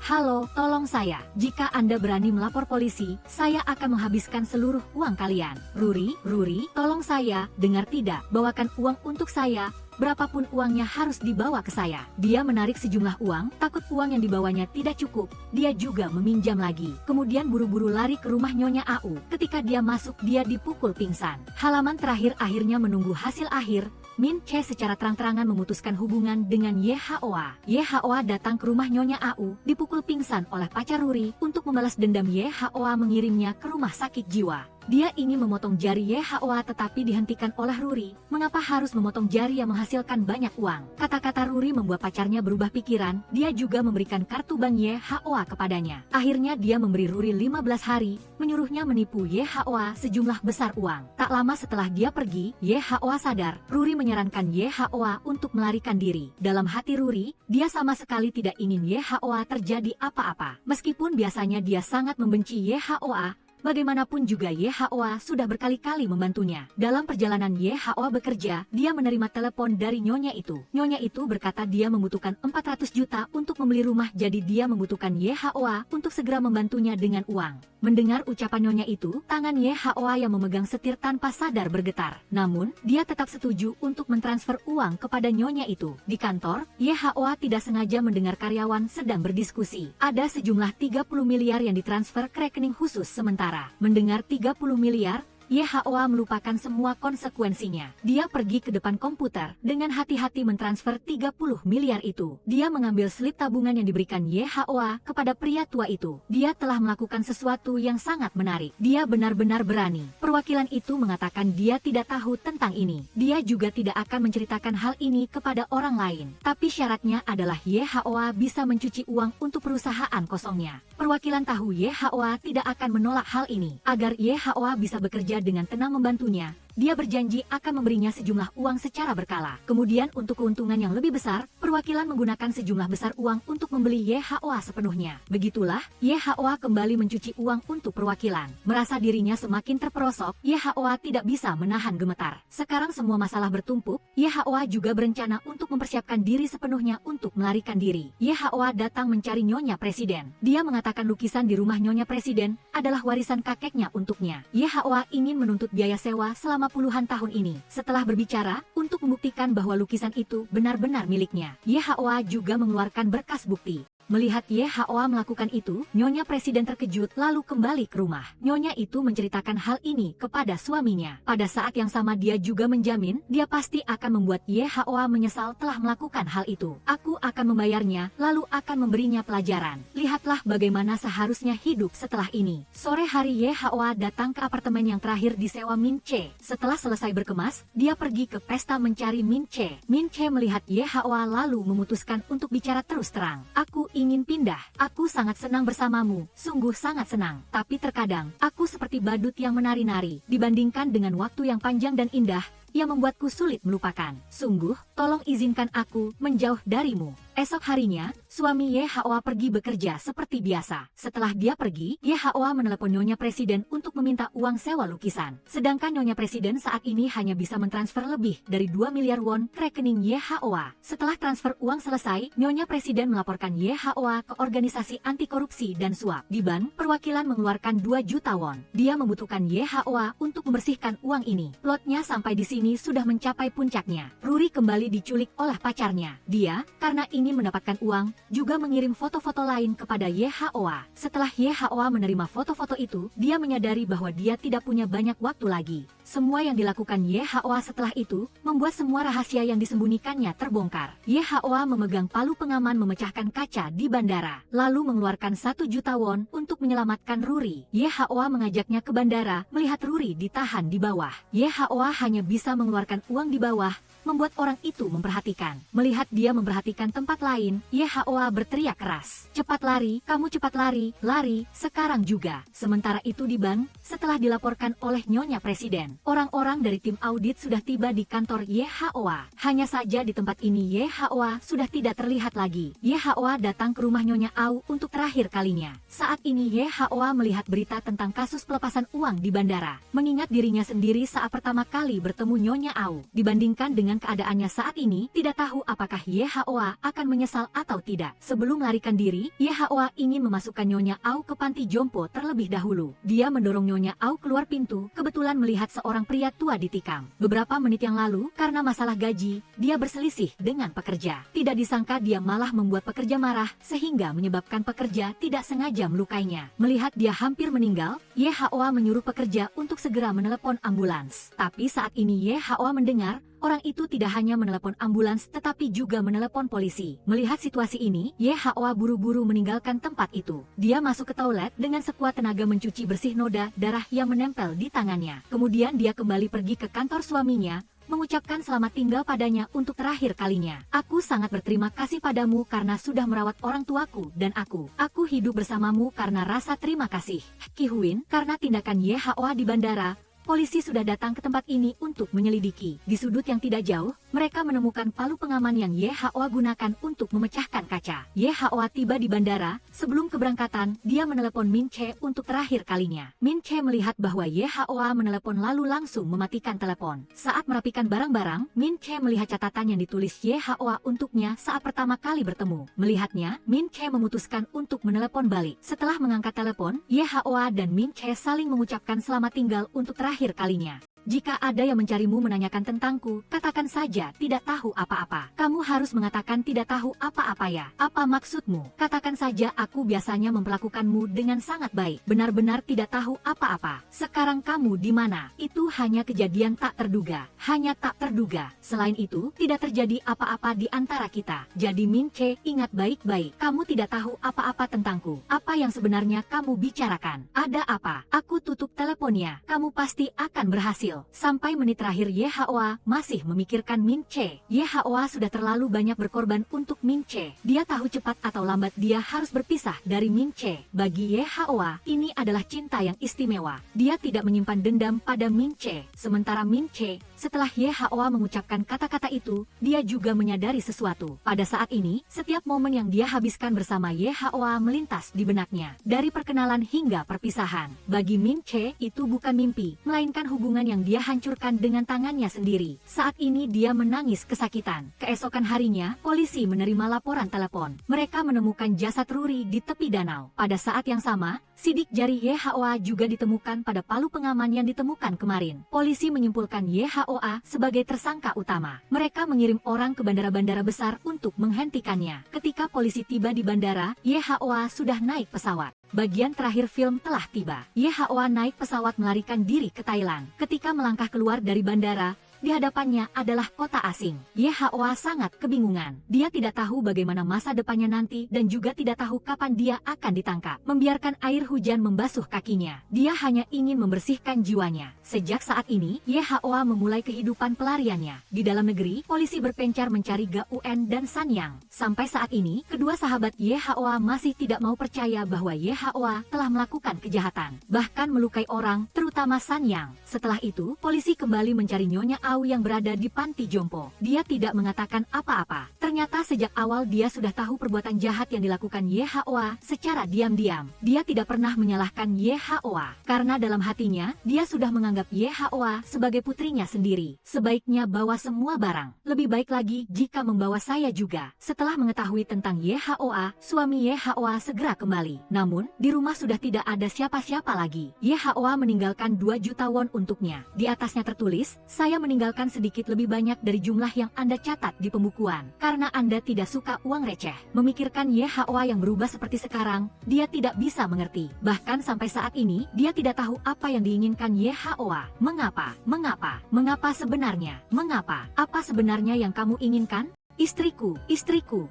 tolong saya. Jika Anda berani melapor polisi, saya akan menghabiskan seluruh uang kalian. Ruri, tolong saya. Dengar tidak? Bawakan uang untuk saya. Berapapun uangnya harus dibawa ke saya. Dia menarik sejumlah uang, takut uang yang dibawanya tidak cukup. Dia juga meminjam lagi. Kemudian buru-buru lari ke rumah Nyonya Au. Ketika dia masuk, dia dipukul pingsan. Halaman terakhir akhirnya menunggu hasil akhir. Min Che secara terang-terangan memutuskan hubungan dengan YHOA. YHOA datang ke rumah Nyonya Au, dipukul pingsan oleh pacar Ruri. Untuk membalas dendam, YHOA mengirimnya ke rumah sakit jiwa. Dia ingin memotong jari YHOA tetapi dihentikan oleh Ruri. Mengapa harus memotong jari yang menghasilkan banyak uang? Kata-kata Ruri membuat pacarnya berubah pikiran. Dia juga memberikan kartu bank YHOA kepadanya. Akhirnya dia memberi Ruri 15 hari, menyuruhnya menipu YHOA sejumlah besar uang. Tak lama setelah dia pergi, YHOA sadar. Ruri menyarankan YHOA untuk melarikan diri. Dalam hati Ruri, dia sama sekali tidak ingin YHOA terjadi apa-apa. Meskipun biasanya dia sangat membenci YHOA, bagaimanapun juga YHOA sudah berkali-kali membantunya. Dalam perjalanan YHOA bekerja, dia menerima telepon dari Nyonya itu. Nyonya itu berkata dia membutuhkan 400 juta untuk membeli rumah, jadi dia membutuhkan YHOA untuk segera membantunya dengan uang. Mendengar ucapan Nyonya itu, tangan YHOA yang memegang setir tanpa sadar bergetar. Namun, dia tetap setuju untuk mentransfer uang kepada Nyonya itu. Di kantor, YHOA tidak sengaja mendengar karyawan sedang berdiskusi. Ada sejumlah 30 miliar yang ditransfer ke rekening khusus sementara. Mendengar 30 miliar, YHOA melupakan semua konsekuensinya. Dia pergi ke depan komputer, dengan hati-hati mentransfer 30 miliar itu. Dia mengambil slip tabungan yang diberikan YHOA kepada pria tua itu. Dia telah melakukan sesuatu yang sangat menarik. Dia benar-benar berani. Perwakilan itu mengatakan dia tidak tahu tentang ini. Dia juga tidak akan menceritakan hal ini kepada orang lain. Tapi syaratnya adalah YHOA bisa mencuci uang untuk perusahaan kosongnya. Perwakilan tahu YHOA tidak akan menolak hal ini. Agar YHOA bisa bekerja dengan tenang membantunya, dia berjanji akan memberinya sejumlah uang secara berkala. Kemudian untuk keuntungan yang lebih besar, perwakilan menggunakan sejumlah besar uang untuk membeli YHOA sepenuhnya. Begitulah, YHOA kembali mencuci uang untuk perwakilan. Merasa dirinya semakin terperosok, YHOA tidak bisa menahan gemetar. Sekarang semua masalah bertumpuk, YHOA juga berencana untuk mempersiapkan diri sepenuhnya untuk melarikan diri. YHOA datang mencari Nyonya Presiden. Dia mengatakan lukisan di rumah Nyonya Presiden adalah warisan kakeknya untuknya. YHOA ingin menuntut biaya sewa selama puluhan tahun ini. Setelah berbicara, untuk membuktikan bahwa lukisan itu benar-benar miliknya, YHOA juga mengeluarkan berkas bukti. Melihat YHOA melakukan itu, Nyonya Presiden terkejut lalu kembali ke rumah. Nyonya itu menceritakan hal ini kepada suaminya. Pada saat yang sama dia juga menjamin, dia pasti akan membuat YHOA menyesal telah melakukan hal itu. Aku akan membayarnya, lalu akan memberinya pelajaran. Lihatlah bagaimana seharusnya hidup setelah ini. Sore hari YHOA datang ke apartemen yang terakhir disewa Min Che. Setelah selesai berkemas, dia pergi ke pesta mencari Min Che. Min Che melihat YHOA lalu memutuskan untuk bicara terus terang. Aku ingin pindah. Aku sangat senang bersamamu, sungguh sangat senang. Tapi terkadang, aku seperti badut yang menari-nari. Dibandingkan dengan waktu yang panjang dan indah, yang membuatku sulit melupakan. Sungguh, tolong izinkan aku menjauh darimu. Esok harinya, suami YHOA pergi bekerja seperti biasa. Setelah dia pergi, YHOA menelepon Nyonya Presiden untuk meminta uang sewa lukisan. Sedangkan Nyonya Presiden saat ini hanya bisa mentransfer lebih dari 2 miliar won ke rekening YHOA. Setelah transfer uang selesai, Nyonya Presiden melaporkan YHOA ke organisasi anti korupsi dan suap. Di Ban, perwakilan mengeluarkan 2 juta won. Dia membutuhkan YHOA untuk membersihkan uang ini. Plotnya sampai di sini sudah mencapai puncaknya. Ruri kembali diculik oleh pacarnya. Dia, karena ingin mendapatkan uang, juga mengirim foto-foto lain kepada YHOA. Setelah YHOA menerima foto-foto itu, dia menyadari bahwa dia tidak punya banyak waktu lagi. Semua yang dilakukan YHOA setelah itu, membuat semua rahasia yang disembunyikannya terbongkar. YHOA memegang palu pengaman memecahkan kaca di bandara, lalu mengeluarkan 1 juta won untuk menyelamatkan Ruri. YHOA mengajaknya ke bandara, melihat Ruri ditahan di bawah. YHOA hanya bisa mengeluarkan uang di bawah, membuat orang itu memperhatikan. Melihat dia memperhatikan tempat lain, Yehaoa berteriak keras. Cepat lari, kamu cepat lari, lari, sekarang juga. Sementara itu di bank, setelah dilaporkan oleh Nyonya Presiden, orang-orang dari tim audit sudah tiba di kantor Yehaoa. Hanya saja di tempat ini Yehaoa sudah tidak terlihat lagi. Yehaoa datang ke rumah Nyonya Au untuk terakhir kalinya. Saat ini Yehaoa melihat berita tentang kasus pelepasan uang di bandara. Mengingat dirinya sendiri saat pertama kali bertemu Nyonya Au, dibandingkan dengan keadaannya saat ini, tidak tahu apakah Yehaoa akan menyesal atau tidak. Sebelum melarikan diri, Yehaoa ingin memasukkan Nyonya Au ke panti jompo terlebih dahulu. Dia mendorong Nyonya Au keluar pintu, kebetulan melihat seorang pria tua ditikam. Beberapa menit yang lalu, karena masalah gaji, dia berselisih dengan pekerja. Tidak disangka dia malah membuat pekerja marah, sehingga menyebabkan pekerja tidak sengaja melukainya. Melihat dia hampir meninggal, Yehaoa menyuruh pekerja untuk segera menelepon ambulans. Tapi saat ini Yehaoa mendengar, orang itu tidak hanya menelepon ambulans tetapi juga menelepon polisi. Melihat situasi ini, Yehaoa buru-buru meninggalkan tempat itu. Dia masuk ke toilet dengan sekuat tenaga mencuci bersih noda darah yang menempel di tangannya. Kemudian dia kembali pergi ke kantor suaminya, mengucapkan selamat tinggal padanya untuk terakhir kalinya. Aku sangat berterima kasih padamu karena sudah merawat orang tuaku dan aku. Aku hidup bersamamu karena rasa terima kasih. Kihuin, karena tindakan Yehaoa di bandara, polisi sudah datang ke tempat ini untuk menyelidiki. Di sudut yang tidak jauh, mereka menemukan palu pengaman yang Yehaoa gunakan untuk memecahkan kaca. Yehaoa tiba di bandara, sebelum keberangkatan, dia menelepon Min Che untuk terakhir kalinya. Min Che melihat bahwa Yehaoa menelepon lalu langsung mematikan telepon. Saat merapikan barang-barang, Min Che melihat catatan yang ditulis Yehaoa untuknya saat pertama kali bertemu. Melihatnya, Min Che memutuskan untuk menelepon balik. Setelah mengangkat telepon, Yehaoa dan Min Che saling mengucapkan selamat tinggal untuk terakhir kalinya. Jika ada yang mencarimu menanyakan tentangku, katakan saja tidak tahu apa-apa. Kamu harus mengatakan tidak tahu apa-apa ya. Apa maksudmu? Katakan saja aku biasanya memperlakukanmu dengan sangat baik. Benar-benar tidak tahu apa-apa. Sekarang kamu di mana? Itu hanya kejadian tak terduga. Hanya tak terduga. Selain itu, tidak terjadi apa-apa di antara kita. Jadi Min Che, ingat baik-baik. Kamu tidak tahu apa-apa tentangku. Apa yang sebenarnya kamu bicarakan? Ada apa? Aku tutup teleponnya. Kamu pasti akan berhasil. Sampai menit terakhir Yehaoa masih memikirkan Min Che. Yehaoa sudah terlalu banyak berkorban untuk Min Che. Dia tahu cepat atau lambat dia harus berpisah dari Min Che. Bagi Yehaoa, ini adalah cinta yang istimewa. Dia tidak menyimpan dendam pada Min Che. Sementara Min Che, setelah Yehaoa mengucapkan kata-kata itu, dia juga menyadari sesuatu. Pada saat ini, setiap momen yang dia habiskan bersama Yehaoa melintas di benaknya. Dari perkenalan hingga perpisahan. Bagi Min Che, itu bukan mimpi, melainkan hubungan yang dia hancurkan dengan tangannya sendiri. Saat ini dia menangis kesakitan. Keesokan harinya, polisi menerima laporan telepon. Mereka menemukan jasad Ruri di tepi danau. Pada saat yang sama, sidik jari Yehaoa juga ditemukan pada palu pengaman yang ditemukan kemarin. Polisi menyimpulkan Yehaoa sebagai tersangka utama. Mereka mengirim orang ke bandara-bandara besar untuk menghentikannya. Ketika polisi tiba di bandara, Yehaoa sudah naik pesawat. Bagian terakhir film telah tiba. Yehaoa naik pesawat melarikan diri ke Thailand. Ketika melangkah keluar dari bandara, di hadapannya adalah kota asing. Yehaoa sangat kebingungan. Dia tidak tahu bagaimana masa depannya nanti dan juga tidak tahu kapan dia akan ditangkap. Membiarkan air hujan membasuh kakinya. Dia hanya ingin membersihkan jiwanya. Sejak saat ini, Yehaoa memulai kehidupan pelariannya. Di dalam negeri, polisi berpencar mencari Gauen dan Sanyang. Sampai saat ini, kedua sahabat Yehaoa masih tidak mau percaya bahwa Yehaoa telah melakukan kejahatan. Bahkan melukai orang, terutama Sanyang. Setelah itu, polisi kembali mencari Nyonya Au yang berada di panti jompo. Dia tidak mengatakan apa-apa. Ternyata sejak awal dia sudah tahu perbuatan jahat yang dilakukan Yehaoa secara diam-diam. Dia tidak pernah menyalahkan Yehaoa. Karena dalam hatinya, dia sudah menganggap Yehaoa sebagai putrinya sendiri. Sebaiknya bawa semua barang. Lebih baik lagi jika membawa saya juga. Setelah mengetahui tentang Yehaoa, suami Yehaoa segera kembali. Namun, di rumah sudah tidak ada siapa-siapa lagi. Yehaoa meninggalkan 2 juta won untuknya. Di atasnya tertulis, saya meninggalkan sedikit lebih banyak dari jumlah yang Anda catat di pembukuan. Karena Anda tidak suka uang receh. Memikirkan Yehaoa yang berubah seperti sekarang, dia tidak bisa mengerti. Bahkan sampai saat ini, dia tidak tahu apa yang diinginkan Yehaoa. Mengapa? Mengapa? Mengapa sebenarnya? Mengapa? Apa sebenarnya yang kamu inginkan? Istriku.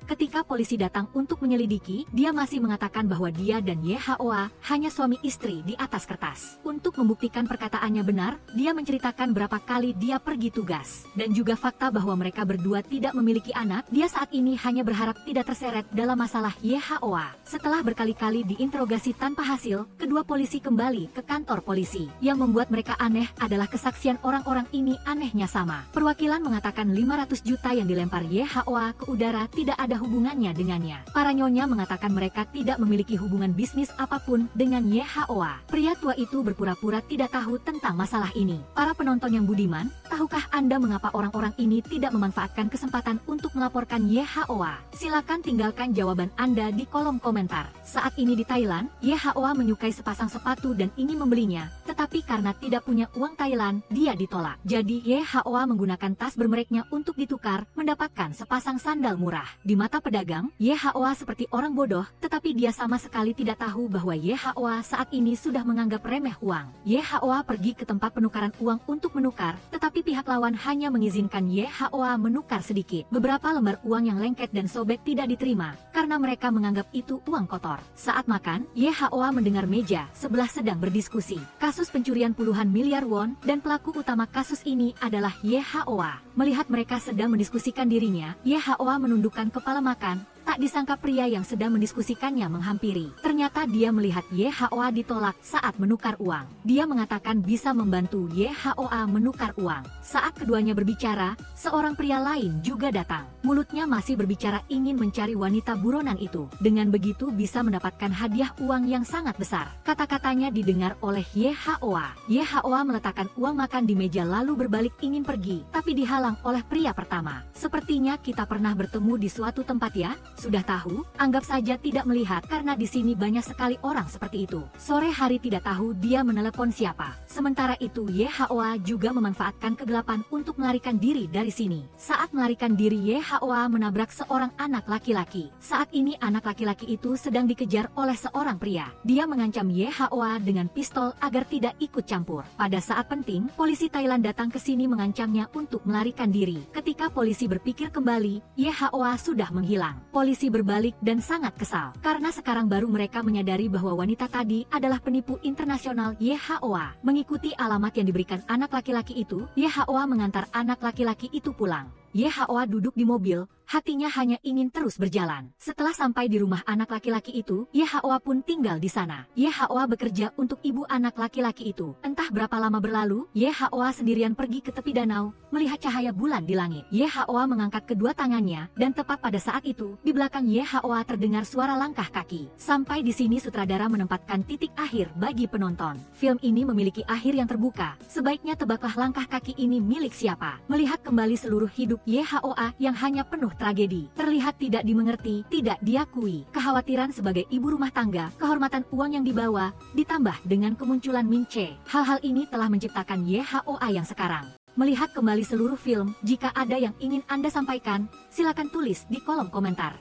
Ketika polisi datang untuk menyelidiki, dia masih mengatakan bahwa dia dan YHOA hanya suami istri di atas kertas. Untuk membuktikan perkataannya benar, dia menceritakan berapa kali dia pergi tugas. Dan juga fakta bahwa mereka berdua tidak memiliki anak, dia saat ini hanya berharap tidak terseret dalam masalah YHOA. Setelah berkali-kali diinterogasi tanpa hasil, kedua polisi kembali ke kantor polisi. Yang membuat mereka aneh adalah kesaksian orang-orang ini anehnya sama. Perwakilan mengatakan 500 juta yang dilempar YHOA ke udara tidak ada hubungannya dengannya. Para nyonya mengatakan mereka tidak memiliki hubungan bisnis apapun dengan YHOA. Pria tua itu berpura-pura tidak tahu tentang masalah ini. Para penonton yang budiman, tahukah Anda mengapa orang-orang ini tidak memanfaatkan kesempatan untuk melaporkan YHOA? Silakan tinggalkan jawaban Anda di kolom komentar. Saat ini di Thailand, YHOA menyukai sepasang sepatu dan ingin membelinya, tetapi karena tidak punya uang Thailand, dia ditolak. Jadi YHOA menggunakan tas bermereknya untuk ditukar, mendapatkan sepasang sandal murah. Di mata pedagang, YHOA seperti orang bodoh, tetapi dia sama sekali tidak tahu bahwa YHOA saat ini sudah menganggap remeh uang. YHOA pergi ke tempat penukaran uang untuk menukar, tetapi pihak lawan hanya mengizinkan YHOA menukar sedikit. Beberapa lembar uang yang lengket dan sobek tidak diterima, karena mereka menganggap itu uang kotor. Saat makan, YHOA mendengar meja sebelah sedang berdiskusi. Kasus pencurian puluhan miliar won, dan pelaku utama kasus ini adalah YHOA. Melihat mereka sedang mendiskusikan dirinya, YHOA menundukkan kepala makan. Tak disangka pria yang sedang mendiskusikannya menghampiri. Ternyata dia melihat YHOA ditolak saat menukar uang. Dia mengatakan bisa membantu YHOA menukar uang. Saat keduanya berbicara, seorang pria lain juga datang. Mulutnya masih berbicara ingin mencari wanita buronan itu. Dengan begitu bisa mendapatkan hadiah uang yang sangat besar. Kata-katanya didengar oleh YHOA. YHOA meletakkan uang makan di meja lalu berbalik ingin pergi, tapi dihalang oleh pria pertama. Sepertinya kita pernah bertemu di suatu tempat ya? Sudah tahu? Anggap saja tidak melihat karena di sini banyak sekali orang seperti itu. Sore hari tidak tahu dia menelepon siapa. Sementara itu YHOA juga memanfaatkan kegelapan untuk melarikan diri dari sini. Saat melarikan diri YHOA menabrak seorang anak laki-laki. Saat ini anak laki-laki itu sedang dikejar oleh seorang pria. Dia mengancam YHOA dengan pistol agar tidak ikut campur. Pada saat penting, polisi Thailand datang ke sini mengancamnya untuk melarikan diri. Ketika polisi berpikir kembali, YHOA sudah menghilang. Polisi berbalik dan sangat kesal, karena sekarang baru mereka menyadari bahwa wanita tadi adalah penipu internasional YHOA. Mengikuti alamat yang diberikan anak laki-laki itu, YHOA mengantar anak laki-laki itu pulang. YHOA duduk di mobil, hatinya hanya ingin terus berjalan. Setelah sampai di rumah anak laki-laki itu, YHOA pun tinggal di sana. YHOA bekerja untuk ibu anak laki-laki itu. Entah berapa lama berlalu, YHOA sendirian pergi ke tepi danau, melihat cahaya bulan di langit. YHOA mengangkat kedua tangannya, dan tepat pada saat itu, di belakang YHOA terdengar suara langkah kaki. Sampai di sini sutradara menempatkan titik akhir bagi penonton. Film ini memiliki akhir yang terbuka. Sebaiknya tebaklah langkah kaki ini milik siapa. Melihat kembali seluruh hidup YHOA yang hanya penuh tragedi, terlihat tidak dimengerti, tidak diakui. Kekhawatiran sebagai ibu rumah tangga, kehormatan uang yang dibawa, ditambah dengan kemunculan Min Che. Hal-hal ini telah menciptakan YHOA yang sekarang. Melihat kembali seluruh film, jika ada yang ingin Anda sampaikan, silakan tulis di kolom komentar.